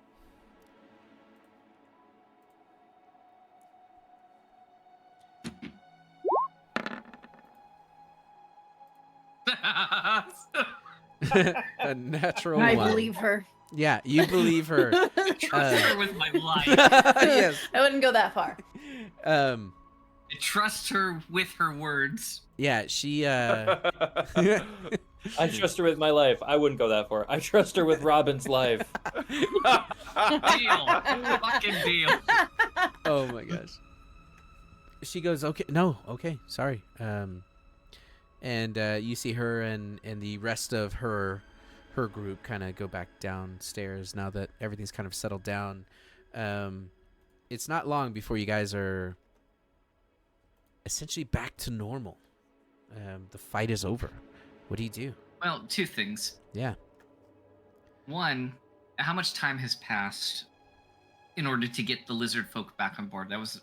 A natural I one. believe her. Yeah, you believe her. Trust her with my life. Yes. I wouldn't go that far. I trust her with her words. Yeah, she I trust her with my life. I wouldn't go that far. I trust her with Robin's life. Deal. Fucking deal. Oh my gosh. She goes, "Okay, no, okay, sorry." And you see her and the rest of her her group kind of go back downstairs now that everything's kind of settled down. It's not long before you guys are essentially back to normal. The fight is over. What do you do? Well, two things. Yeah. One, how much time has passed in order to get the lizard folk back on board? That was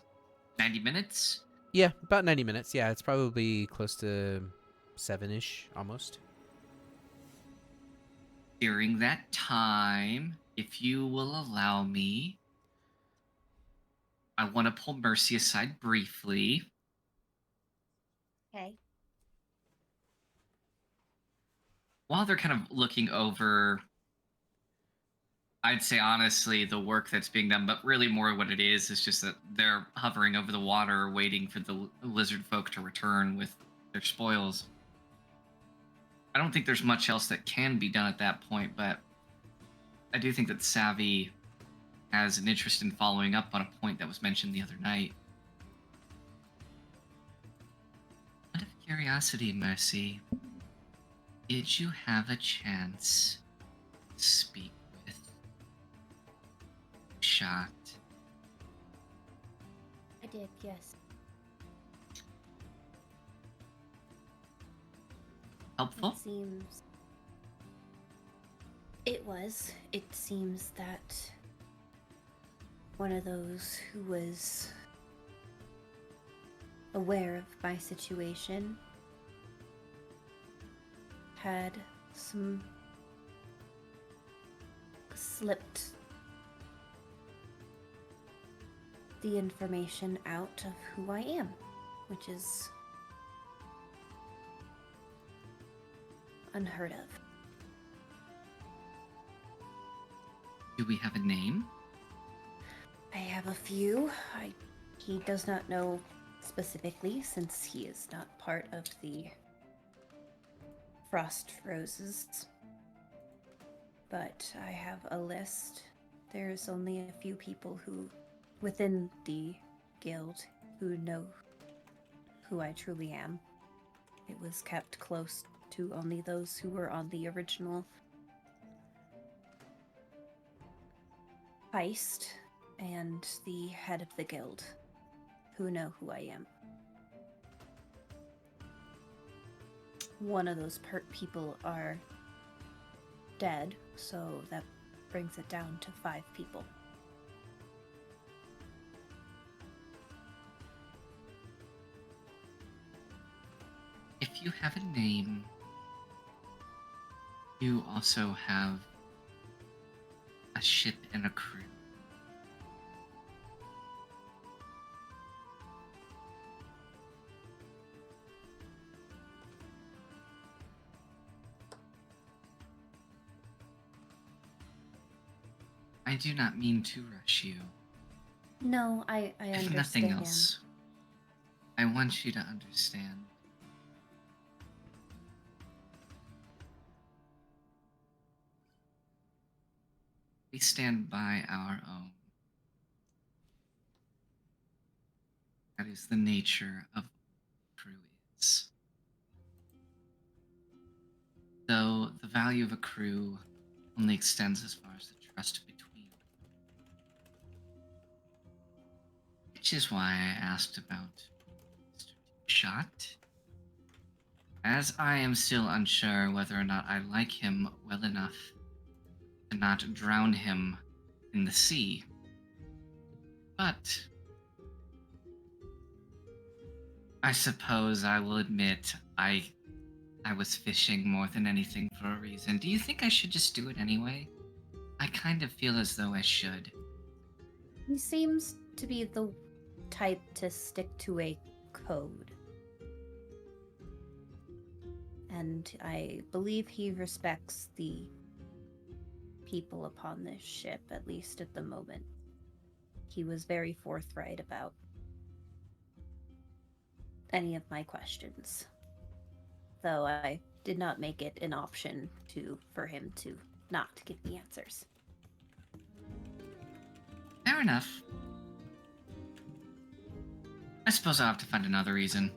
90 minutes? Yeah, about 90 minutes. Yeah, it's probably close to 7-ish, almost. During that time, if you will allow me, I want to pull Mercy aside briefly. Okay. While they're kind of looking over, I'd say honestly, the work that's being done, but really more what it is just that they're hovering over the water, waiting for the lizard folk to return with their spoils. I don't think there's much else that can be done at that point, but I do think that Savvy has an interest in following up on a point that was mentioned the other night. Out of curiosity, Mercy, did you have a chance to speak with Shot? I did, yes. Helpful? It seems that one of those who was aware of my situation had slipped the information out of who I am, which is unheard of. Do we have a name? I have a few. He does not know specifically since he is not part of the Frost Roses. But I have a list. There's only a few people who, within the guild, who know who I truly am. It was kept close to only those who were on the original heist, and the head of the guild, who know who I am. One of those people are dead, so that brings it down to 5 people. If you have a name, you also have a ship and a crew. I do not mean to rush you. No, I understand. If nothing else, I want you to understand. We stand by our own. That is the nature of what crew is. Though the value of a crew only extends as far as the trust between. Which is why I asked about Mr. Shot. As I am still unsure whether or not I like him well enough to not drown him in the sea. But I suppose I will admit I was fishing more than anything for a reason. Do you think I should just do it anyway? I kind of feel as though I should. He seems to be the type to stick to a code. And I believe he respects the people upon this ship, at least at the moment. He was very forthright about any of my questions, though I did not make it an option for him to not give me answers. Fair enough. I suppose I'll have to find another reason.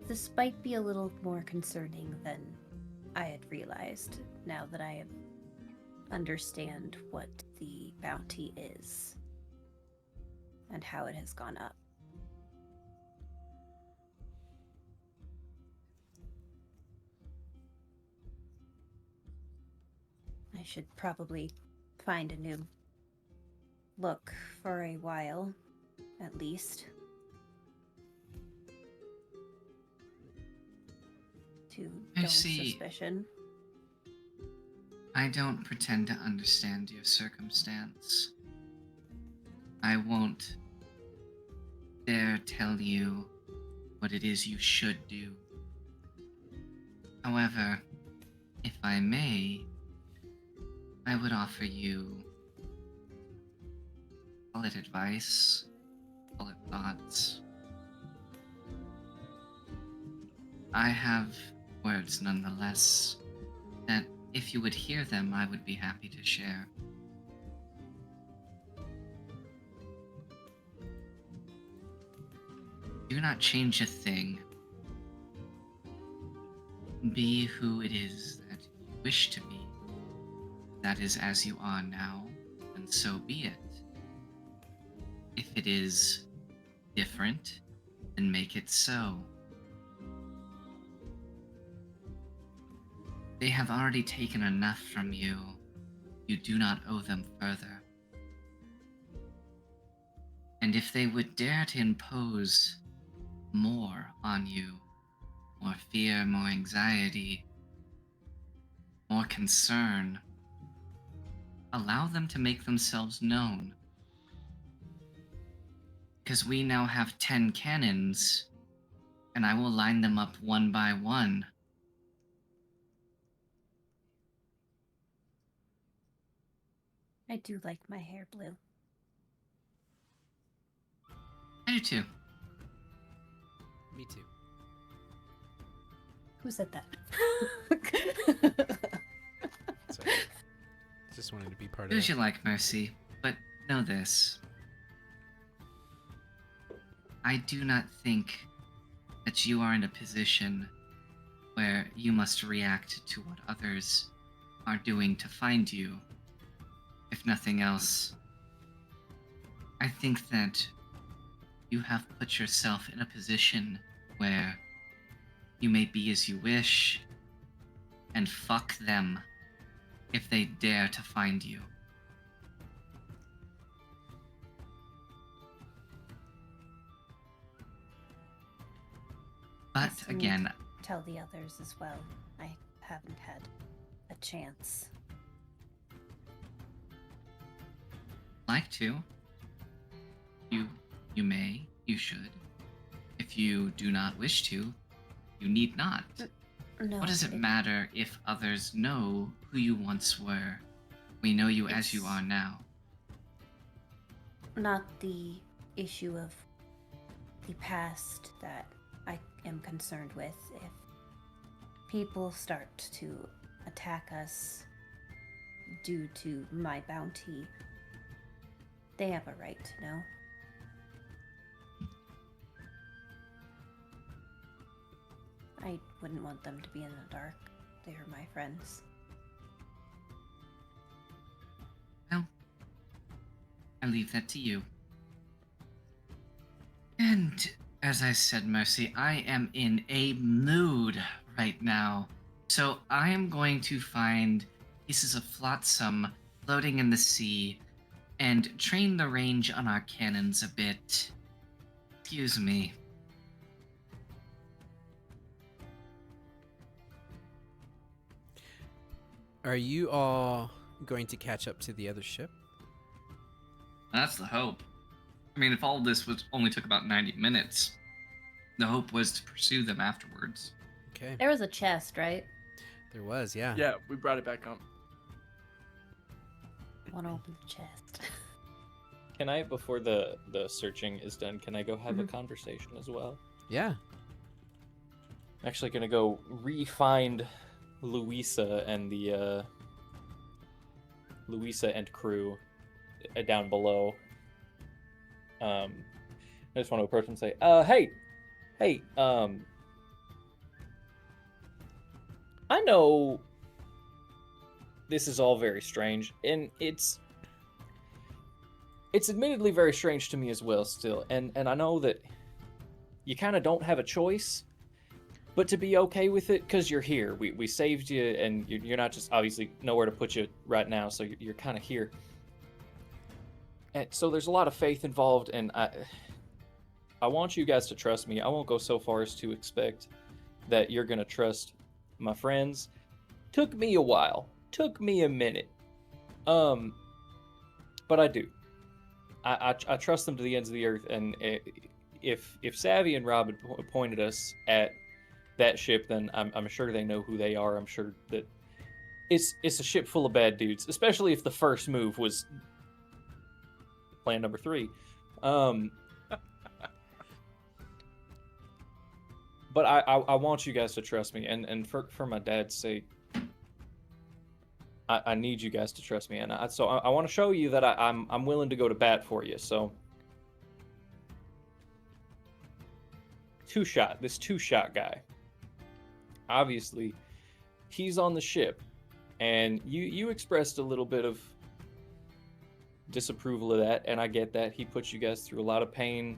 This might be a little more concerning than I had realized now that I understand what the bounty is and how it has gone up. I should probably find a new look for a while, at least. To I dull see. suspicion. I don't pretend to understand your circumstance. I won't dare tell you what it is you should do. However, if I may, I would offer you, call it advice, call it thoughts. I have words nonetheless that if you would hear them, I would be happy to share. Do not change a thing. Be who it is that you wish to be. That is as you are now, and so be it. If it is different, then make it so. They have already taken enough from you. You do not owe them further. And if they would dare to impose more on you, more fear, more anxiety, more concern, allow them to make themselves known. Because we now have 10 cannons, and I will line them up one by one. I do like my hair blue. I do too. Me too. Who said that? Sorry. Just wanted to be part Do of as it. you like, Mercy, but know this. I do not think that you are in a position where you must react to what others are doing to find you. If nothing else, I think that you have put yourself in a position where you may be as you wish, and fuck them if they dare to find you. But Yes, again, tell the others as well. I haven't had a chance. like to, you may, you should. If you do not wish to, you need not. No. What does it matter if others know who you once were? We know you as you It's- are now. Not the issue of the past that I am concerned with. If people start to attack us due to my bounty, they have a right to know. I wouldn't want them to be in the dark. They are my friends. Well, I leave that to you. And as I said, Mercy, I am in a mood right now. So I am going to find pieces of flotsam floating in the sea and train the range on our cannons a bit. Excuse me. Are you all going to catch up to the other ship? That's the hope. I mean, if all of this only took about 90 minutes, the hope was to pursue them afterwards. Okay. There was a chest, right? There was, yeah. Yeah, we brought it back up. Want to open the chest. Can I, before the searching is done, can I go have a conversation as well? Yeah. I'm actually gonna go re-find Louisa and the Louisa and crew down below. I just want to approach and say, hey, I know this is all very strange, and it's admittedly very strange to me as well still, and I know that you kind of don't have a choice but to be okay with it because you're here. We saved you, and you're not just obviously nowhere to put you right now, so you're kind of here. And so there's a lot of faith involved, and I want you guys to trust me. I won't go so far as to expect that you're gonna trust my friends. Took me a while. Took me a minute. But I do. I trust them to the ends of the earth, and if Savvy and Rob had pointed us at that ship, then I'm sure they know who they are. I'm sure that it's a ship full of bad dudes, especially if the first move was plan number 3. But I want you guys to trust me, and for my dad's sake, I need you guys to trust me, and so I want to show you that I'm willing to go to bat for you. So, this two-shot guy. Obviously, he's on the ship, and you expressed a little bit of disapproval of that, and I get that. He put you guys through a lot of pain,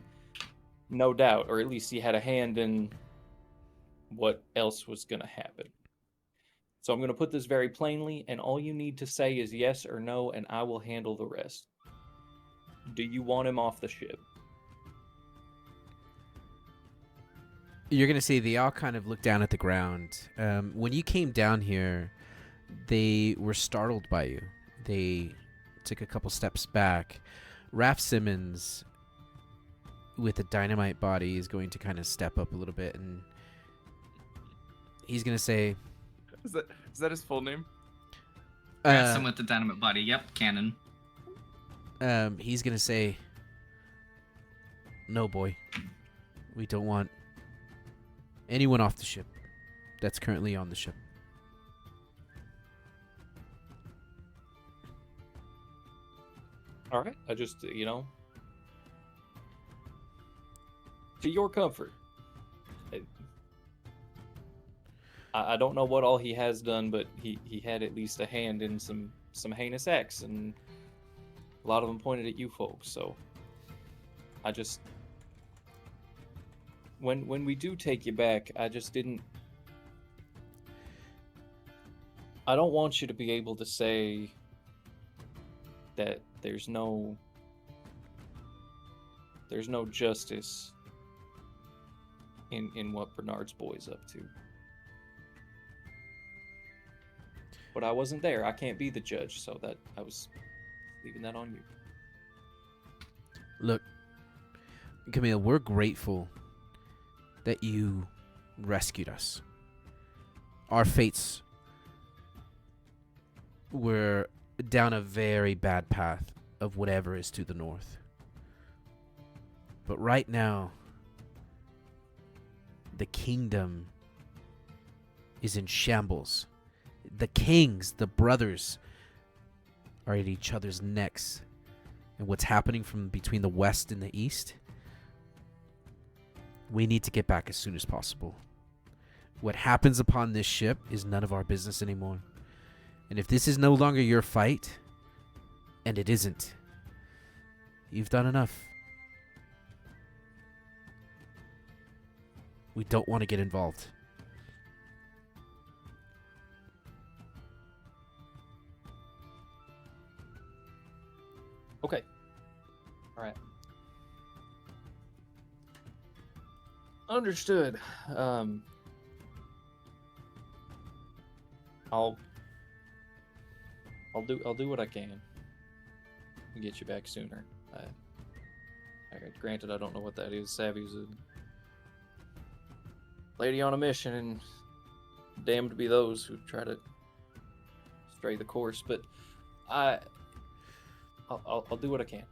no doubt, or at least he had a hand in what else was going to happen. So I'm going to put this very plainly, and all you need to say is yes or no, and I will handle the rest. Do you want him off the ship? You're going to see they all kind of look down at the ground. When you came down here, they were startled by you. They took a couple steps back. Raph Simmons, with a dynamite body, is going to kind of step up a little bit, and he's going to say... Is that his full name? Ransom with the dynamite body. Yep, canon. He's going to say, no, boy. We don't want anyone off the ship that's currently on the ship. All right. I just, to your comfort. I don't know what all he has done, but he had at least a hand in some heinous acts, and a lot of them pointed at you folks. So I just, when we do take you back, I don't want you to be able to say that there's no justice in what Bernard's boy's up to. But I wasn't there. I can't be the judge, so that I was leaving that on you. Look, Camille, we're grateful that you rescued us. Our fates were down a very bad path of whatever is to the north. But right now, the kingdom is in shambles. The kings, the brothers, are at each other's necks. And what's happening from between the west and the east, we need to get back as soon as possible. What happens upon this ship is none of our business anymore. And if this is no longer your fight, and it isn't, you've done enough. We don't want to get involved. Okay. All right. Understood. I'll do what I can to get you back sooner. Granted, I don't know what that is. Savvy's a lady on a mission, and damned be those who try to stray the course. But I'll do what I can.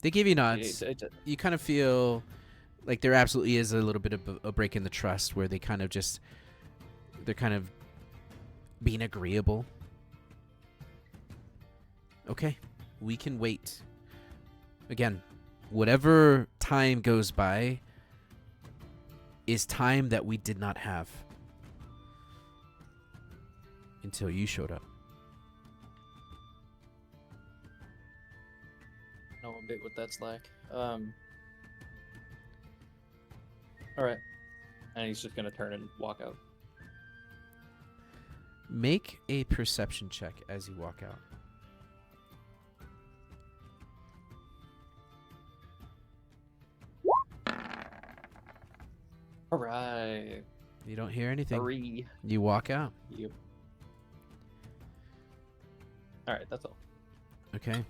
They give you nods. You kind of feel like there absolutely is a little bit of a break in the trust where they're kind of being agreeable. Okay, we can wait. Again, whatever time goes by, is time that we did not have until you showed up. Know a bit what that's like. All right, and he's just gonna turn and walk out. Make a perception check as you walk out. All right. You don't hear anything. 3. You walk out. Yep. All right, that's all. Okay.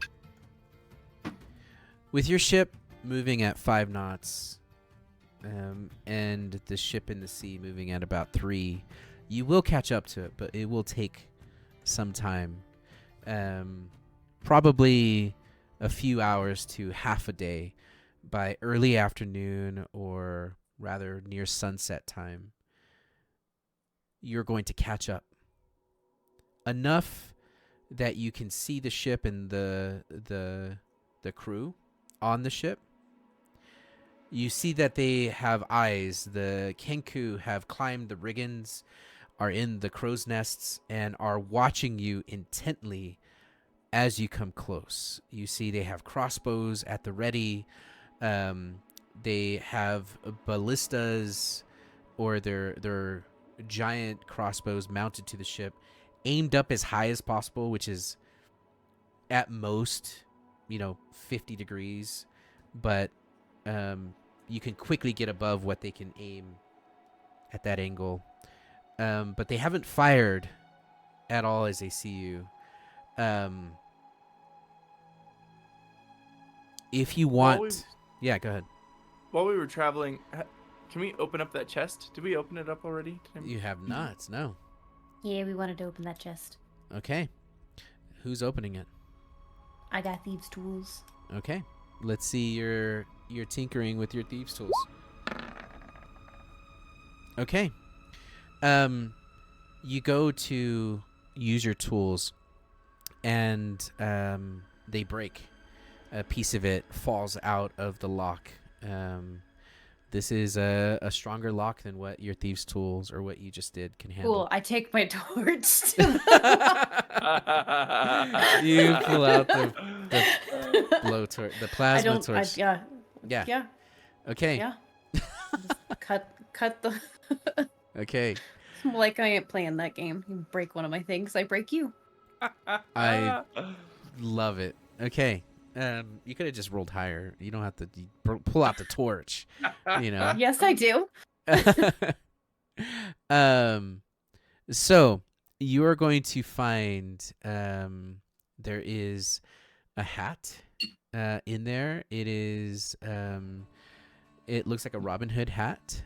With your ship moving at 5 knots, and the ship in the sea moving at about 3, you will catch up to it, but it will take some time. Probably a few hours to half a day. By early afternoon, or rather near sunset time, you're going to catch up. Enough that you can see the ship and the crew on the ship. You see that they have eyes. The Kenku have climbed the riggins, are in the crow's nests, and are watching you intently as you come close. You see they have crossbows at the ready. They have ballistas, or their giant crossbows mounted to the ship, aimed up as high as possible, which is at most, 50 degrees. But you can quickly get above what they can aim at that angle. But they haven't fired at all as they see you. If you want... Yeah, go ahead. While we were traveling, can we open up that chest? Did we open it up already? You have not, no. Yeah, we wanted to open that chest. Okay. Who's opening it? I got thieves' tools. Okay. Let's see your tinkering with your thieves' tools. Okay. You go to use your tools, and they break. A piece of it falls out of the lock. This is a stronger lock than what your thieves' tools or what you just did can handle. Cool. I take my torch to You pull out the blowtorch, the plasma torch. Yeah. Okay. Yeah. Cut the. Okay. Like I ain't playing that game. You break one of my things, I break you. I love it. Okay. You could have just rolled higher. You don't have to pull out the torch. Yes, I do. So you are going to find there is a hat in there. It is it looks like a Robin Hood hat.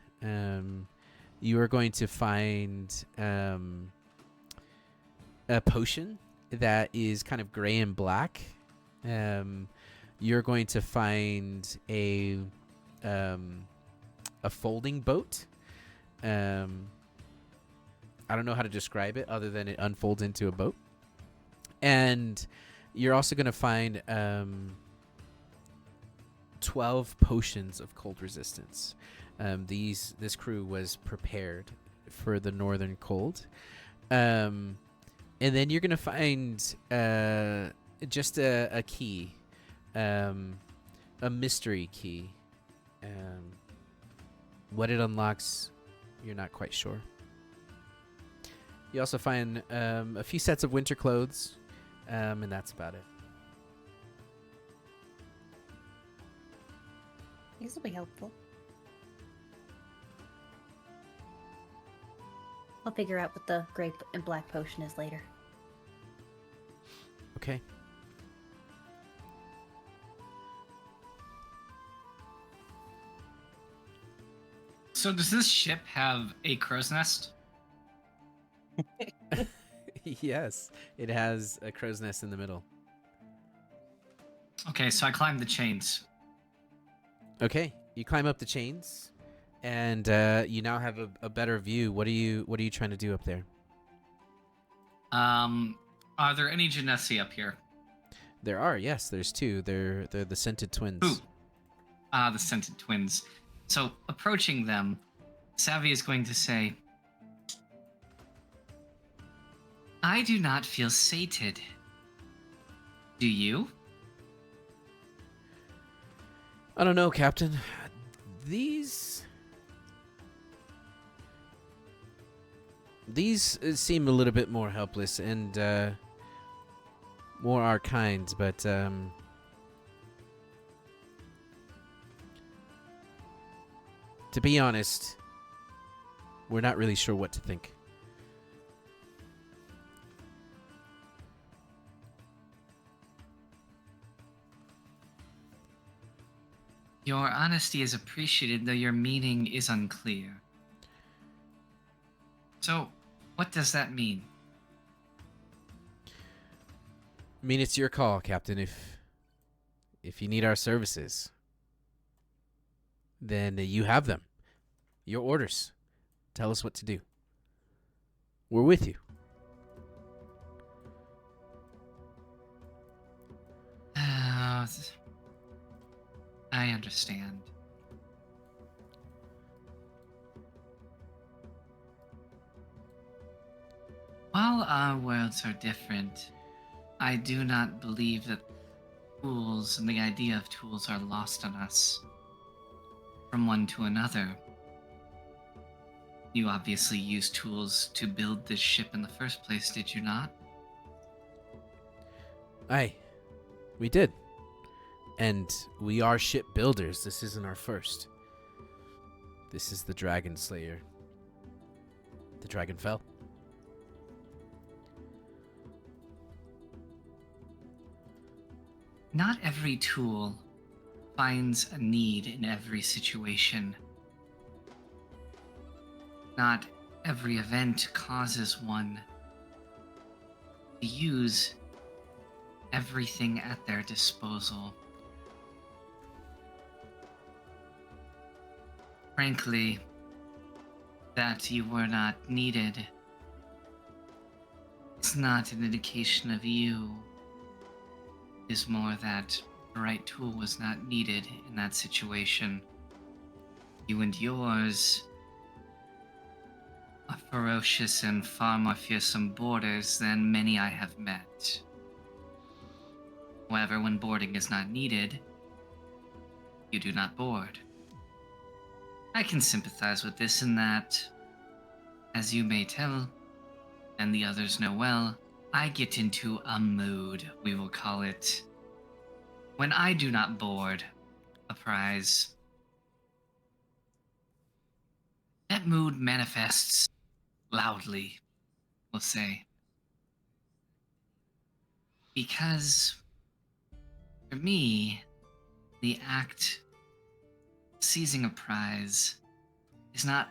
You are going to find a potion that is kind of gray and black. You're going to find a folding boat. I don't know how to describe it other than it unfolds into a boat. And you're also going to find 12 potions of cold resistance. This crew was prepared for the northern cold. And then you're going to find just a key, a mystery key. What it unlocks, you're not quite sure. You also find a few sets of winter clothes, and that's about it. These will be helpful. I'll figure out what the grape and black potion is later. Okay. So does this ship have a crow's nest? Yes, it has a crow's nest in the middle. Okay, so I climb the chains. Okay, you climb up the chains, and you now have a better view. What are you trying to do up there? Are there any Genesi up here? There are, yes. There's 2. They're the scented twins. Ooh. The scented twins. So approaching them, Savvy is going to say, I do not feel sated. Do you? I don't know, Captain. These seem a little bit more helpless and more our kinds, but to be honest, we're not really sure what to think. Your honesty is appreciated, though your meaning is unclear. So, what does that mean? I mean, it's your call, Captain. If you need our services, then you have them. Your orders. Tell us what to do. We're with you. I understand. While our worlds are different, I do not believe that tools and the idea of tools are lost on us from one to another. You obviously used tools to build this ship in the first place, did you not? Aye, we did. And we are shipbuilders. This isn't our first. This is the Dragon Slayer. The dragon fell. Not every tool finds a need in every situation. Not every event causes one to use everything at their disposal. Frankly, that you were not needed is not an indication of you. It is more that the right tool was not needed in that situation. You and yours are ferocious and far more fearsome boarders than many I have met. However, when boarding is not needed, you do not board. I can sympathize with this in that, as you may tell, and the others know well, I get into a mood, we will call it, when I do not board a prize. That mood manifests loudly, we'll say. Because, for me, the act seizing a prize is not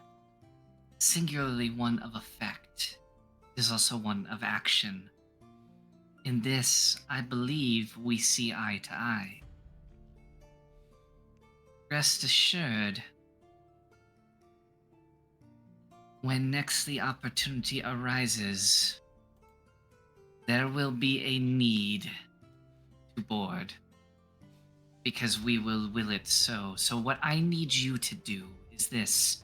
singularly one of effect. It is also one of action. In this, I believe we see eye to eye. Rest assured, when next the opportunity arises, there will be a need to board. Because we will it so. So what I need you to do is this.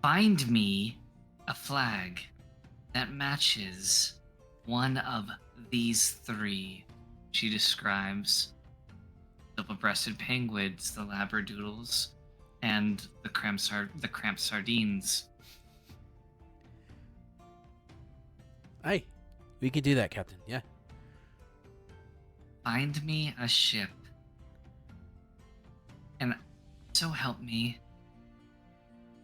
Find me a flag that matches one of these three. She describes double-breasted penguins, the labradoodles, and the cramped sardines. Aye, we can do that, Captain. Yeah. Find me a ship. And so help me,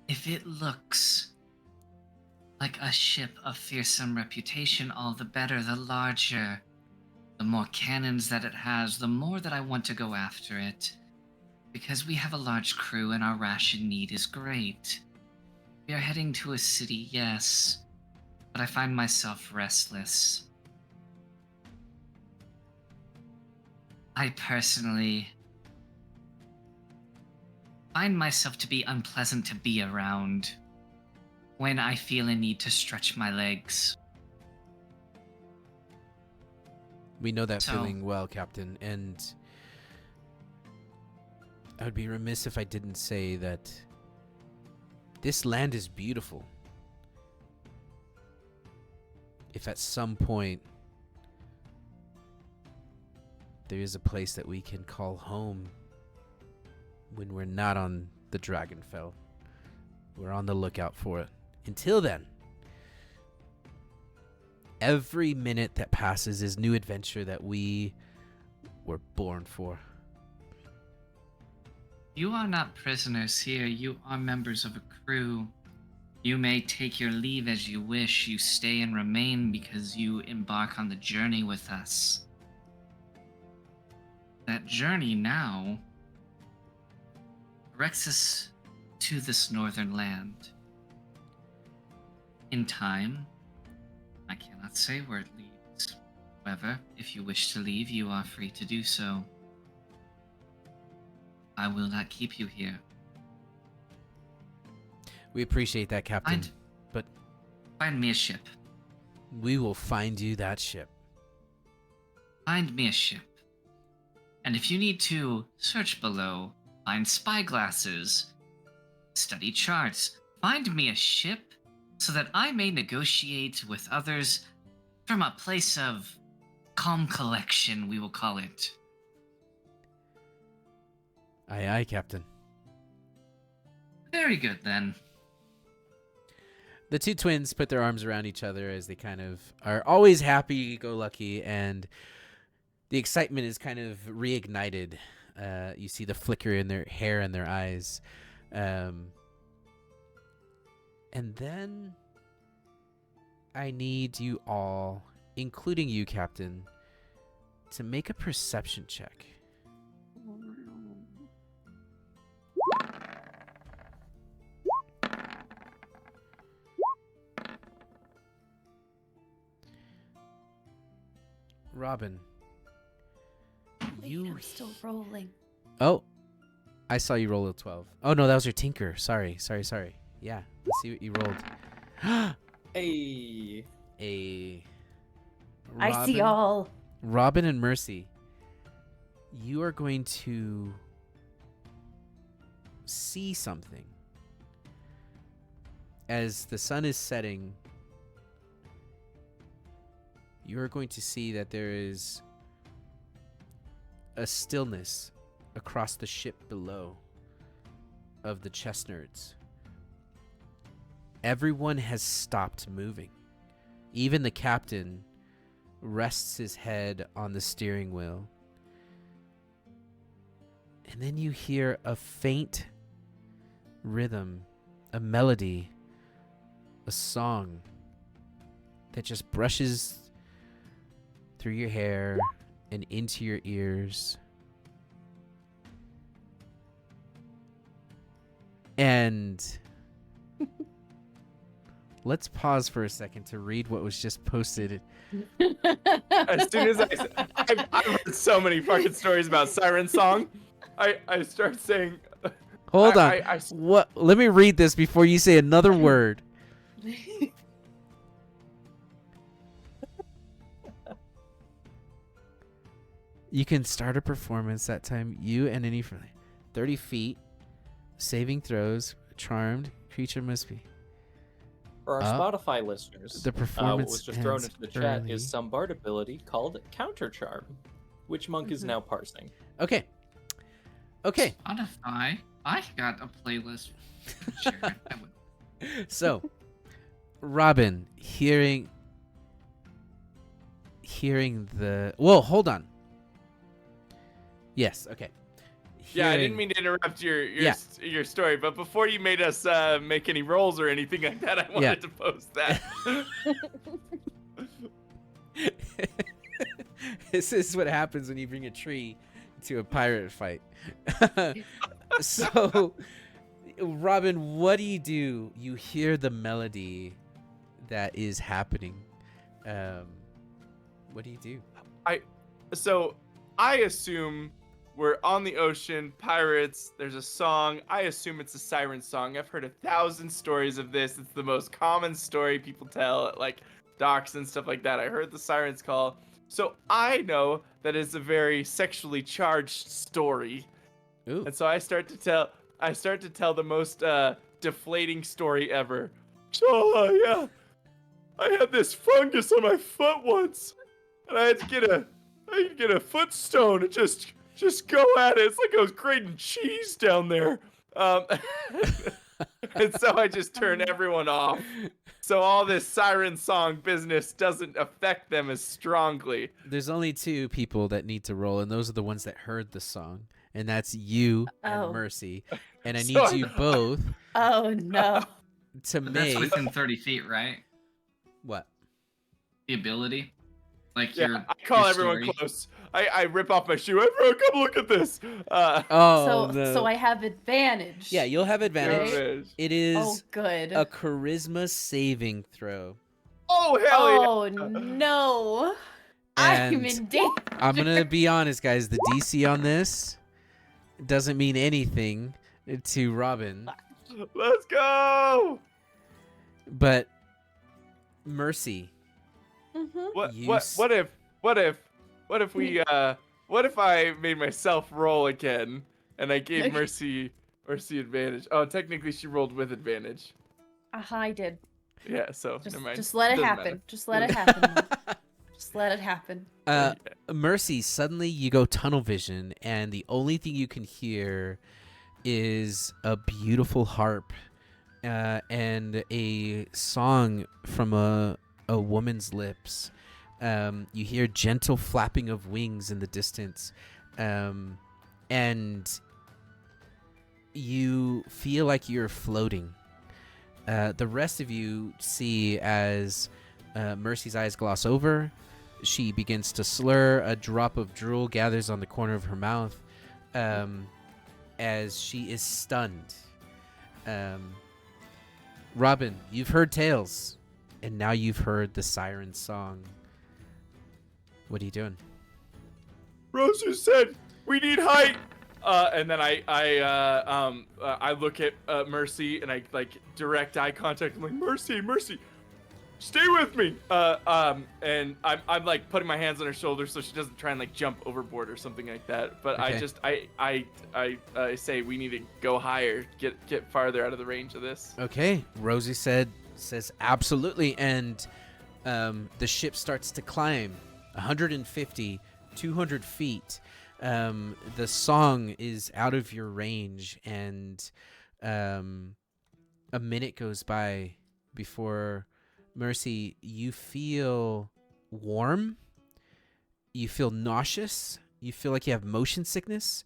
if it looks like a ship of fearsome reputation, all the better. The larger, the more cannons that it has, the more that I want to go after it. Because we have a large crew and our ration need is great. We are heading to a city, yes, but I find myself restless. I personally find myself to be unpleasant to be around when I feel a need to stretch my legs. We know that feeling well, Captain, and I would be remiss if I didn't say that This land is beautiful. If at some point there is a place that we can call home when we're not on the Dragonfell, we're on the lookout for it. Until then, every minute that passes is new adventure that we were born for. You are not prisoners here. You are members of a crew. You may take your leave as you wish. You stay and remain because you embark on the journey with us. That journey now directs us to this northern land. In time, I cannot say where it leads. However, if you wish to leave, you are free to do so. I will not keep you here. We appreciate that, Captain. Find me a ship. We will find you that ship. Find me a ship. And if you need to, search below, find spyglasses, study charts, find me a ship so that I may negotiate with others from a place of calm collection, we will call it. Aye, aye, Captain. Very good, then. The two twins put their arms around each other as they kind of are always happy-go-lucky, and the excitement is kind of reignited. You see the flicker in their hair and their eyes. And then I need you all, including you, Captain, to make a perception check. Robin, I'm still rolling. Oh, I saw you roll a 12. Oh, no, that was your tinker. Sorry. Yeah, let's see what you rolled. Hey. I see all. Robin and Mercy, you are going to see something. As the sun is setting, you're going to see that there is a stillness across the ship below of the chestnuts. Everyone has stopped moving. Even the captain rests his head on the steering wheel. And then you hear a faint rhythm, a melody, a song that just brushes through your hair and into your ears. And let's pause for a second to read what was just posted. As soon as I've heard so many fucking stories about Siren Song, I start saying. Hold on. What? Let me read this before you say another word. You can start a performance that time. You and any 30 feet. Saving throws. Charmed. Creature must be. For our Spotify listeners, the performance what was just thrown ends into the chat early. is some bard ability called Counter Charm, which Monk is now parsing. Okay. Spotify, I got a playlist. Sure, I would. So, Robin, hearing the... Whoa, hold on. Yes, okay. Yeah, I didn't mean to interrupt your story, but before you made us make any rolls or anything like that, I wanted to post that. This is what happens when you bring a tree to a pirate fight. So, Robin, what do? You hear the melody that is happening. What do you do? I assume we're on the ocean, pirates, there's a song. I assume it's a siren song. I've heard 1,000 stories of this. It's the most common story people tell at like docks and stuff like that. I heard the sirens call. So I know that it's a very sexually charged story. Ooh. And so I start to tell the most deflating story ever. So, yeah, I had this fungus on my foot once, and I had to get a foot stone and just go at it. It's like I was grating cheese down there. And so I just turn everyone off. So all this siren song business doesn't affect them as strongly. There's only 2 people that need to roll, and those are the ones that heard the song, and that's you and Mercy. And I need you both. Oh no. To But make that's within 30 feet, right? what? The ability? Like Yeah, I call everyone story. close. I rip off my shoe. Everyone, come look at this. So I have advantage. Yeah, you'll have advantage. Right? It is Oh, good. a charisma saving throw. Oh, hell Oh yeah. no. I'm And in danger. I'm gonna be honest, guys. The DC on this doesn't mean anything to Robin, Let's go. but Mercy. Mm-hmm. What if I made myself roll again and I gave Mercy advantage? Oh, technically she rolled with advantage. I did. Yeah, so Just, never mind. just let it Doesn't happen. matter. Just let it happen. Just let it happen. Mercy, suddenly you go tunnel vision, and the only thing you can hear is a beautiful harp and a song from a woman's lips. You hear gentle flapping of wings in the distance, and you feel like you're floating. The rest of you see as Mercy's eyes gloss over. She begins to slur. A drop of drool gathers on the corner of her mouth as she is stunned. Robin, you've heard tales, and now you've heard the siren song. What are you doing? Rosa said we need height. And then I look at Mercy and I like direct eye contact. I'm like, Mercy, stay with me. And I'm like putting my hands on her shoulders so she doesn't try and like jump overboard or something like that. But Okay. I say we need to go higher, get farther out of the range of this. Okay, Rosie says absolutely, and the ship starts to climb 150, 200 feet. The song is out of your range, and a minute goes by before, Mercy, you feel warm, you feel nauseous, you feel like you have motion sickness,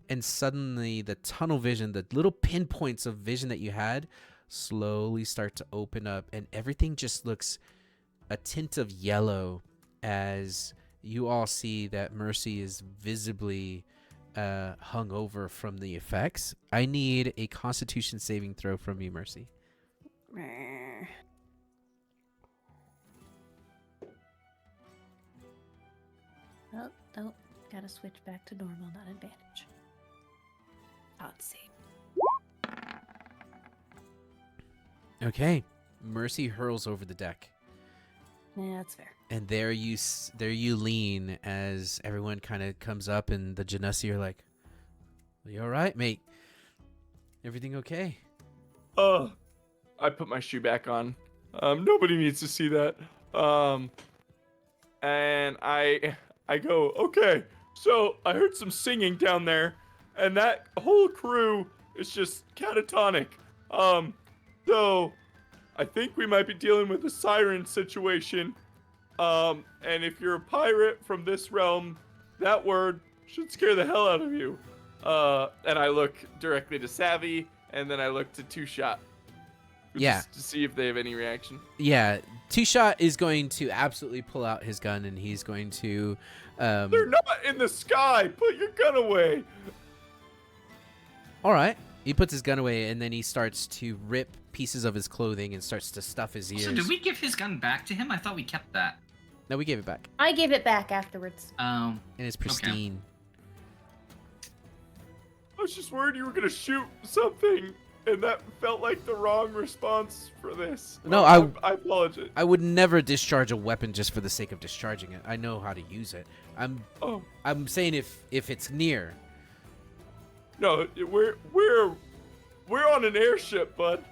and suddenly the tunnel vision, the little pinpoints of vision that you had, slowly start to open up, and everything just looks a tint of yellow as you all see that Mercy is visibly hung over from the effects. I need a Constitution saving throw from you, Mercy. Oh, gotta switch back to normal, not advantage. Let's see. Okay, Mercy hurls over the deck. Yeah, that's fair. And there you lean as everyone kind of comes up, and the Genasi are like, "Are you all right, mate? Everything okay?" I put my shoe back on. Nobody needs to see that. And I go, okay, so I heard some singing down there, and that whole crew is just catatonic. So I think we might be dealing with a siren situation. And if you're a pirate from this realm, that word should scare the hell out of you. And I look directly to Savvy, and then I look to Two Shot. Yeah. Just to see if they have any reaction. Yeah, Two Shot is going to absolutely pull out his gun, and he's going to. They're not in the sky. Put your gun away. All right. He puts his gun away, and then he starts to rip pieces of his clothing and starts to stuff his ears. So did we give his gun back to him? I thought we kept that. No, we gave it back. I gave it back afterwards. Oh. And it's pristine. I was just worried you were gonna shoot something, and that felt like the wrong response for this. No, I apologize. I would never discharge a weapon just for the sake of discharging it. I know how to use it. I'm saying if it's near. No, we're on on an airship, bud.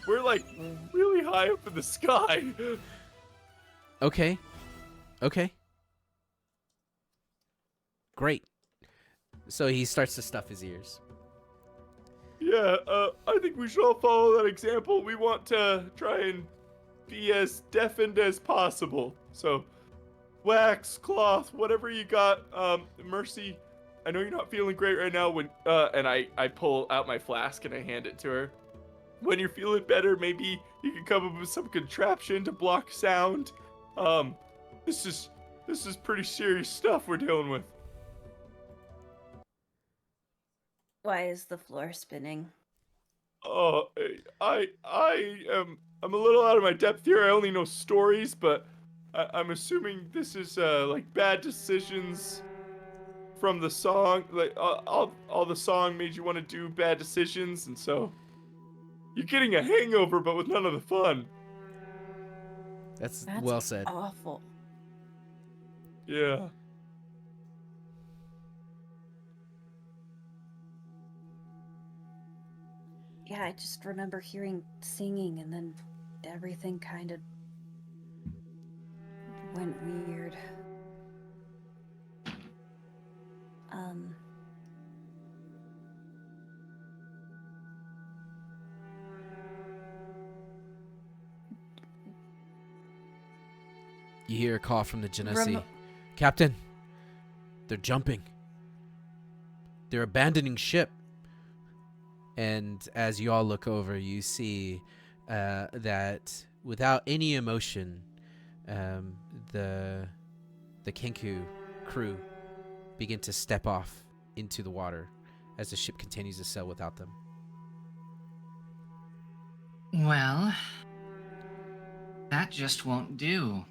We're like really high up in the sky. Okay. Okay. Great. So he starts to stuff his ears. Yeah, I think we should all follow that example. We want to try and be as deafened as possible. So, wax, cloth, whatever you got. Mercy, I know you're not feeling great right now. And I pull out my flask and I hand it to her. When you're feeling better, maybe you can come up with some contraption to block sound. This is pretty serious stuff we're dealing with. Why is the floor spinning? Oh, I'm a little out of my depth here. I only know stories, but I'm assuming this is like bad decisions from the song. Like all the song made you want to do bad decisions, and so you're getting a hangover, but with none of the fun. That's That's well said. awful. Yeah. Yeah, I just remember hearing singing and then everything kind of went weird. You hear a call from the Genasi. Captain, they're jumping. They're abandoning ship. And as you all look over, you see that without any emotion, the Kenku crew begin to step off into the water as the ship continues to sail without them. Well, that just won't do.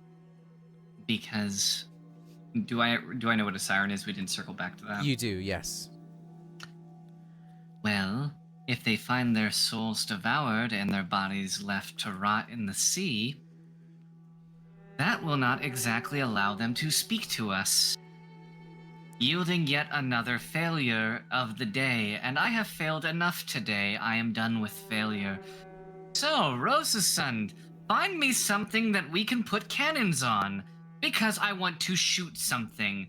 Because do I know what a siren is? We didn't circle back to that. You do, yes. Well, if they find their souls devoured and their bodies left to rot in the sea, that will not exactly allow them to speak to us. Yielding yet another failure of the day, and I have failed enough today. I am done with failure. So, Rosasund, find me something that we can put cannons on, because I want to shoot something,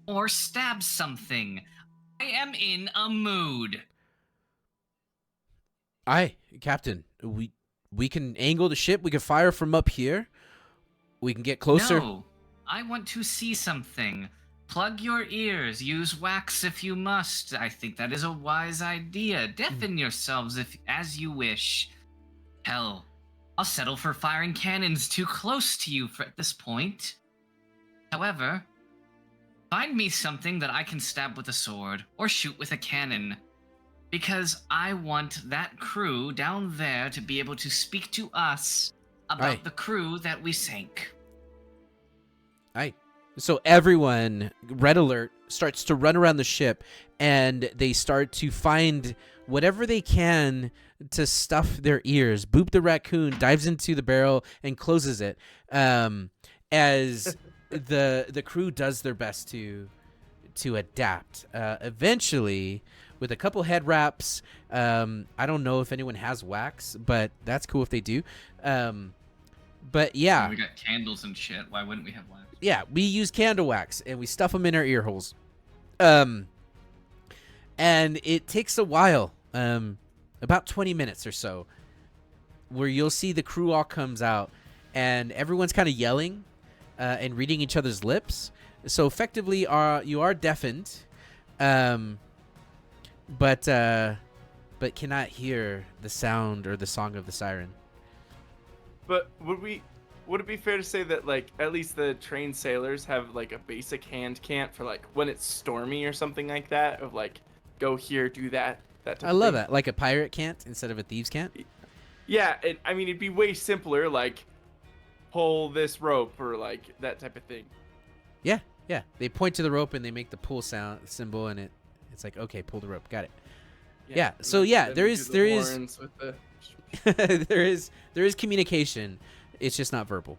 or stab something. I am in a mood. Aye, Captain. We can angle the ship. We can fire from up here. We can get closer. No, I want to see something. Plug your ears. Use wax if you must. I think that is a wise idea. Deafen yourselves as you wish. Hell, I'll settle for firing cannons too close to you at this point. However, find me something that I can stab with a sword or shoot with a cannon. Because I want that crew down there to be able to speak to us about the crew that we sank. Aye. So everyone, red alert, starts to run around the ship, and they start to find whatever they can to stuff their ears. Boop the raccoon dives into the barrel and closes it. As the crew does their best to adapt. Eventually, with a couple head wraps, I don't know if anyone has wax, but that's cool if they do. But yeah, We got candles and shit. Why wouldn't we have wax? yeah, we use candle wax and we stuff them in our ear holes. And it takes a while, about 20 minutes or so, where you'll see the crew all comes out and everyone's kind of yelling and reading each other's lips. So effectively, you are deafened, but cannot hear the sound or the song of the siren. But would it be fair to say that, like, at least the trained sailors have, like, a basic hand cant for, like, when it's stormy or something like that, of, like, go here, do that type I of love thing? that. Like a pirate can't instead of a thieves can't. Yeah, I mean, it'd be way simpler, like, pull this rope or, like, that type of thing. Yeah, yeah. They point to the rope and they make the pull sound symbol, and it's like, okay, pull the rope. Got it. Yeah. and So then- yeah, then there we is do the horns with the... there is communication. It's just not verbal.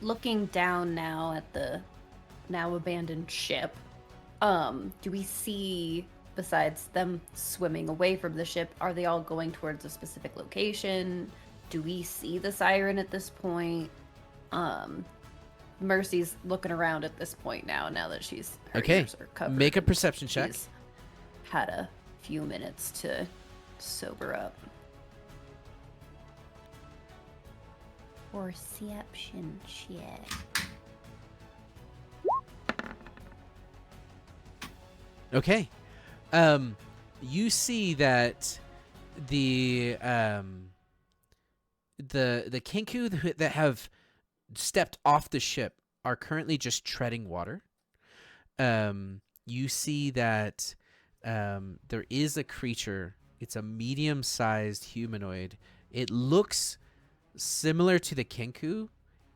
Looking down now at the now abandoned ship, Do we see, besides them swimming away from the ship, are they all going towards a specific location? Do we see the siren at this point? Mercy's looking around at this point now that she's her Okay, ears are covered. make a and perception check. she's had a few minutes to sober up. Perception check. Okay. You see that the Kenku that have stepped off the ship are currently just treading water. You see that there is a creature. It's a medium-sized humanoid. It looks similar to the Kenku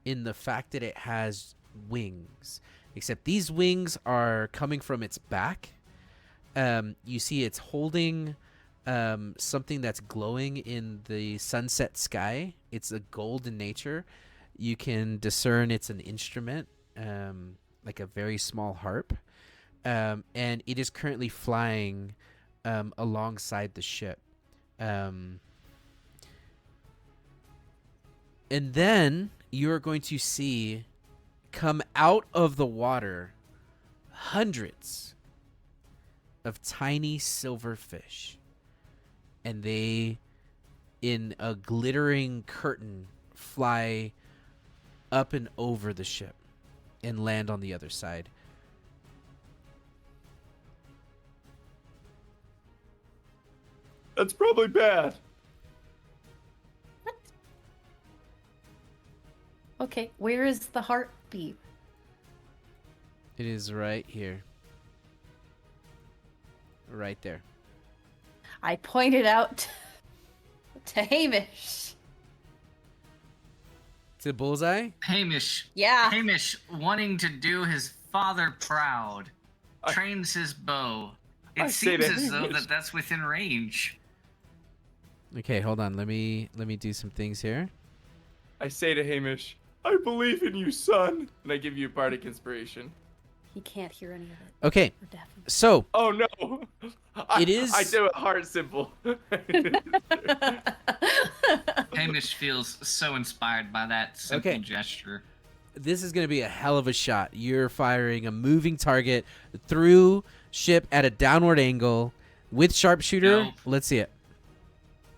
in the fact that it has wings, except these wings are coming from its back. You see it's holding something that's glowing in the sunset sky. It's a golden nature. You can discern it's an instrument, like a very small harp. And it is currently flying alongside the ship. And then you're going to see come out of the water hundreds of tiny silver fish. And they, in a glittering curtain, fly up and over the ship and land on the other side. That's probably bad. Okay, where is the heartbeat? It is right here. Right there. I pointed out to Hamish. To Bullseye? Hamish. Yeah. Hamish, wanting to do his father proud, trains his bow. I It say seems to as though Hamish. that's within range. Okay, hold on. Let me do some things here. I say to Hamish, I believe in you, son. And I give you a bardic inspiration. He can't hear any of it. Okay, We're deaf. so Oh no! It is- I do a heart symbol. Hamish feels so inspired by that simple Okay. gesture. this is going to be a hell of a shot. You're firing a moving target through ship at a downward angle with sharpshooter. Nope. Let's see it.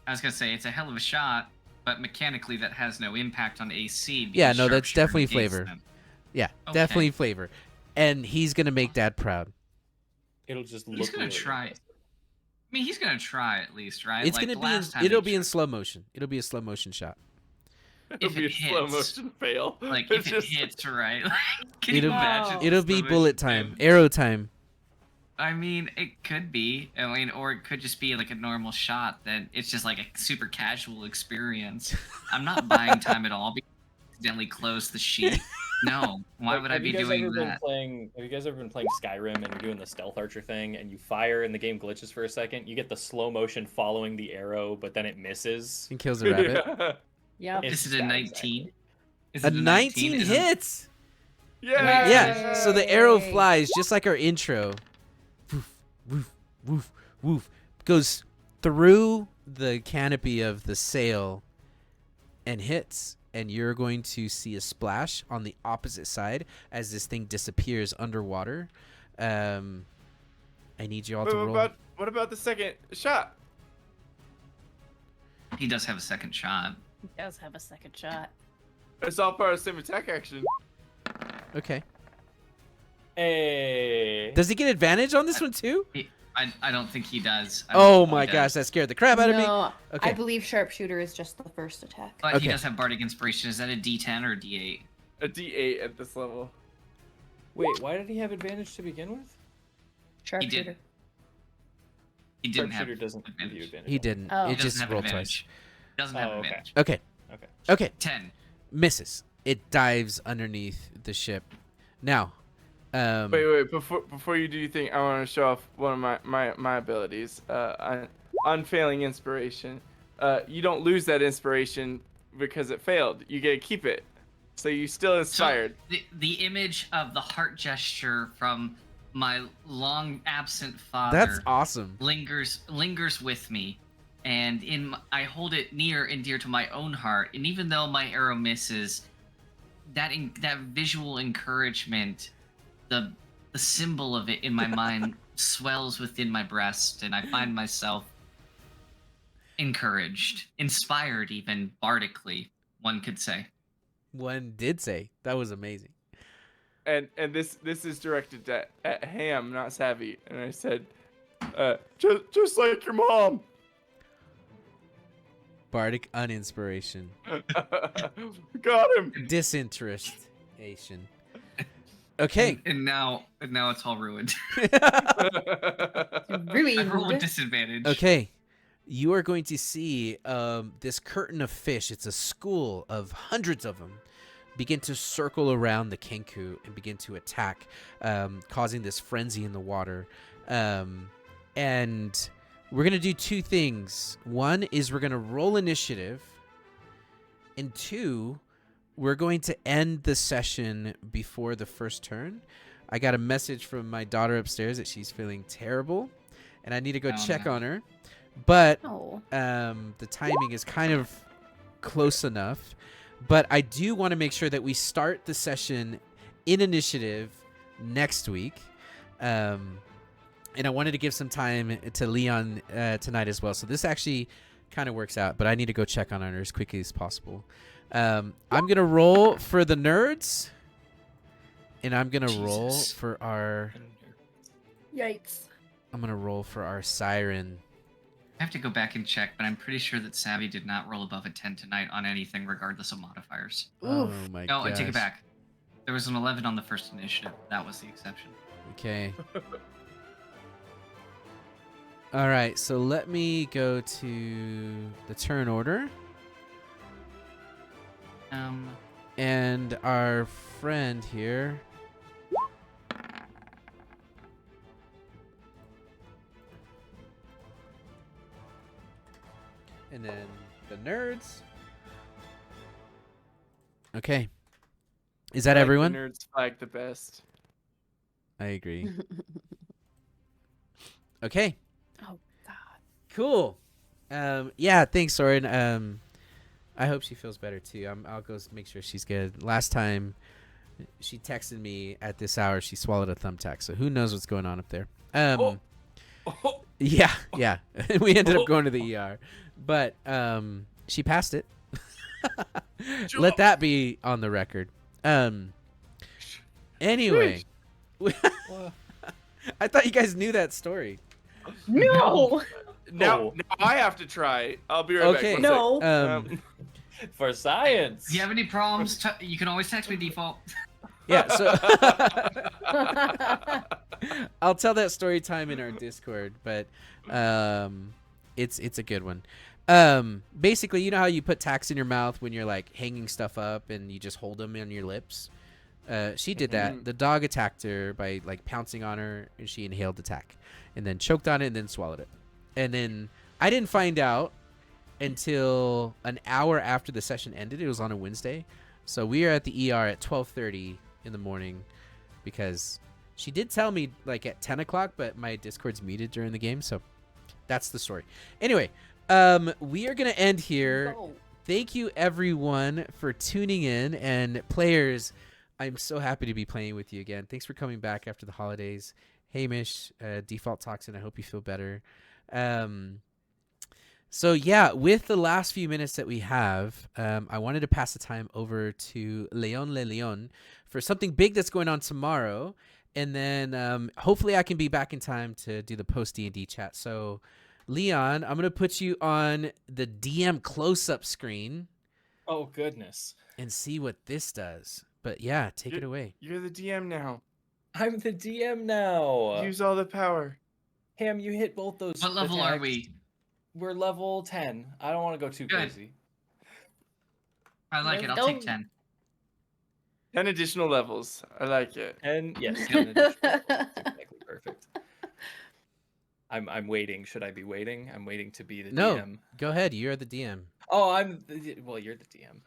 I was gonna say it's a hell of a shot, but mechanically that has no impact on AC. because Yeah, no, that's sharpshooter definitely negates flavor. them. Yeah, Okay. definitely flavor. And he's going to make Dad proud. It'll just look. He's gonna really try. impressive. I mean, he's gonna try at least, right? It's Like going to the be last time it'll he be in tried- slow motion. It'll be a slow motion shot. It'll if be it a slow hits. motion fail. Like It's if it hits, right? Can It'll- you imagine? It'll the be slow bullet motion time, fail? arrow time. I mean, it could be. I mean, or it could just be like a normal shot that it's just like a super casual experience. I'm not buying time at all because I accidentally closed the sheet. No, why Like, would I have be you guys doing ever been that? playing? Have you guys ever been playing Skyrim and you're doing the stealth archer thing and you fire and the game glitches for a second? You get the slow motion following the arrow, but then it misses. And kills the rabbit. Yeah. Yeah. It's Is it a that 19? exactly. Is A it 19 Is it- hits. Yeah. Yeah. So the arrow Yay. flies just like our intro. Woof, woof, woof, woof. Goes through the canopy of the sail and hits. And you're going to see a splash on the opposite side as this thing disappears underwater. I need you all to roll. What about the second shot? He does have a second shot. He does have a second shot. It's all part of the same attack action. Okay. Hey. Does he get advantage on this one too? I don't think he does. I don't Oh think he my does. gosh, that scared the crap out of me. No, Okay. I believe sharpshooter is just the first attack. But Okay. he does have Bardic Inspiration. Is that a D10 or a D8? A D8 at this level. Wait, why did he have advantage to begin with? Sharpshooter. He didn't have Sharpshooter doesn't give you advantage. advantage. He didn't. Oh. He It doesn't just have rolled advantage. Doesn't have Oh, okay. advantage. twice. Okay. Okay. Okay. 10. Misses. It dives underneath the ship. Now, Wait. Before you do your thing, I want to show off one of my abilities. Unfailing inspiration. You don't lose that inspiration because it failed. You get to keep it. So you still inspired. So the image of the heart gesture from my long absent father That's awesome. lingers with me, and I hold it near and dear to my own heart. And even though my arrow misses, that visual encouragement, the symbol of it in my mind swells within my breast, and I find myself encouraged, inspired, even bardically, one could say. One did say that was amazing. And this is directed at Ham, not Savvy. And I said, just like your mom. Bardic uninspiration. Got him. Disinterestation. Okay. And now it's all ruined. I Ruined. roll with disadvantage. Okay. You are going to see this curtain of fish. It's a school of hundreds of them. Begin to circle around the Kenku and begin to attack, causing this frenzy in the water. And we're going to do two things. One is we're going to roll initiative. And two, we're going to end the session before the first turn. I got a message from my daughter upstairs that she's feeling terrible. And I need to go check on her. But the timing is kind of close enough. But I do want to make sure that we start the session in initiative next week. And I wanted to give some time to Leon tonight as well. So this actually kind of works out. But I need to go check on her as quickly as possible. I'm going to roll for the nerds. And I'm going to roll for our... Yikes. I'm going to roll for our siren. I have to go back and check, but I'm pretty sure that Savvy did not roll above a 10 tonight on anything, regardless of modifiers. Oh my god. No, I take it back. There was an 11 on the first initiative. That was the exception. Okay. All right, so let me go to the turn order. And our friend here. And then the nerds. Okay. Is that everyone? The nerds flag the best. I agree. Okay. Oh God. Cool. Yeah, thanks, Soren. I hope she feels better too. I'll go make sure she's good. Last time she texted me at this hour, she swallowed a thumbtack. So who knows what's going on up there? Yeah. We ended up going to the ER. But she passed it. Let that be on the record. Anyway. I thought you guys knew that story. No. Now I have to try. I'll be right Okay. back. No. For science. If you have any problems, you can always text me default. Yeah, so I'll tell that story time in our Discord, but it's a good one. Basically, you know how you put tacks in your mouth when you're like hanging stuff up and you just hold them on your lips? She did that. The dog attacked her by like pouncing on her, and she inhaled the tack and then choked on it and then swallowed it. And then I didn't find out until an hour after the session ended. It was on a Wednesday. So we are at the ER at 12:30 in the morning because she did tell me like at 10 o'clock, but my Discord's muted during the game. So that's the story. Anyway, we are going to end here. No. Thank you everyone for tuning in, and players, I'm so happy to be playing with you again. Thanks for coming back after the holidays. Hamish, Default Toxin, I hope you feel better. So yeah, with the last few minutes that we have, I wanted to pass the time over to Leon Le Leon for something big that's going on tomorrow. And then hopefully I can be back in time to do the post D&D chat. So Leon, I'm going to put you on the DM close-up screen. Oh, goodness. And see what this does. But yeah, take it away. You're the DM now. I'm the DM now. Use all the power. Ham, you hit both those. What level are attacks. we? We're level 10. I don't want to go too Good. crazy. I like it. I'll Don't- take 10. 10 additional levels. I like it. And yes, 10 additional. That's exactly perfect. I'm waiting. Should I be waiting? I'm waiting to be the No, DM. go ahead. You're the DM. Oh, well, you're the DM.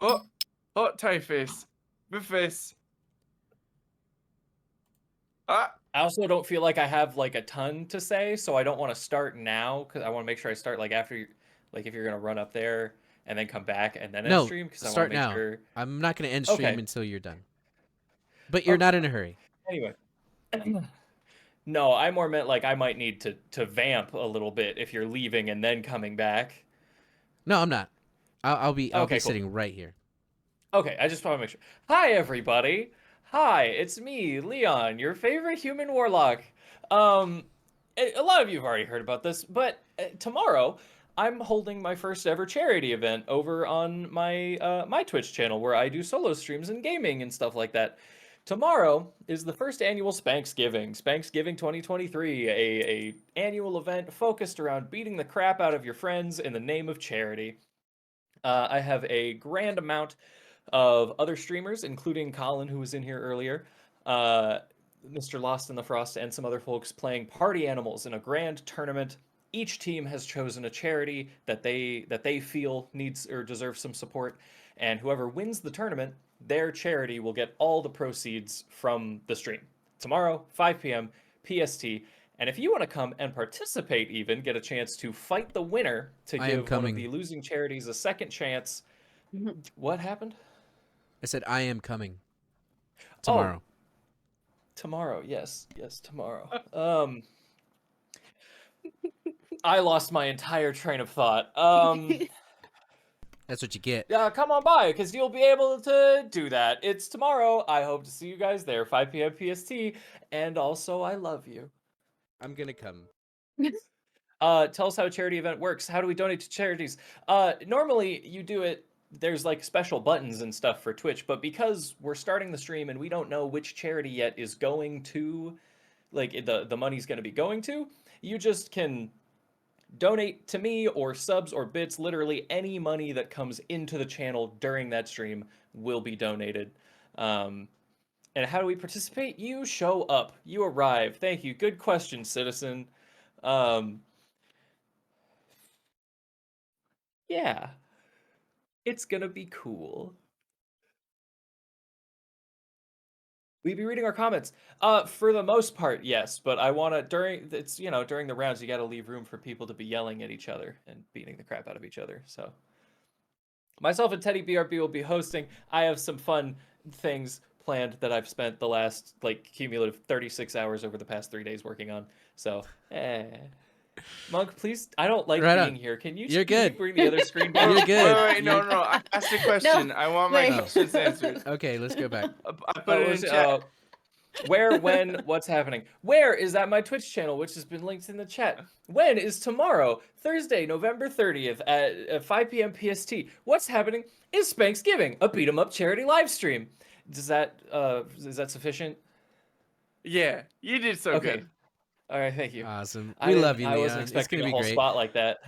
Oh, tie face. The face. Ah, I also don't feel like I have like a ton to say, so I don't want to start now because I want to make sure I start like after, like if you're gonna run up there and then come back and then end No, stream because I want start to make now. sure. I'm not gonna end stream Okay. until you're done. But you're Okay. not in a hurry. Anyway. No, I more meant like I might need to vamp a little bit if you're leaving and then coming back. No, I'm not. I'll be Okay, cool. sitting right here. Okay, I just want to make sure. Hi, everybody. Hi, it's me, Leon, your favorite human warlock. Um, a lot of you have already heard about this, but tomorrow I'm holding my first ever charity event over on my Twitch channel where I do solo streams and gaming and stuff like that. Tomorrow is the first annual Spanksgiving, Spanksgiving 2023, a annual event focused around beating the crap out of your friends in the name of charity. I have a grand amount of other streamers, including Colin, who was in here earlier, Mr. Lost in the Frost, and some other folks playing party animals in a grand tournament. Each team has chosen a charity that they feel needs or deserves some support, and whoever wins the tournament, their charity will get all the proceeds from the stream. Tomorrow, 5 p.m. PST. And if you want to come and participate, even get a chance to fight the winner to I am give one of coming. the losing charities a second chance. What happened? I said I am coming tomorrow. Oh, tomorrow. Yes, tomorrow. I lost my entire train of thought. That's what you get. Yeah, come on by because you'll be able to do that. It's tomorrow. I hope to see you guys there, 5 p.m. PST. And also, I love you. I'm gonna come. Tell us how a charity event works. How do we donate to charities? Normally, you do it. There's like special buttons and stuff for Twitch, but because we're starting the stream and we don't know which charity yet is going to, like the money's going to be going to, you just can donate to me or subs or bits. Literally any money that comes into the channel during that stream will be donated. And how do we participate? You show up. You arrive. Thank you. Good question, citizen. Yeah. It's gonna be cool. We be reading our comments. For the most part, yes, but I wanna during the rounds you gotta leave room for people to be yelling at each other and beating the crap out of each other. So myself and Teddy BRB will be hosting. I have some fun things planned that I've spent the last like cumulative 36 hours over the past 3 days working on. So Monk, please. I don't like Right being on. here. Can you? You're can you good. bring the other screen back? You're good. Wait, no. I asked a question. I want my wait. questions answered. Okay, let's go back. I put it in chat. Where, when, what's happening? Where is at my Twitch channel, which has been linked in the chat. When is tomorrow, Thursday, November 30th at 5 p.m. PST? What's happening is Spanksgiving, a beat 'em up charity live stream. Is that sufficient? Yeah, you did so Okay. good. All right, thank you. Awesome. I We didn't- love you, I Leon. wasn't It's expecting gonna a be whole great. spot like that.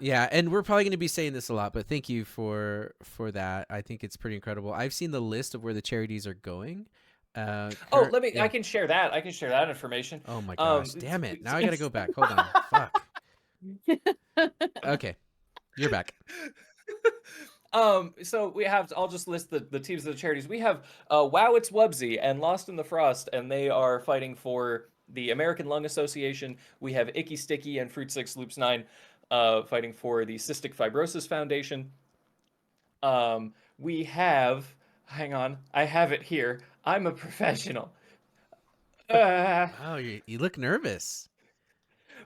Yeah, and we're probably going to be saying this a lot, but thank you for that. I think it's pretty incredible. I've seen the list of where the charities are going. Let me. yeah. I can share that. I can share that information. Oh my gosh! Damn it! Now I gotta go back. Hold on. Fuck. Okay, you're back. So we have. I'll just list the teams of the charities. We have Wow It's Wubsy and Lost in the Frost, and they are fighting for the American Lung Association. We have Icky Sticky and Fruit 6 Loops 9 fighting for the Cystic Fibrosis Foundation. We have. Hang on, I have it here. I'm a professional. Oh, you look nervous.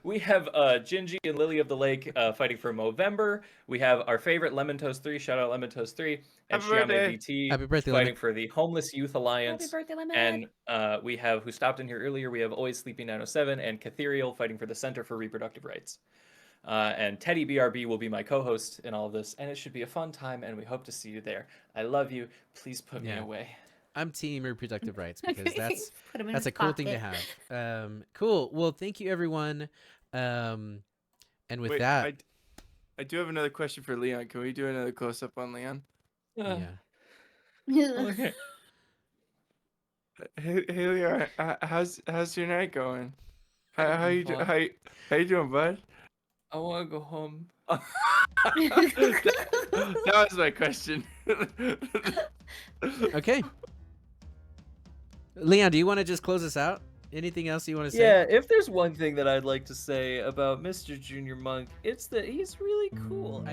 We have Gingy and Lily of the Lake fighting for Movember. We have our favorite Lemon Toast 3, shout out Lemon Toast 3, and Happy birthday. Shiame BT Happy birthday, fighting Lemon. for the Homeless Youth Alliance. Happy birthday, Lemon. And we have, who stopped in here earlier, we have Always Sleeping 907 and Catherial fighting for the Center for Reproductive Rights. And Teddy BRB will be my co-host in all of this, and it should be a fun time, and we hope to see you there. I love you. Please put me away. I'm team reproductive rights because that's Put 'em in that's a his cool thing to pocket. have. Cool. Well, thank you everyone. And with Wait, that, I do have another question for Leon. Can we do another close up on Leon? yeah. Okay. Hey Leon, how's your night going? How you doing, bud? I want to go home. That was my question. Okay. Leon, do you want to just close us out? Anything else you want to say? Yeah, if there's one thing that I'd like to say about Mr. Junior Monk, it's that he's really cool.